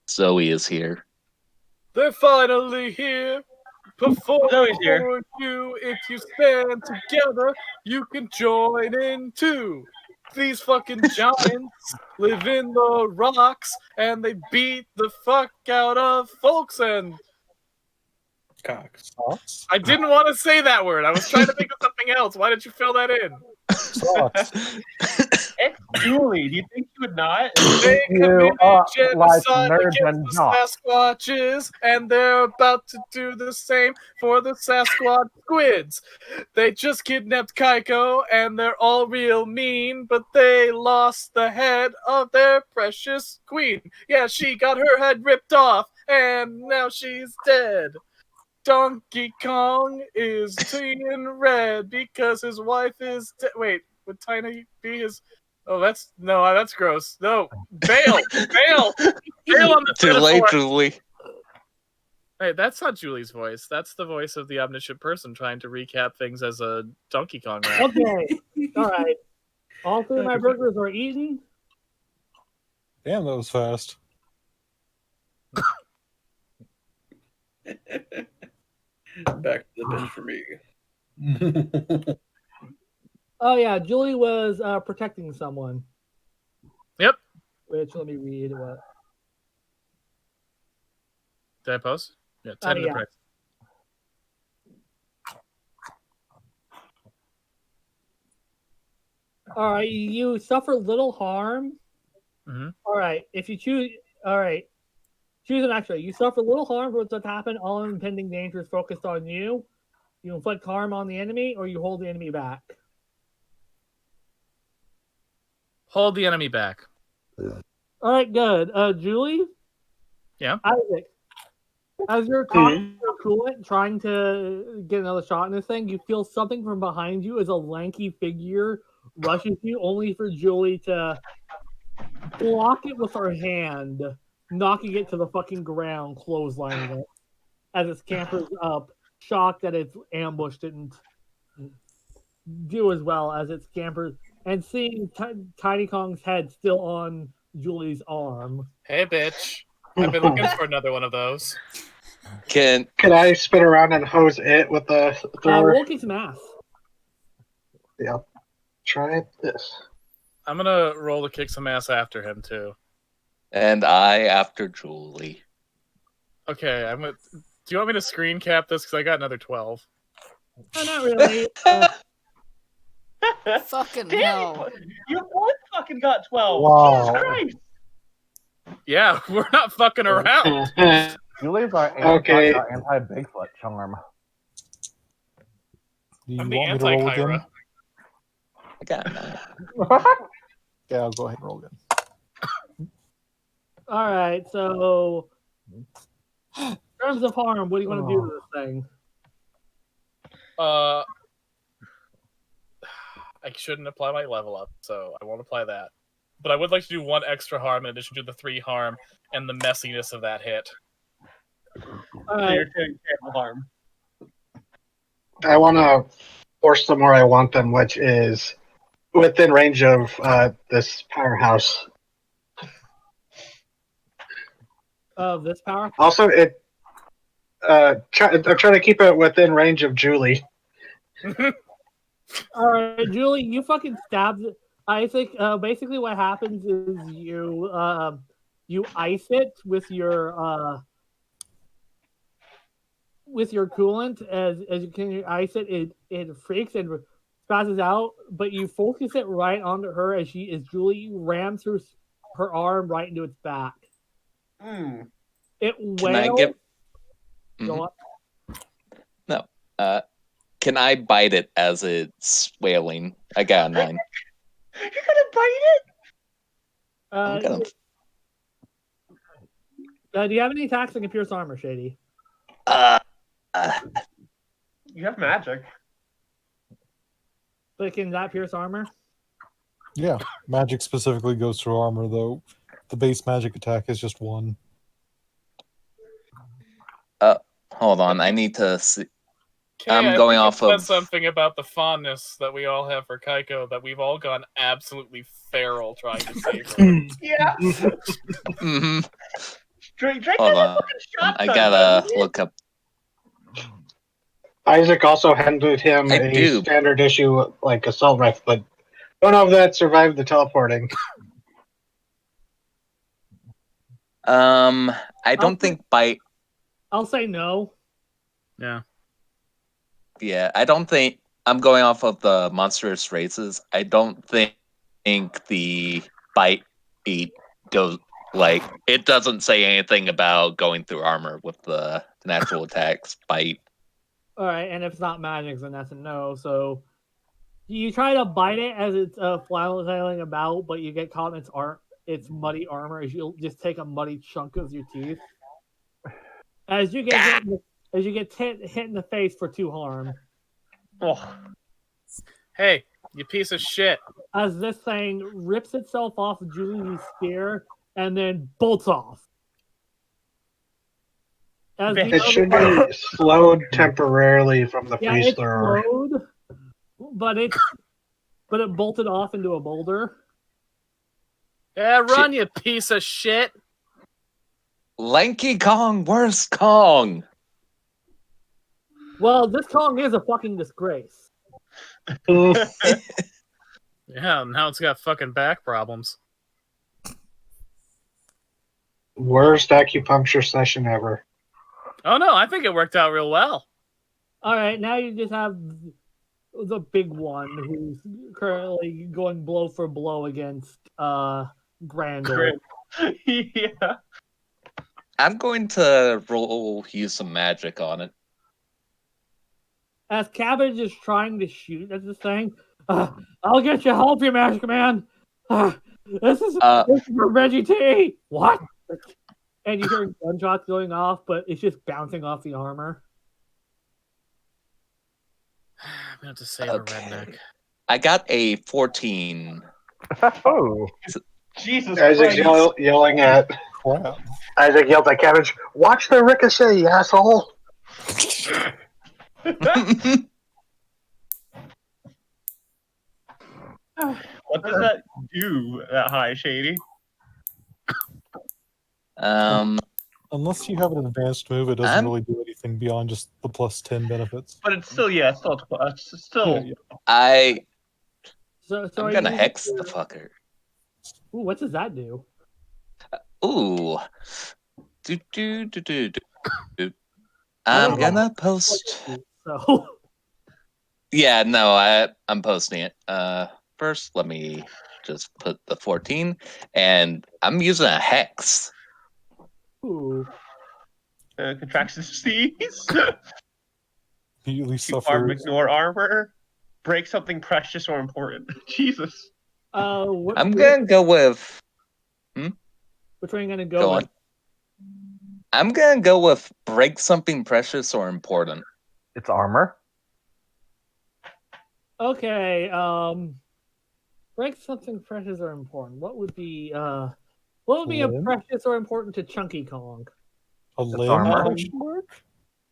Zoe is here. They're finally here. Perform Zoe's here. for you. If you stand together, you can join in too. These fucking giants live in the rocks and they beat the fuck out of folks. And Cox. Socks? I didn't want to say that word. I was trying to think of something else. Why did you fill that in? Socks. It's Julie. Do you think she would not? They You committed are like genocide nerds against and the jocks. Sasquatches, and they're about to do the same for the Sasquatch squids. They just kidnapped Kaiko, and they're all real mean, but they lost the head of their precious queen. Yeah, she got her head ripped off, and now she's dead. Donkey Kong is seeing red because his wife is dead. Wait, would Tiny be his... Oh, that's gross. No, bail on the Too late, metaphor. Julie. Hey, that's not Julie's voice. That's the voice of the omniscient person trying to recap things as a Donkey Kong rap. Okay, all right. All three of my burgers are eaten. Damn, that was fast. Back to the bitch for me. Oh yeah, Julie was protecting someone. Yep. Which, let me read what. Did I post? Yeah, 10 in the yeah. price. All right, you suffer little harm. Mm-hmm. All right, if you choose, all right, choose an extra. You suffer little harm for what's happened. All impending danger is focused on you. You inflict harm on the enemy, or you hold the enemy back. Hold the enemy back. All right, good. Julie? Yeah? Isaac, as you're talking to your coolant, trying to get another shot in this thing, you feel something from behind you as a lanky figure rushes you, only for Julie to block it with her hand, knocking it to the fucking ground, clotheslining it, as it scampers up, shocked that its ambush didn't do as well as it scampers, and seeing Tiny Kong's head still on Julie's arm. Hey, bitch. I've been looking for another one of those. Can I spin around and hose it with the thrower? We'll kick some ass. Yeah. Try this. I'm gonna roll to kick some ass after him too. and I after Julie. Okay, I'm gonna. Do you want me to screen cap this? Because I got another 12. No, not really. Fucking Damn hell. it! You both fucking got 12. Wow. Jesus Christ! Yeah, we're not fucking around. Julie's our Okay. anti Bigfoot charm. Do you I'm the want me to roll again? anti-Kyra. I got 9. Yeah, I'll go ahead and roll again. All right, so in terms of harm, what do you want to do to this thing? I shouldn't apply my level up, so I won't apply that. But I would like to do 1 extra harm in addition to the 3 harm and the messiness of that hit. All So right, you're doing terrible harm. I want to force them where I want them, which is within range of this powerhouse. this power. Also, I'm trying to keep it within range of Julie. All right, Julie, you fucking stabbed it. I think basically what happens is you ice it with your coolant. As you can ice it, it freaks and spasses out. But you focus it right onto her as Julie rams her arm right into its back. Hmm. It Can I wails. get? Go on. No. Can I bite it as it's wailing? I got a 9. You're gonna bite it? I'm gonna. Do you have any attacks that can pierce armor, Shady? You have magic. But can that pierce armor? Yeah, magic specifically goes through armor, though. The base magic attack is just 1. Hold on. I need to see. Okay, I'm I going think it off says of. something about the fondness that we all have for Kaiko, that we've all gone absolutely feral trying to save her. Yeah. hmm Drake Hold has a on. fucking shotgun. I gotta doesn't he? look up. Isaac also handed him I a do. standard issue like assault rifle, but don't know if that survived the teleporting. I don't think bite. I'll say no. Yeah. Yeah, I don't think. I'm going off of the monstrous races. I don't think the bite eat goes like it doesn't say anything about going through armor with the natural attacks bite. All right, and if it's not magic, then that's a no. So you try to bite it as it's flailing about, but you get caught in its muddy armor. As you'll just take a muddy chunk of your teeth. As you get hit in the face for 2 harm. Oh. Hey, you piece of shit. As this thing rips itself off of Julie's spear and then bolts off. As the It should be slowed temporarily from the freeze it's thrower. slowed, but it bolted off into a boulder. Yeah, run, you piece of shit. Lanky Kong, where's Kong? Well, this Kong is a fucking disgrace. Yeah, now it's got fucking back problems. Worst acupuncture session ever. Oh no, I think it worked out real well. All right, now you just have the big one who's currently going blow for blow against Grandel. Yeah. I'm going to use some magic on it. As Cabbage is trying to shoot at this thing, I'll get you help, you Magic Man. This is for Reggie T. What? And you hear gunshots going off, but it's just bouncing off the armor. I'm gonna have to save a redneck. I got a 14. Oh. Jesus Isaac's Christ. yelling at. Crap. Isaac yelled at Cabbage, "Watch the ricochet, you asshole!" What does that do, that high, Shady? Unless you have an advanced move, it doesn't I'm- really do anything beyond just the +10 benefits. But it's still, yeah, it's still, it's still. Yeah, So I'm are gonna you hex using the your- fucker. Ooh, what does that do? Ooh. Do. I I'm don't know gonna what post. it does, so Yeah, no, I'm posting it. First, let me just put the 14, and I'm using a hex. ooh. Contracts disease. immediately Keep arm, suffers. ignore armor. Break something precious or important. Jesus. What, I'm gonna go with. which one are you gonna go Go with? on. I'm gonna go with break something precious or important. It's armor. Okay, break something precious or important. What would be a Limb? precious or important to Chunky Kong? A It's limb? armor. Question mark?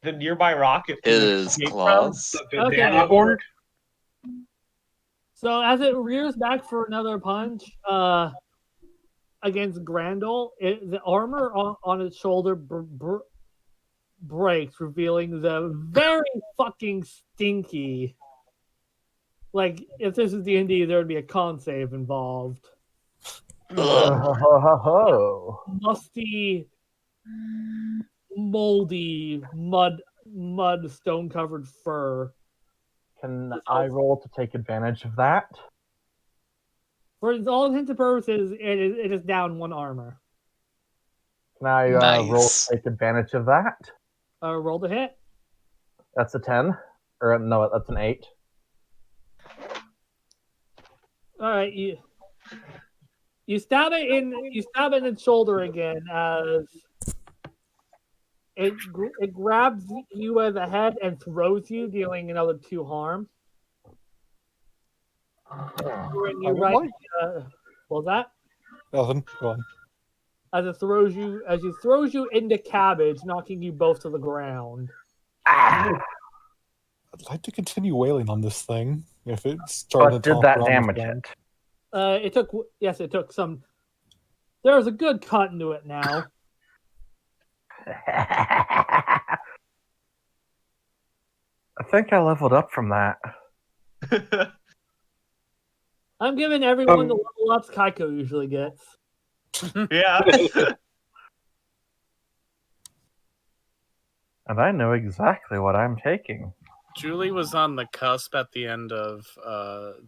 The nearby rocket to His escape claws. from. Okay. Banana board. So as it rears back for another punch, against Grandel, the armor on its shoulder breaks, revealing the very fucking stinky. Like if this is D&D, there would be a con save involved. Oh. Musty, moldy, mud, stone-covered fur. Can I roll to take advantage of that? For all intents and purposes, it is down one armor. Can I roll Nice. to take advantage of that? Roll the hit. That's a 10. Or no, that's an 8. All right, you stab it in its shoulder again as it grabs you by the head and throws you, dealing another 2 harm. When you would like- what was that? Nothing. Go on. As it throws you into cabbage, knocking you both to the ground. I'd like to continue wailing on this thing if it's starting But to did talk that around the damage ground. it? It took some. There's a good cut into it now. I think I leveled up from that. I'm giving everyone the level ups Kaiko usually gets. Yeah. And I know exactly what I'm taking. Julie was on the cusp at the end of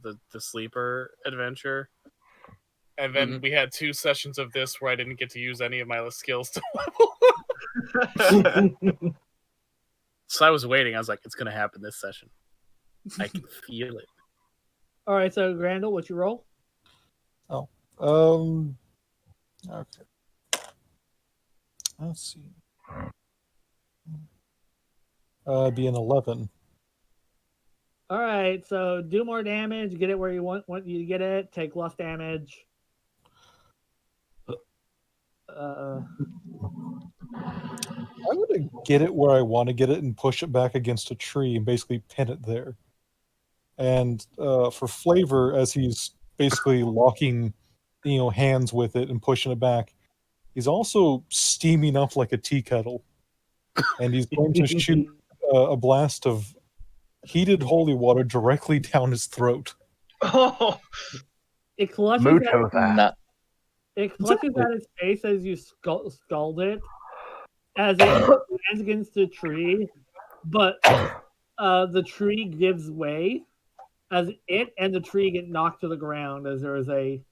the sleeper adventure, and then we had 2 sessions of this where I didn't get to use any of my skills to level. So I was waiting. I was like, "It's gonna happen this session. I can feel it." All right, so Grandel, what's your roll? Okay. Let's see. Be an 11. All right, so do more damage, get it where you want you to get it, take less damage. I'm gonna get it where I want to get it and push it back against a tree and basically pin it there. And for flavor, as he's basically locking, hands with it and pushing it back, he's also steaming up like a tea kettle, and he's going to shoot a blast of heated holy water directly down his throat. Oh. It clutches Mucho that. Not at its face as you scald it, as it lands against the tree, but the tree gives way as it and the tree get knocked to the ground as there is a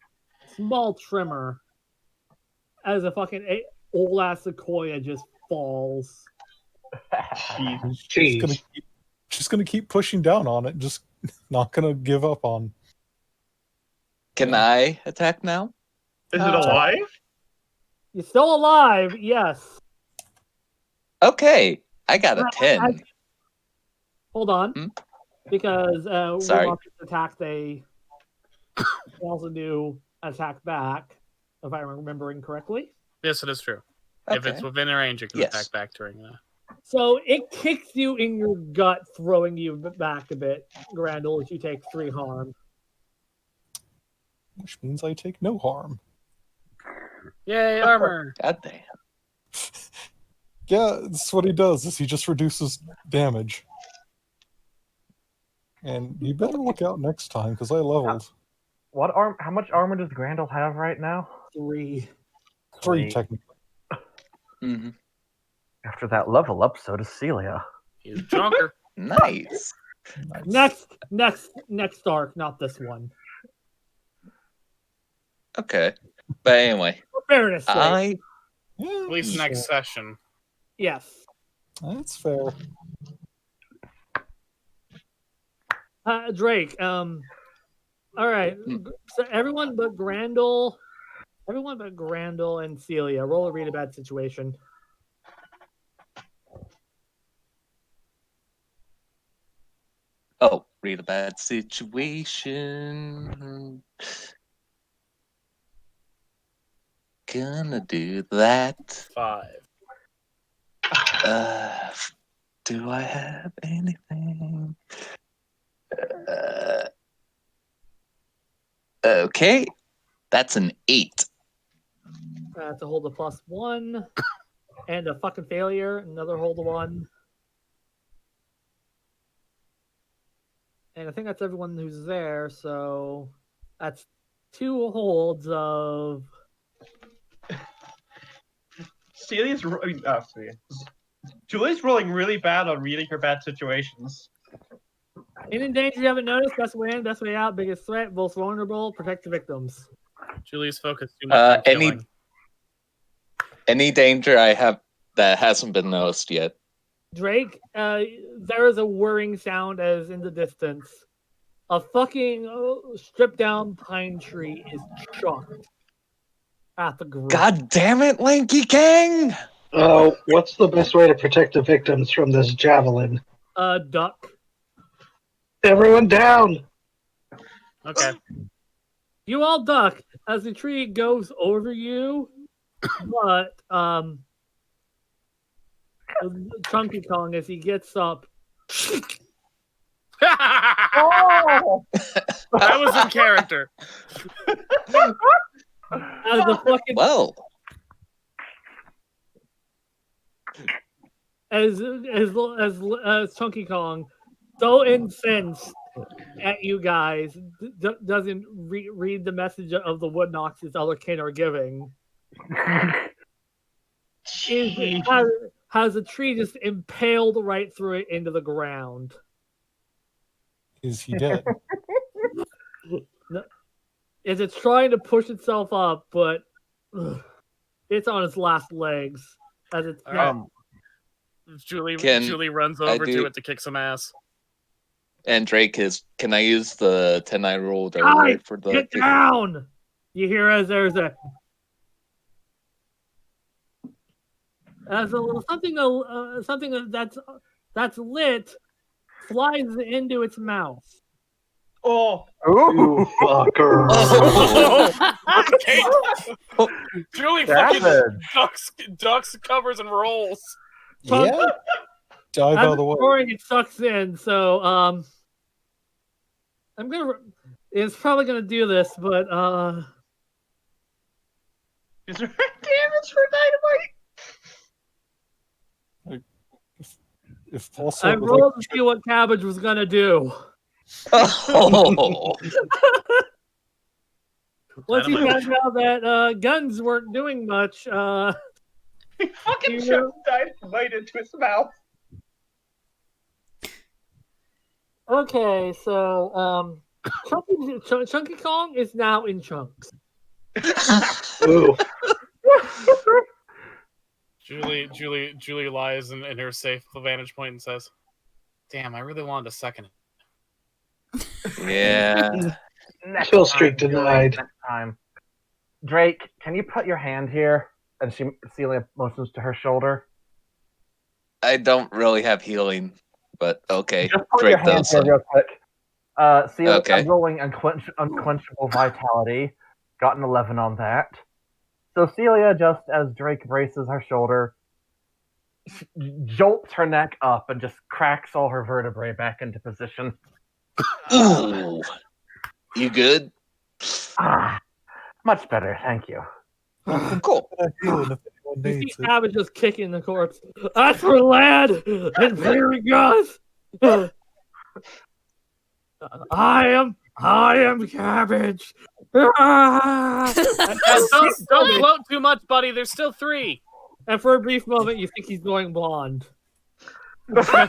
small tremor as a fucking old ass sequoia just falls. She's gonna keep pushing down on it, just not gonna give up on. Can I attack now? Is it alive? You're still alive, yes. Okay, I got a 10. Hold on, because Sorry. with attack they also do attack back, if I'm remembering correctly. Yes, it is true. Okay. If it's within range, it can Yes. attack back during that. So it kicks you in your gut, throwing you back a bit, Grandel, as you take 3 harm. Which means I take no harm. Yay, armor! God damn. Yeah, that's what he does. Is he just reduces damage. And you better look out next time because I leveled How much armor does Grandel have right now? 3. 3 technically. Mm-hmm. After that level up, so does Celia. He's a chunker. Nice. Next arc, not this one. Okay. But anyway, For fairness sake. Yeah, At least next session. Yes. that's fair. Drake, all right. So everyone but Grandel and Celia, roll a read a bad situation. oh, read a bad situation. Gonna do that. 5. Do I have anything? Okay. That's an 8. To hold a +1. And a fucking failure, another hold of 1. And I think that's everyone who's there, so that's 2 holds of. Celia's Julie's rolling really bad on reading her bad situations. In danger you haven't noticed, best way in, best way out, biggest threat, most vulnerable, protect the victims. Julie's focused too much on killing. Any danger I have that hasn't been noticed yet? Drake, there is a whirring sound as in the distance. A fucking stripped down pine tree is chucked at the group. God damn it, Lanky Gang! Oh, what's the best way to protect the victims from this javelin? Duck. Everyone down! Okay. You all duck as the tree goes over you, but Chunky Kong, as he gets up, Oh! That was in character. as the fucking Well, as Chunky Kong, so incensed at you guys, doesn't read the message of the Wood Knocks his other kin are giving. Has a tree just impaled right through it into the ground. Is he dead? No, is it's trying to push itself up, but it's on its last legs as it's Julie runs over to it to kick some ass. And Drake can I use the 10 I rolled earlier for the get down? You hear as there's a something that's lit flies into its mouth. Oh, you fucker! Okay. Julie fucking ducks, covers, and rolls. Yeah. Dive out of the way. Roaring, it sucks in. So it's probably gonna do this, but is there damage for dynamite? If also I rolled to see what Cabbage was gonna do. Oh. Once you found out that guns weren't doing much, he fucking shoved dynamite into his mouth. Okay, so Chunky Kong is now in chunks. Ooh. Julie lies in her safe vantage point and says, "Damn, I really wanted to second it." Yeah. Kill streak denied. Next time. Drake, can you put your hand here? And Celia motions to her shoulder. I don't really have healing, but okay. Just put Drake your hand does. here real quick. Celia, Okay. I'm rolling unquenchable vitality. Got an 11 on that. So Celia, just as Drake braces her shoulder, jolts her neck up and just cracks all her vertebrae back into position. Ooh. You good? Much better, thank you. Cool. Healing if anyone You see needs it. Cabbage just kicking the corpse. That's for lad and Perry Gus. I am Cabbage. Don't gloat too much, buddy. There's still 3. And for a brief moment, you think he's going blonde. Then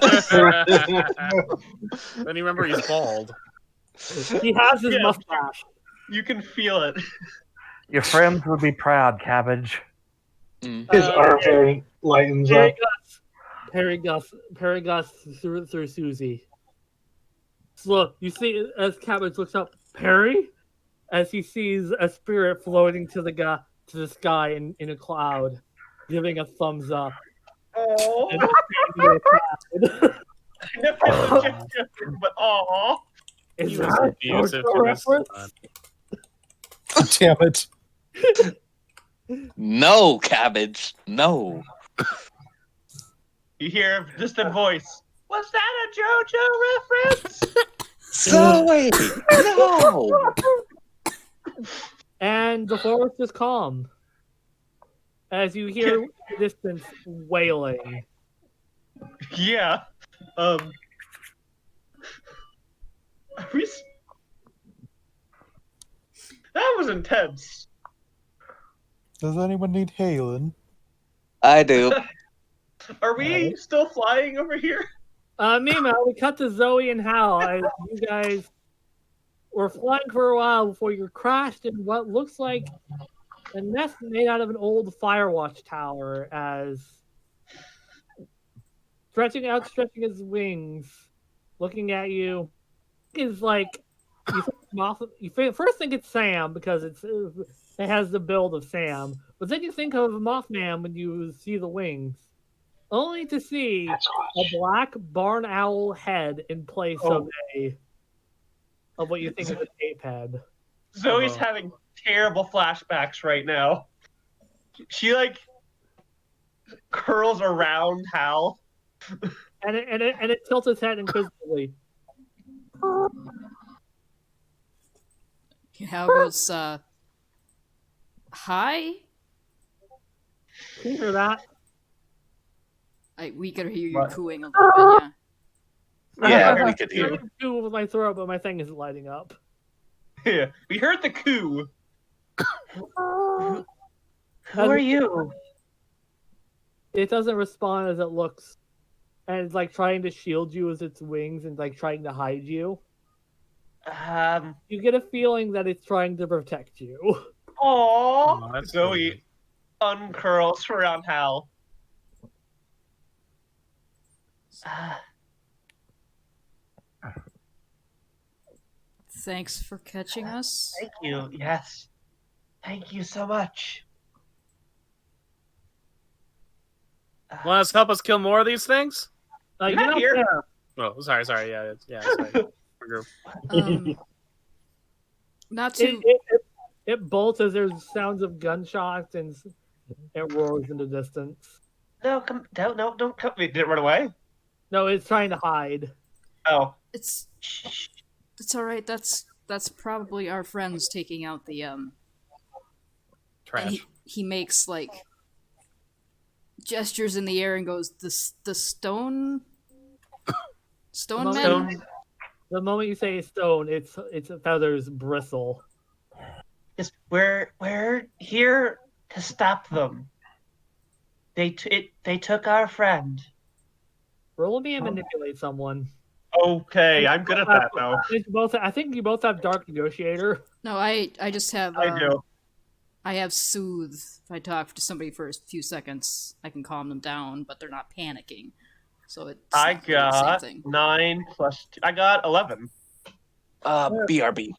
you remember he's bald. He has his Yeah. mustache. You can feel it. Your friends would be proud, Cabbage. Mm. His armor lightens up. Perry Gus through Susie. So look, you see as Cabbage looks up, Perry, as he sees a spirit floating to the sky in a cloud, giving a thumbs up. Oh, And but aw. is He was that abusive a to this reference? Damn it. No, Cabbage. No. You hear a distant voice. Was that a JoJo reference? Zoe! No! And the forest is calm as you hear in the distance wailing. Yeah. Are we that was intense. Does anyone need healing? I do. Are we still flying over here? Meanwhile, we cut to Zoe and Hal as you guys were flying for a while before you crashed in what looks like a nest made out of an old Firewatch tower as stretching his wings, looking at you, is like you first think it's Sam because it has the build of Sam, but then you think of Mothman when you see the wings, only to see a black barn owl head in place of what you think is an ape head. Zoe's having terrible flashbacks right now. She like curls around Hal. And it tilts its head inquisitively. How goes, hi? Can you hear that? We could hear you cooing a little bit, yeah. Yeah, we could hear. I do with my throat, but my thing isn't lighting up. Yeah, we heard the coo. Who are you? It doesn't respond as it looks, and it's like trying to shield you with its wings and like trying to hide you. You get a feeling that it's trying to protect you. Aww. Zoe uncurls around Hal. Thanks for catching us. Thank you. Yes. Thank you so much. Want us to help us kill more of these things? You're not here. there. Oh, sorry. Yeah, sorry. Group. Not too. It bolts as there's sounds of gunshots and it roars in the distance. No, don't come. Did it run away? No, it's trying to hide. Oh. It's all right. That's probably our friends taking out the trash. And he makes like gestures in the air and goes, the stone men. The moment you say stone, its feathers bristle. We're here to stop them. They took our friend. Roll me and manipulate someone. Okay, I'm good at that though. I think you both have Dark Negotiator. No, I just have. I do. I have Soothe. If I talk to somebody for a few seconds, I can calm them down, but they're not panicking. So it's I not really the same got thing. 9 plus 2. I got 11. BRB.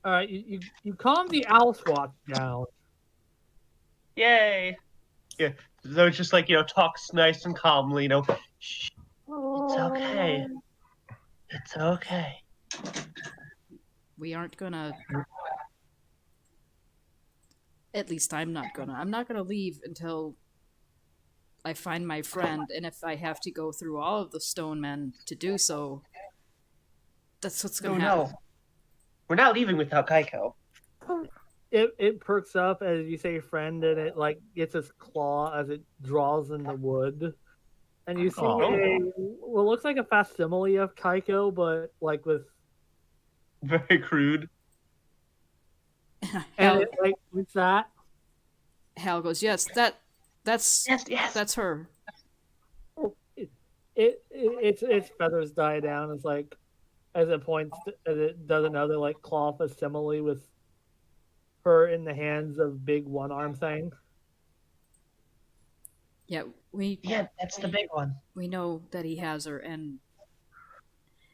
All right, you calm the owl swat down. Yay! Yeah, so it's just like talks nice and calmly. Shh, it's okay. It's okay. We aren't gonna. At least I'm not gonna. I'm not gonna leave until I find my friend, and if I have to go through all of the stone men to do so, that's what's gonna happen. No. We're not leaving without Kaiko. it perks up as you say friend, and it like gets its claw as it draws in the wood. And you see Aw. what looks like a facsimile of Kaiko, but like with Very crude. and Hal, it like with that. Hal goes, yes, that's Yes. that's her. Its feathers die down. It's like as it points as it does another like claw facsimile with her in the hands of big one arm thing. Yeah, we Yeah, that's the big one. we know that he has her, and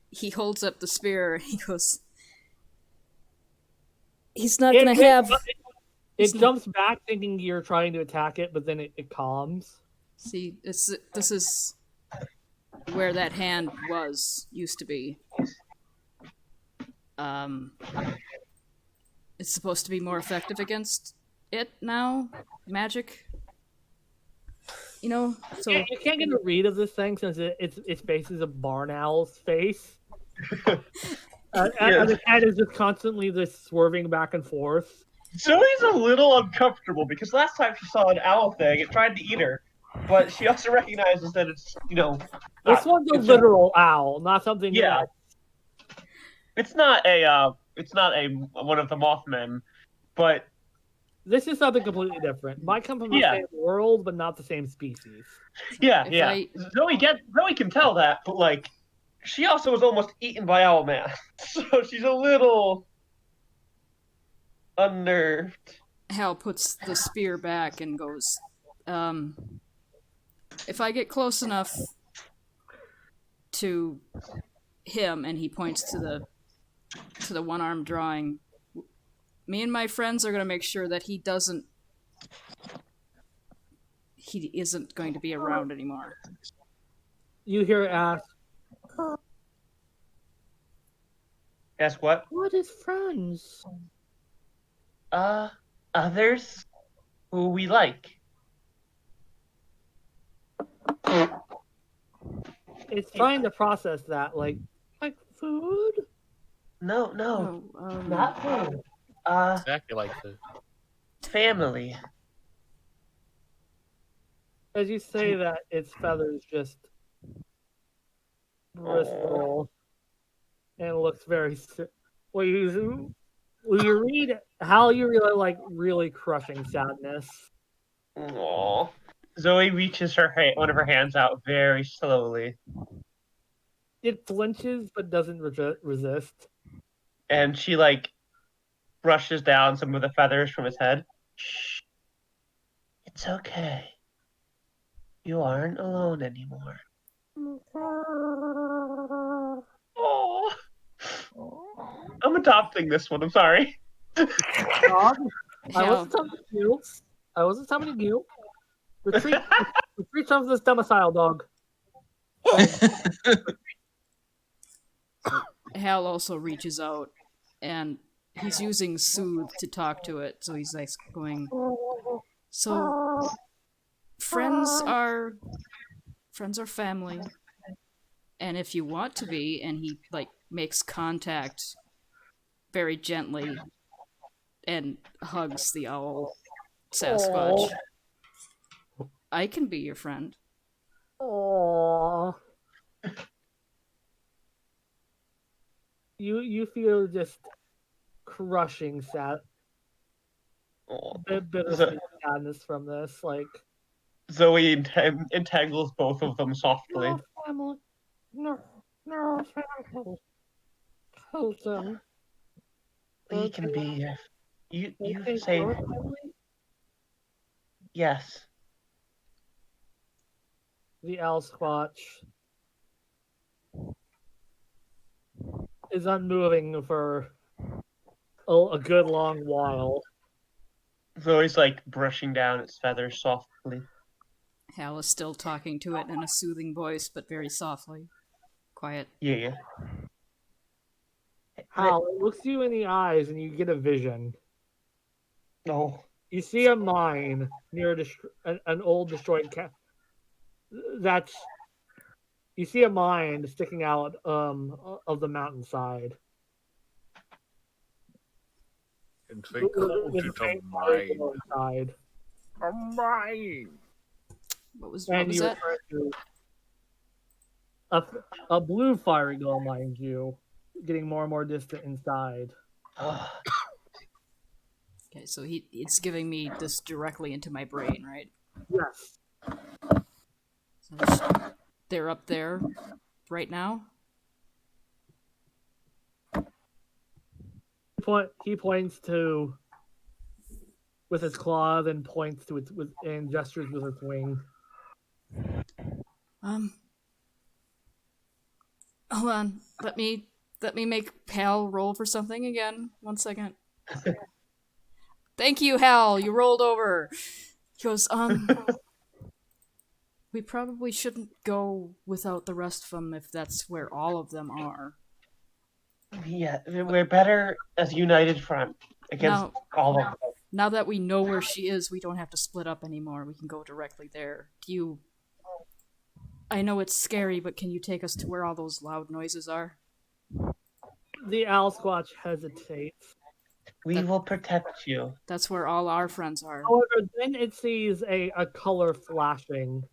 he holds up the spear. And he goes, he's not gonna have. It jumps back thinking you're trying to attack it, but then it calms. See, this is where that hand used to be. It's supposed to be more effective against it now. Magic. So You can't get a read of this thing since its face is a barn owl's face. And the cat is just constantly just swerving back and forth. Zoe's a little uncomfortable because last time she saw an owl thing, it tried to eat her, but she also recognizes that it's this one's a literal owl, not something. Yeah, it's not a one of the Mothmen, but this is something completely different. Might come from the same world, but not the same species. Yeah. Zoe can tell that, but like, she also was almost eaten by Owlman, so she's a little unnerved. Hal puts the spear back and goes, if I get close enough to him, and he points to the one-armed drawing, me and my friends are going to make sure that he isn't going to be around anymore. You hear it ask, Ask what? What is friends? Others who we like. It's trying to process that, like food? No, not food. Exactly like food. Family. As you say that, its feathers just bristle and looks very. Well, you read how you really crushing sadness. Aww. Zoe reaches one of her hands out very slowly. It flinches but doesn't resist. And she brushes down some of the feathers from his head. Shh. It's okay. You aren't alone anymore. Oh. I'm adopting this one. I'm sorry. Dog, I wasn't talking to you. Retreat from this domicile, dog. Hal also reaches out, and he's using soothe to talk to it. So he's like going, so friends are family, and if you want to be, and he makes contact very gently and hugs the owl Sasquatch. I can be your friend. Aww. You feel just crushing bittersweet sadness from this. Zoe entangles both of them softly. No family. No family. Hold them. We can be. You think say your family? Yes. The owl squatch is unmoving for a good long while. Zoe's brushing down its feathers softly. Hal is still talking to it in a soothing voice, but very softly. Quiet. Yeah. Hal, it looks you in the eyes and you get a vision. No. You see a mine near an old destroyed cat. You see a mine sticking out of the mountainside. and say cold with to a faint mine. glow inside. Mine. What was And you that? refer to a blue fiery glow, mind you, getting more and more distant inside. Okay, so it's giving me this directly into my brain, right? Yes. So they're up there right now. He points to with his claw, then points to its and gestures with its wing. Hold on. Let me make Hal roll for something again. 1 second. Thank you, Hal. You rolled over. He goes, we probably shouldn't go without the rest of them if that's where all of them are. Yeah, we're better as a united front against all of them. Now that we know where she is, we don't have to split up anymore. We can go directly there. I know it's scary, but can you take us to where all those loud noises are? The owl squatch hesitates. We will protect you. That's where all our friends are. However, then it sees a color flashing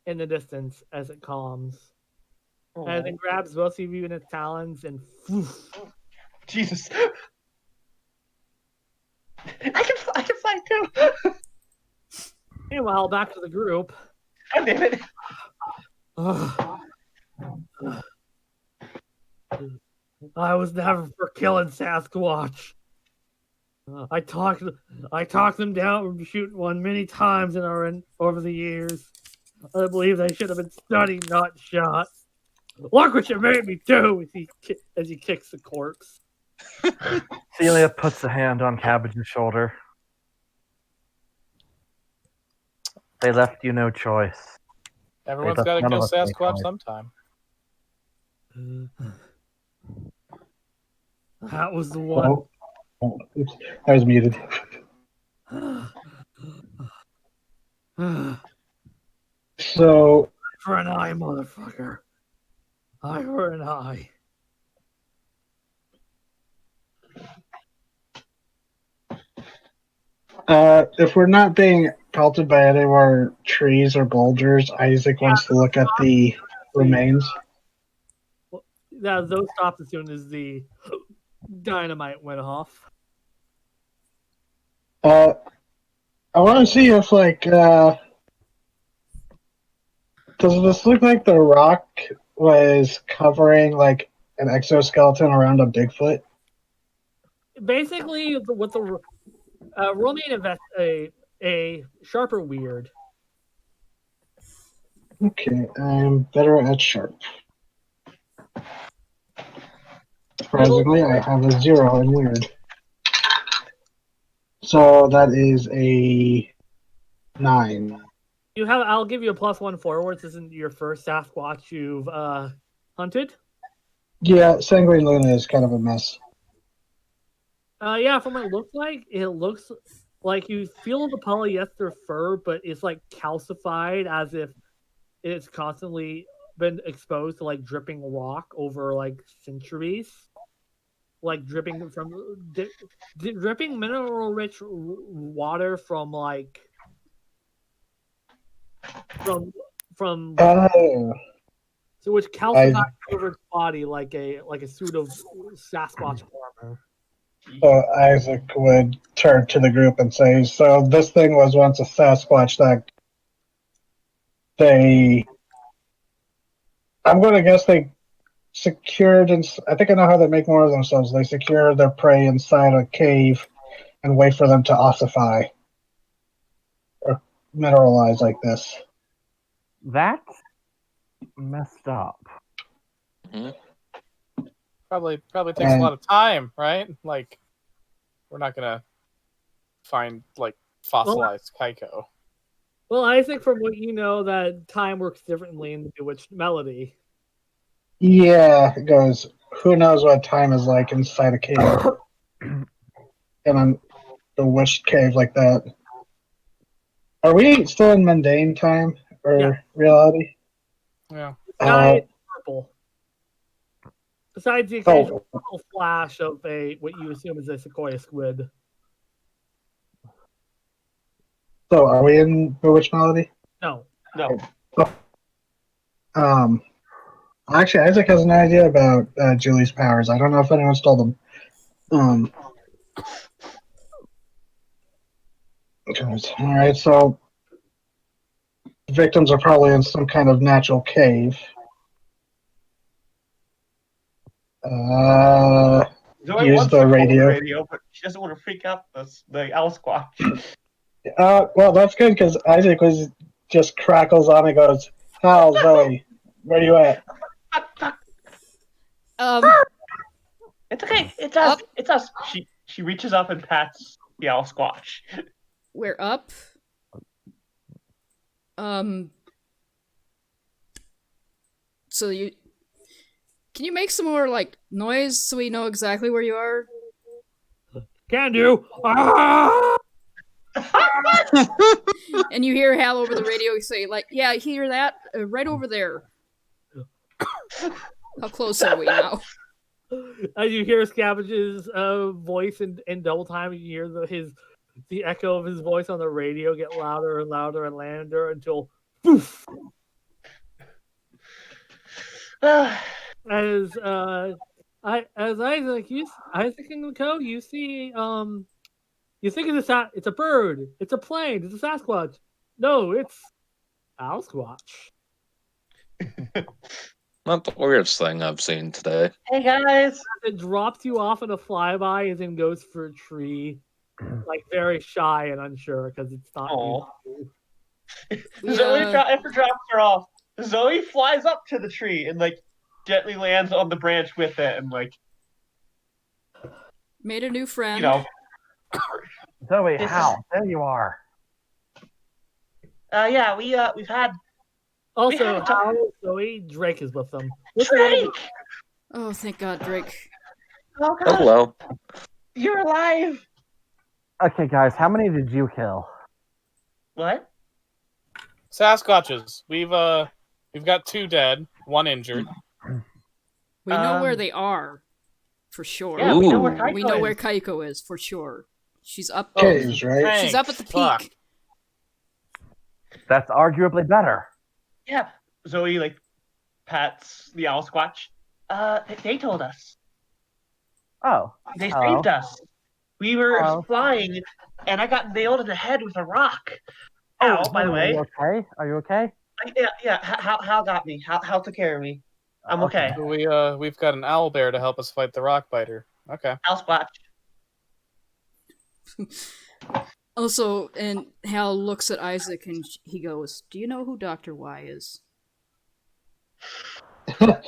in the distance as it calms. And it grabs both of you in its talons and Jesus. I can fly too. Meanwhile, back to the group. God damn it. I was never for killing Sasquatch. I talked them down from shooting one many times over the years. I believe they should have been studied, not shot. Look what you made me do! As he kicks the corpse. Celia puts a hand on Cabbage's shoulder. They left you no choice. Everyone's got to kill Sasquatch sometime. That was the one. Oh, oops. I was muted. So, for an eye, motherfucker. Eye for an eye. If we're not being pelted by any more trees or boulders, Isaac wants to look at the remains. Yeah, those stopped as soon as the dynamite went off. I want to see if, does this look like the rock was covering, an exoskeleton around a Bigfoot? Basically, with the roll me a sharper weird. Okay, I'm better at sharp. Surprisingly, I have a 0 in weird. So that is a 9. I'll give you a +1 forward. This isn't your first Sasquatch you've hunted. Yeah, Sanguine Luna is kind of a mess. Yeah, from what it looks like you feel the polyester fur, but it's calcified as if it's constantly been exposed to dripping rock over centuries. Dripping from dripping mineral rich water from so which calcifies over its body like a suit of Sasquatch armor. So Isaac would turn to the group and say, so this thing was once a Sasquatch that I'm going to guess they secured, and I think I know how they make more of themselves. They secure their prey inside a cave and wait for them to ossify or mineralize like this. That's messed up. Mm-hmm. Probably takes a lot of time, right? We're not gonna find fossilized Kaiko. Well, Isaac, from what you know, that time works differently in the Bewitched Melody. Yeah, it goes, who knows what time is like inside a cave. In a bewitched cave like that. Are we still in mundane time or reality? Yeah. Sky is purple. Besides the occasional flash of what you assume is a sequoia squid. So, are we in Bewitched Melody? No. Actually, Isaac has an idea about Julie's powers. I don't know if anyone's told him. All right, so victims are probably in some kind of natural cave. Zoe Use wants the to call radio. but she doesn't want to freak out the owl squatch. Well, that's good because Isaac just crackles on and goes, "Hal, Zoe, where you at?" It's okay. It's us. It's us. She reaches up and pats the owl squatch. We're up. So can you make some more like noise so we know exactly where you are? Can do. Ah! And you hear Hal over the radio say, like, yeah, hear that? Right over there. How close are we now? As you hear Scavage's voice in double time, you hear the echo of his voice on the radio get louder and louder and louder until poof. As Isaac and Co, you see you think it's a bird, it's a plane, it's a Sasquatch. No, it's Owl Squatch. Not the weirdest thing I've seen today. Hey guys! It drops you off in a flyby and then goes for a tree, like very shy and unsure because it's not. Zoe after drops her off. Zoe flies up to the tree and like gently lands on the branch with it and like made a new friend. You know. Zoe, Hal, there you are. Yeah, we've had. Also, Hal, Zoe, Drake is with them. Drake! Oh, thank God, Drake. Oh, God. Hello. You're alive. Okay, guys, how many did you kill? What? Sasquatches. We've got 2 dead, 1 injured. We know where they are, for sure. Yeah, we know where Kaiko We know where Kaiko is, for sure. She's up. Caves, right? She's up at the Fuck. peak. That's arguably better. Yeah. Zoe like pats the owl squatch. They told us. Oh. They saved us. We were flying, and I got nailed in the head with a rock. Ow, by the way. Are you okay? Are you okay? Yeah. Hal got me. Hal took care of me. I'm okay. So we've got an owl bear to help us fight the rock biter. Okay. Owl squatch. Also, and Hal looks at Isaac and he goes, "Do you know who Dr. Y is?" Fuck.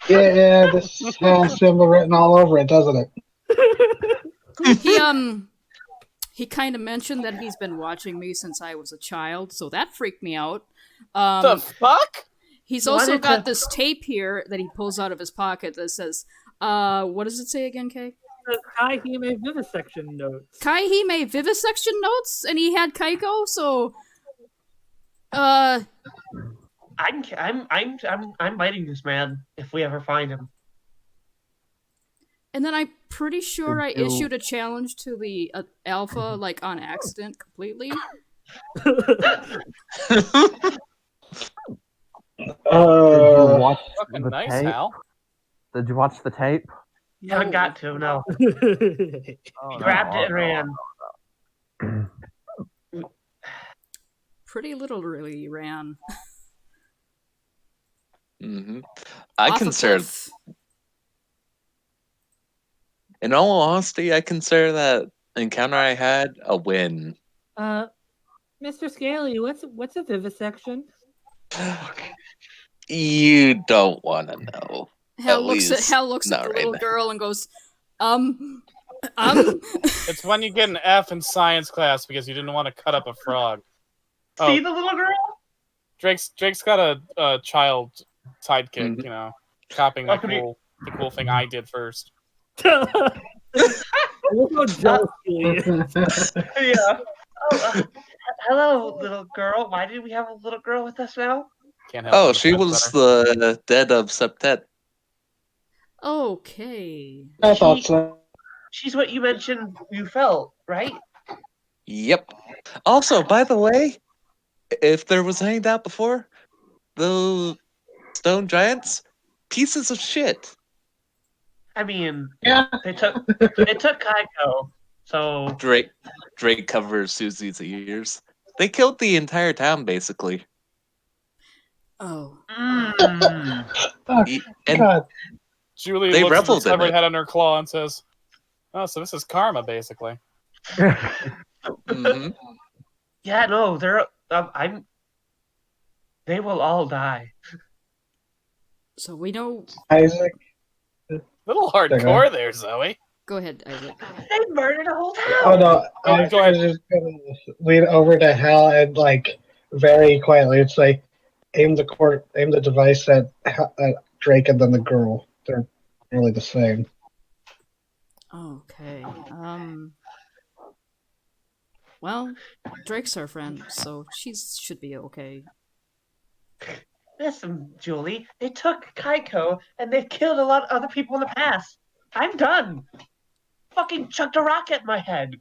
Yeah, this has symbol written all over it, doesn't it? He kind of mentioned that he's been watching me since I was a child, so that freaked me out. The fuck? He's also got this tape here that he pulls out of his pocket that says, what does it say again, Kay? Kaihime vivisection notes. Kaihime vivisection notes? And he had Kaiko, so I'm biting this man if we ever find him. And then I'm pretty sure I issued a challenge to the alpha, like on accident, completely. Did you watch Fucking the nice, tape? Hal. Did you watch the tape? You haven't got to, no. Oh, He grabbed it and ran. Pretty literally ran. Mm-hmm. Off a consider, cliff. in all honesty, I consider that encounter I had a win. Mr. Scaly, what's a vivisection? You don't want to know. Hal looks at the little girl and goes, It's when you get an F in science class because you didn't want to cut up a frog. See the little girl? Drake's got a child sidekick, Mhm. you know, copying the cool thing I did first. I love how jealous he is. Yeah. hello, little girl. Why do we have a little girl with us now? Can't help Oh, it. she was the dead of Septet. Okay. I thought She, so. she's what you mentioned you felt, right? Yep. Also, by the way, if there was any doubt before, the stone giants, pieces of shit. I mean, Yeah. it took Kaiko, so Drake covers Susie's ears. They killed the entire town, basically. Oh. Oh, And God. Julie they looks at the reveled in severed it. head on her claw and says, "Oh, so this is karma, basically." hmm yeah, no, they're they will all die. So we know. Isaac. Little Okay. hardcore there, Zoe. Go ahead, Isaac. They murdered a whole town. Oh no, Go I ahead. was just gonna lean over to Hal and like very quietly. It's like aim the device at Drake and then the girl. They're really the same. Okay. Well, Drake's our friend, so she should be okay. Listen, Julie, they took Kaiko and they've killed a lot of other people in the past. I'm done. Fucking chucked a rock at my head.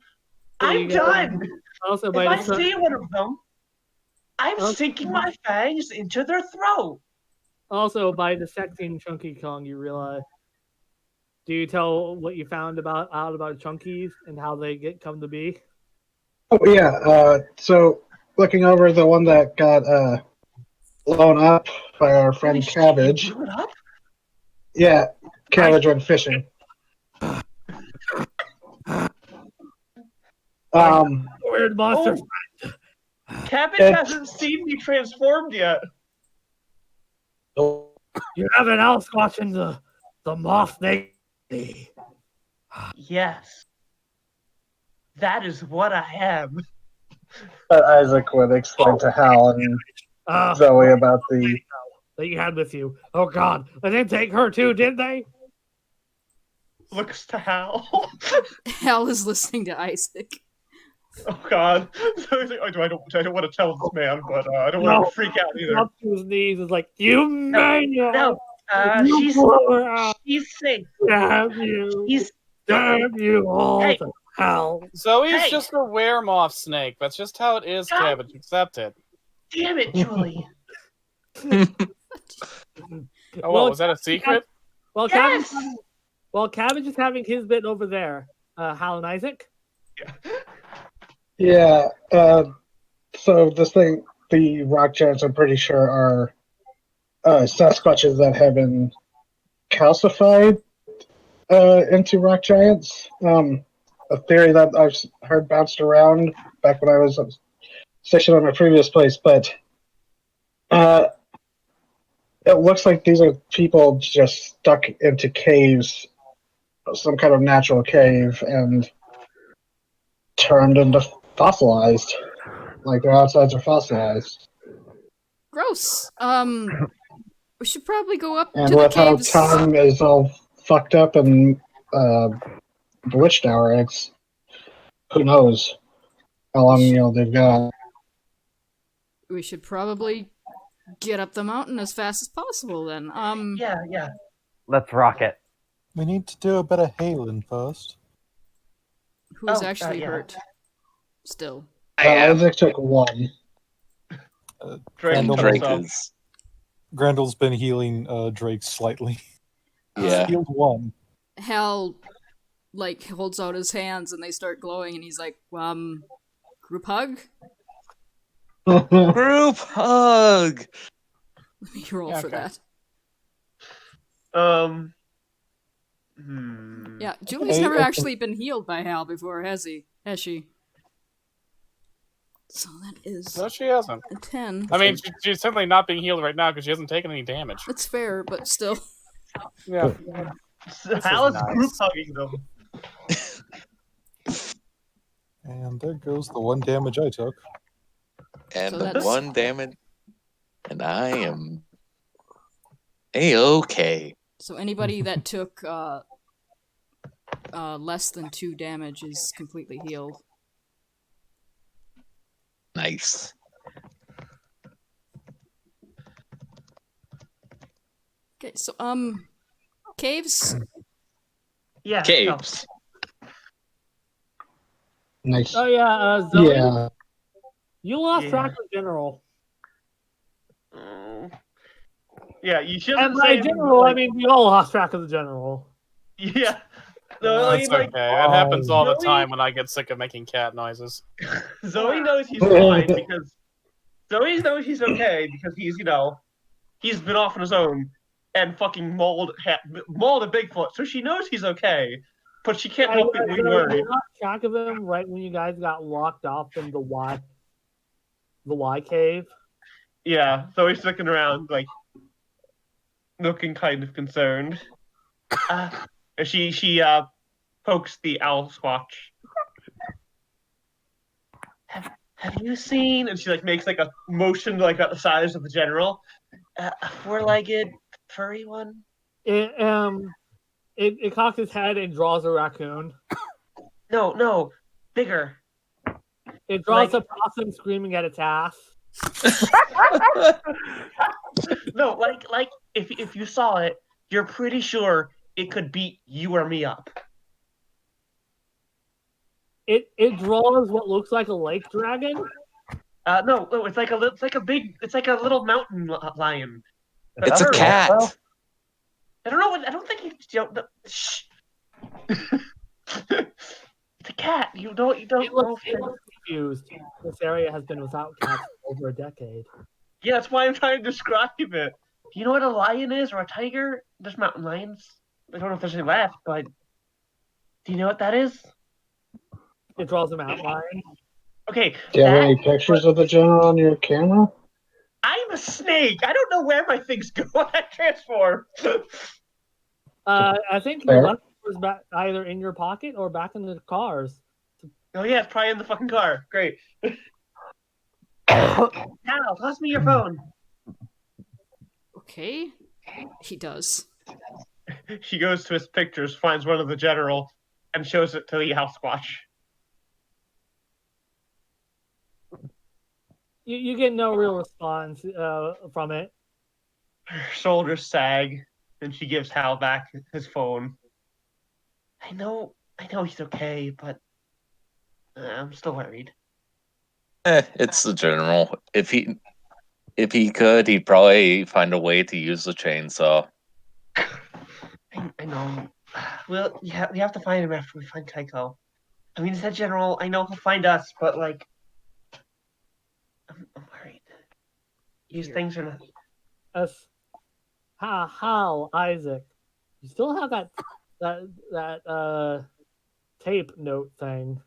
So I'm you get done. also If by I the see one of them, I'm Okay. sinking my fangs into their throat. also by dissecting Chunky Kong, you realize. Do you tell what you found out about Chunkies and how they come to be? Oh yeah. So looking over the one that got blown up by our friend Holy shit, Cabbage. you blew it up? Yeah, Cabbage went fishing. Weird monster. Oh, Cabbage It- hasn't seen me transformed yet. You have an else watching the moth snake. Yes. That is what I am. Isaac would explain to Hal and Zoe about the. That you had with you. Oh God, they didn't take her too, did they? Looks to Hal. Hal is listening to Isaac. Oh God. So he's like, I don't want to tell this man, but I don't want to freak out either. Up to his knees is like, you maniac! No, You blew her out. she's safe. Damn you! He's Damn you all Hey. to hell! Zoe's Hey. just a weremoth snake. That's just how it is, God. Cabbage. Accept it. damn it, Julie. Oh, well, was that a secret? Well, Yes! Cabbage is having his bit over there. Hal and Isaac. Yeah. So this thing, the rock giants, I'm pretty sure are Sasquatches that have been calcified into rock giants. A theory that I've heard bounced around back when I was stationed on my previous place, but it looks like these are people just stuck into caves, some kind of natural cave, and turned into fossilized. Like their outsides are fossilized. Gross. We should probably go up And to the with how caves. time is all fucked up and bewitched now, it's who knows how long they've got. We should probably get up the mountain as fast as possible then. Yeah. Let's rock it. We need to do a bit of hailing first. Who's Oh, actually yeah. hurt? Still. Isaac took one. Drake And Grendel- Drake took is. Grendel's been healing Drake slightly. Yeah. Healed one. Hal, holds out his hands and they start glowing and he's like, group hug? Group hug! Let me roll for Okay. that. Yeah, Julie's Hey, never okay. actually been healed by Hal before, has she? So that is No, she hasn't. a 10. I mean, she's simply not being healed right now because she hasn't taken any damage. That's fair, but still. Yeah. Hal is nice. group hugging them. And there goes the one damage I took. And So the that's- one damage. And I am. A-okay. So anybody that took less than 2 damage is completely healed. Nice. Okay, so caves. Yeah. Go. Caves. Nice. Oh yeah, Zoe, Yeah. you lost Yeah. track of General. Yeah, you should And by say General, I like, mean we all lost track of the General. yeah. No, I That's mean, like okay. That happens all the Zoe- time when I get sick of making cat noises. Zoe knows he's fine because Zoe knows he's okay because he's he's been off on his own and fucking mauled a Bigfoot, so she knows he's okay, but she can't help but be worried. You lost track of him right when you guys got locked off in the Y cave. Yeah, Zoe's looking around like looking kind of concerned. And she pokes the owl squatch. Have you seen? And she like makes like a motion like about the size of the general. A four-legged furry one. It cocks its head and draws a raccoon. No, bigger. It draws Like- a possum screaming at its ass. No, like if you saw it, you're pretty sure it could beat you or me up. It draws what looks like a lake dragon. No, it's like a little mountain lion. It's a Furry. cat. I don't know. I don't think you don't. Shh. It's a cat. You don't It know. looks confused. This area has been without cats for over a decade. Yeah, that's why I'm trying to describe it. Do you know what a lion is or a tiger? There's mountain lions. I don't know if there's any left, but do you know what that is? It draws a mountain lion. Okay. Do you have that- any pictures of the general on your camera? I'm a snake. I don't know where my things go when I transform. I think Fair. your left was back either in your pocket or back in the cars. Oh yeah, it's probably in the fucking car. Great. Hal, toss me your phone. Okay, he does. She goes to his pictures, finds one of the general, and shows it to the house watch. You get no real response from it. Her shoulders sag, and she gives Hal back his phone. I know he's okay, but I'm still worried. It's the general. If he could, he'd probably find a way to use the chainsaw. I know. Well, yeah, we have to find him after we find Tycho. I mean, said general. I know he'll find us, but like, I'm worried. These things are not. Hal, Isaac, you still have that tape note thing.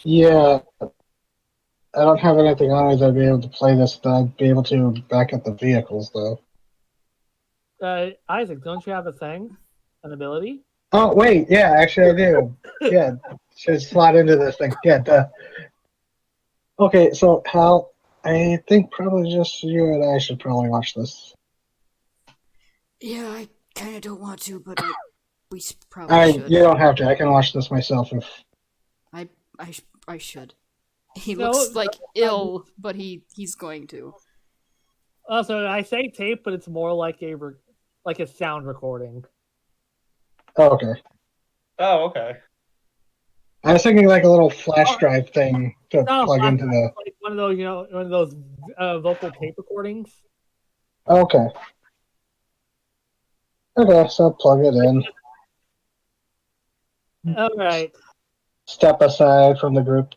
Yeah. I don't have anything on me that'd be able to play this, but I'd be able to back up the vehicles, though. Isaac, don't you have a thing, an ability? Oh, wait, yeah, actually I do. Yeah, should slot into this thing. Yeah, duh. Okay, so, Hal, I think probably just you and I should probably watch this. Yeah, I kind of don't want to, but we probably should. You don't have to. I can watch this myself if... I should. He No, looks like ill, but he's going to. So I say tape, but it's more like a sound recording. Oh, okay. Oh, okay. I was thinking like a little flash drive thing to No, plug into the... like one of those, one of those vocal tape recordings. Okay. Okay, so plug it in. All right. Step aside from the group.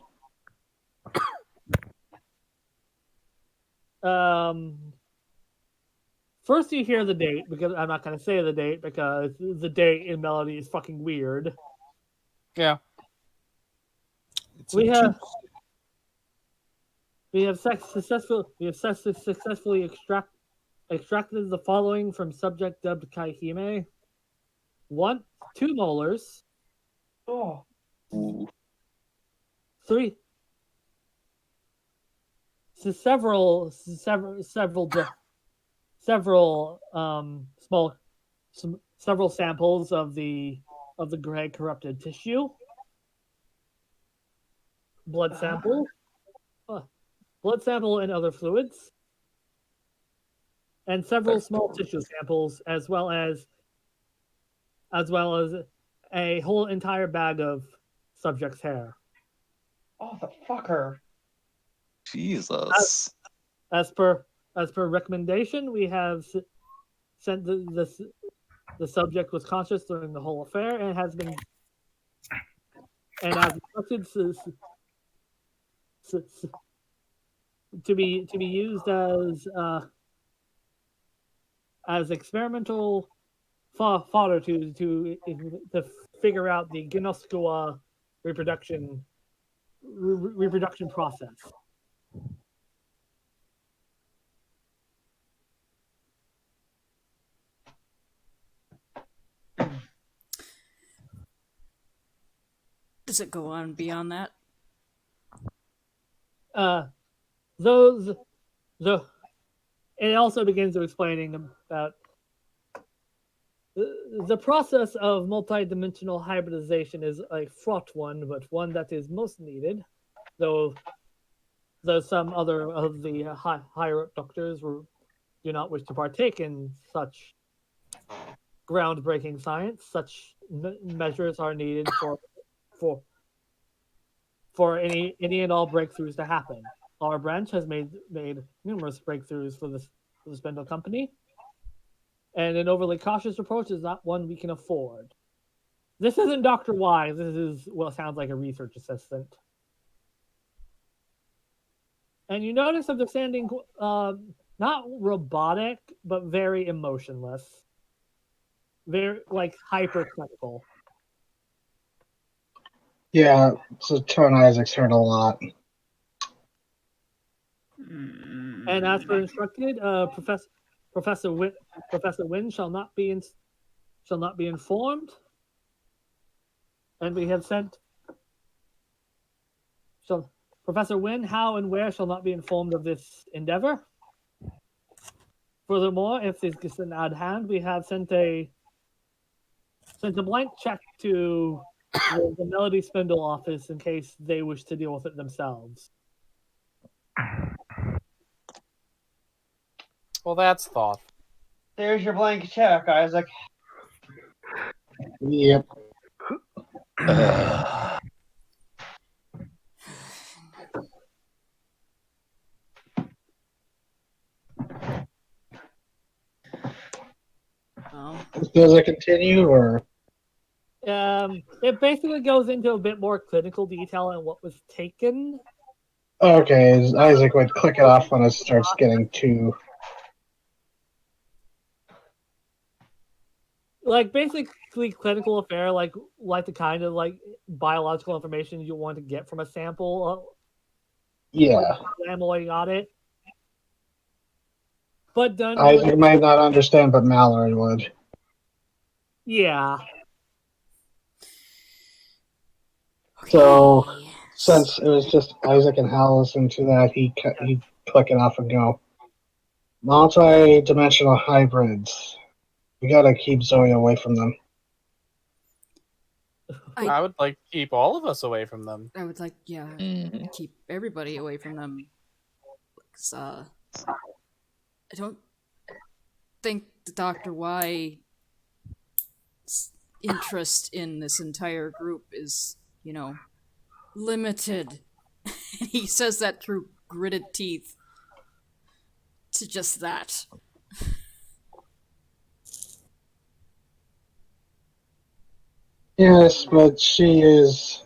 First you hear the date, because I'm not going to say the date because the date in Melody is fucking weird. Yeah. We have successfully extracted the following from subject dubbed Kaihime. 2 molars. Oh. 3. So several samples of the gray corrupted tissue. Blood sample. blood sample and other fluids, and several That's small cool. tissue samples, as well as a whole entire bag of subject's hair. Oh, the fucker. Jesus. As per recommendation, we have sent the subject was conscious during the whole affair and has been and as instructed to be used as experimental fodder to figure out the Gnoskua reproduction process. Does it go on beyond that? Those the it also begins to explaining about the process of multidimensional hybridization is a fraught one, but one that is most needed, though some other of the higher up doctors do not wish to partake in such groundbreaking science. Such measures are needed for any and all breakthroughs to happen. Our branch has made numerous breakthroughs for the Spindle Company, and an overly cautious approach is not one we can afford. This isn't Dr. Wise. This is what sounds like a research assistant. And you notice that they're standing not robotic, but very emotionless. Very, like, hypercritical. Yeah, so Tone Isaac's heard a lot. And as per instructed, Professor Wynn shall not be informed, and we have sent. Professor Wynn, how and where shall not be informed of this endeavor. Furthermore, if this gets an odd hand, we have sent a blank check to the Melody Spindle office in case they wish to deal with it themselves. Well, that's thoughtful. There's your blank check, Isaac. Yep. Well, Does it continue, or? It basically goes into a bit more clinical detail on what was taken. Okay, Isaac would click it off when it starts getting too. Like, basically clinical affair, like the kind of like biological information you want to get from a sample. Yeah. Amyloid got it. But done. Isaac might not understand, but Mallory would. Yeah. So, since it was just Isaac and Hal listening to that, he'd click it off and go, multi-dimensional hybrids. We gotta keep Zoe away from them. I would like to keep all of us away from them. I would like, keep everybody away from them. 'Cause, I don't think the Dr. Y's interest in this entire group is, limited. He says that through gritted teeth. To just that. Yes, but she is.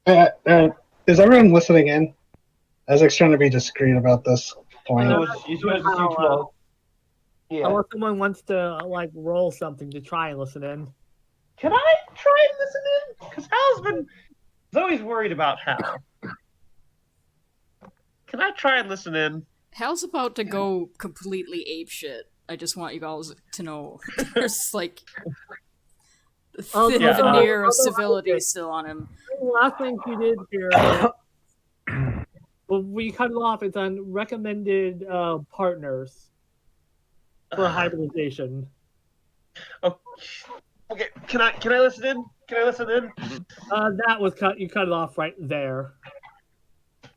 Is everyone listening in? Isaac's trying to be discreet about this point. Yeah. Unless someone wants to roll something to try and listen in. Can I try and listen in? Because Zoe's worried about Hal. Can I try and listen in? Hal's about to go completely apeshit. I just want you guys to know. There's a thin veneer of civility still on him. The last thing she did here, well, we cut it off. It's on recommended partners for hybridization. Okay, can I listen in? Can I listen in? That was cut. You cut it off right there.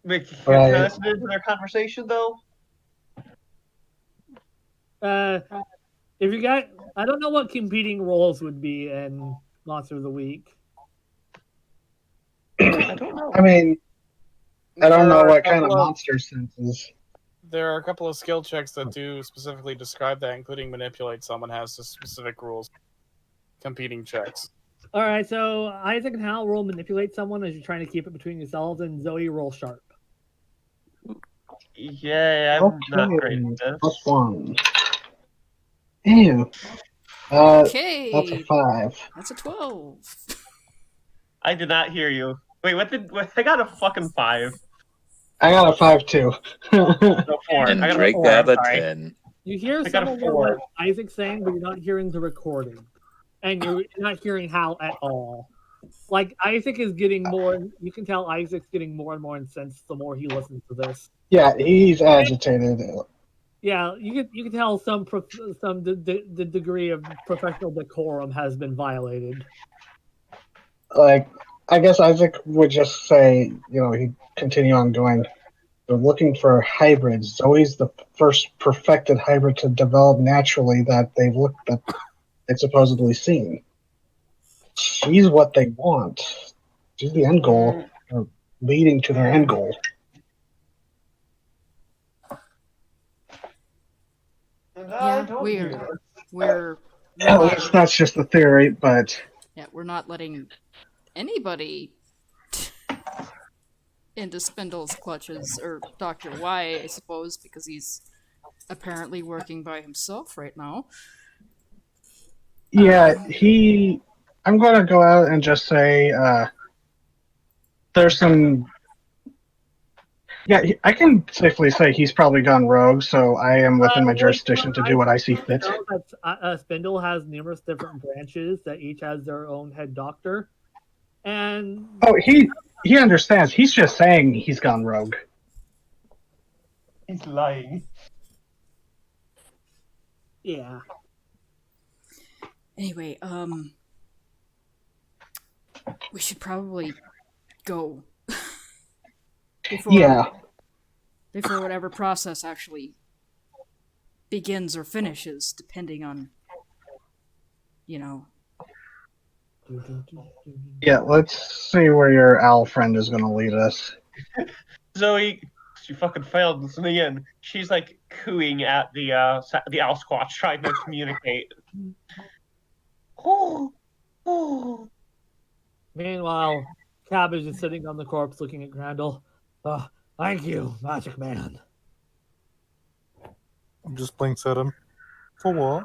Wait, can I Right. listen into their conversation though? If you got, I don't know what competing roles would be in Monster of the Week. I don't know. I mean, I don't There know are a what kind of couple of- monster senses. There are a couple of skill checks that do specifically describe that, including manipulate someone has specific rules. Competing checks. All right, so Isaac and Hal roll manipulate someone as you're trying to keep it between yourselves, and Zoe roll sharp. Yeah, I'm not great Okay, at this. plus 1. Ew. That's a Okay, 5. that's a 12. I did not hear you. Wait, I got a fucking 5. I got a 5 too. No, 4. And I got a Drake 4. got I'm a sorry. 10. You hear I got some a of what 4. Isaac's saying, but you're not hearing the recording, and you're not hearing Hal at all. Like Isaac is getting more. You can tell Isaac's getting more and more incensed the more he listens to this. Yeah, he's agitated. Yeah, you can tell the degree of professional decorum has been violated. Like, I guess Isaac would just say, he'd continue on going. They're looking for hybrids. Zoe's the first perfected hybrid to develop naturally that they've supposedly seen. She's what they want. She's the end goal, or leading to their end goal. Yeah, we're At not, least that's just the theory, but yeah, we're not letting anybody into Spindle's clutches, or Dr. Y, I suppose, because he's apparently working by himself right now. yeah, I'm going to go out and just say there's some. Yeah, I can safely say he's probably gone rogue, so I am within my jurisdiction to do what I see fit. You know that Spindle has numerous different branches that each has their own head doctor, and Oh, he understands. He's just saying he's gone rogue. He's lying. yeah. Anyway, we should probably go before whatever process actually begins or finishes, depending on, Yeah, let's see where your owl friend is going to lead us. Zoe, she fucking failed listening in. She's like cooing at the owl squatch trying to communicate. Meanwhile, Cabbage is sitting on the corpse looking at Grandel. Thank you, Magic Man. Just blinks at him. For what?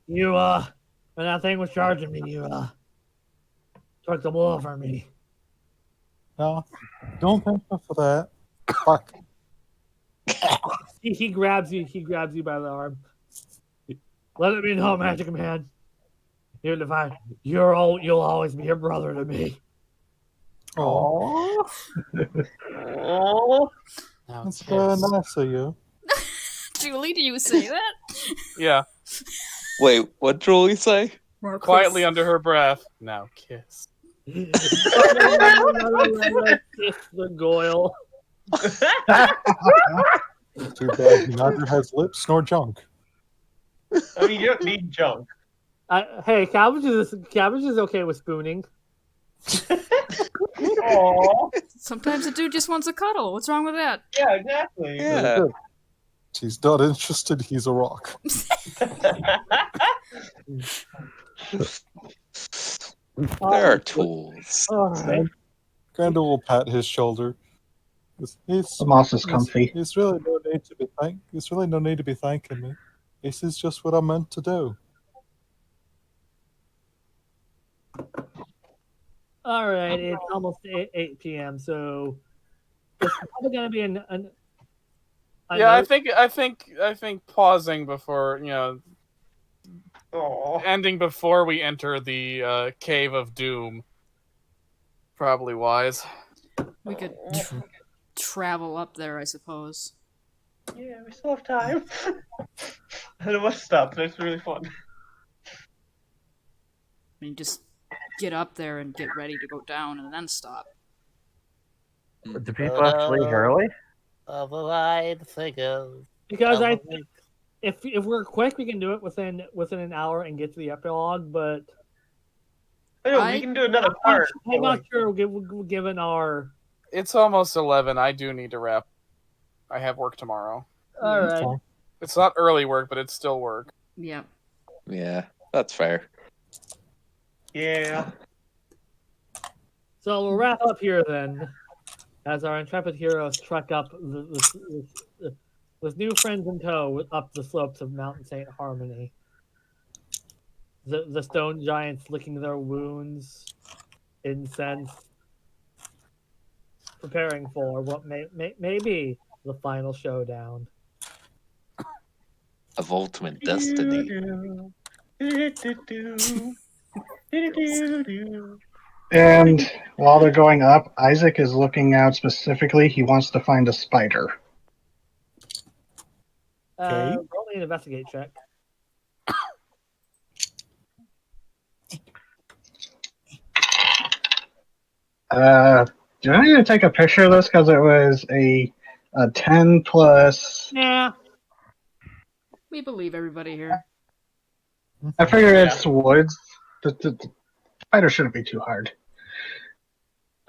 You, when that thing was charging me, you, took the bull from me. No, don't thank me for that. Fuck. He grabs you by the arm. Let it be known, Magic Man. You'll always be a brother to me. Oh, Oh, that's very nice of you. Julie, do you say that? Yeah, Wait, what did Julie say? Marcus. quietly under her breath. Now kiss. Kiss the goyle. Too bad he neither has lips nor junk. I mean, you don't need junk. Hey, Cabbage is okay with spooning. Oh, Sometimes a dude just wants a cuddle. What's wrong with that? yeah, exactly. Yeah. He's not interested, he's a rock. There are tools. All right. Grandel will pat his shoulder. It's, The moss is comfy. It's really no need to be thanking me. This is just what I'm meant to do. All right. It's almost 8 p.m. So it's probably gonna be Yeah, I think pausing before Oh, ending before we enter the cave of doom. Probably wise. We could travel up there, I suppose. yeah, we still have time. I don't want to stop. It's really fun. I mean, just get up there and get ready to go down and then stop. Do people have to leave early? Of the light figures. Because if we're quick, we can do it within an hour and get to the epilogue. But I know, we can do another part. I'm not sure given our. It's almost 11. I do need to wrap. I have work tomorrow. All right. It's not early work, but it's still work. Yeah. Yeah, that's fair. Yeah. So we'll wrap up here then, as our intrepid heroes trek up with new friends in tow up the slopes of Mountain St. Harmony. The stone giants licking their wounds, incense, preparing for what may be the final showdown. Of ultimate destiny. And while they're going up, Isaac is looking out specifically. He wants to find a spider. Roll me an investigate check. Do I need to take a picture of this because it was a 10 plus? Yeah. We believe everybody here. I figure it's woods. The spider shouldn't be too hard.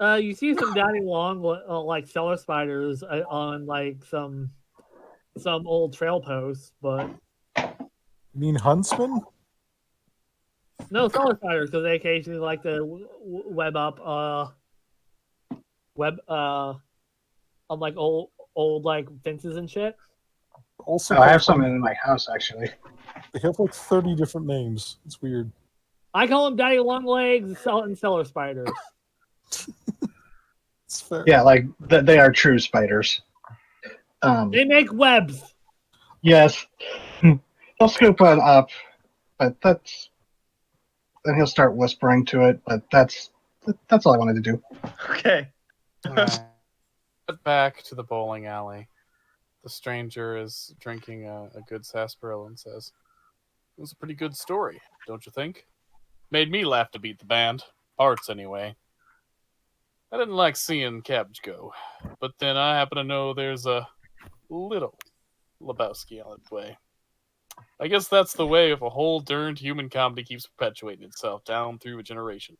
You see some daddy long like cellar spiders on like some old trail posts, but You mean huntsman? no cellar spiders because they occasionally like to web up on like old like fences and shit. Also, I have some in my house actually. They have like 30 different names. It's weird. I call them daddy long legs and cellar spiders. It's fair. Yeah, like they are true spiders. They make webs. Yes, he'll scoop one up, but then he'll start whispering to it. But that's all I wanted to do. Okay. Alright. Get back to the bowling alley. The stranger is drinking a good sarsaparilla and says, "It was a pretty good story, don't you think? Made me laugh to beat the band. Parts, anyway. I didn't like seeing Cabbage go, but then I happen to know there's a little Lebowski on its way. I guess that's the way if a whole darned human comedy keeps perpetuating itself down through a generation.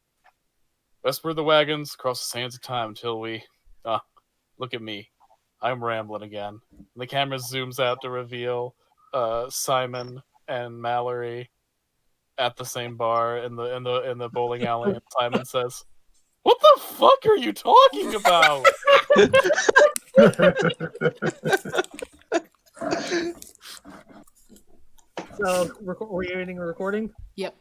Westward the wagons, across the sands of time until we... look at me. I'm rambling again. And the camera zooms out to reveal Simon and Mallory at the same bar in the bowling alley, and Simon says, "What the fuck are you talking about?" So, were you ending a recording? Yep.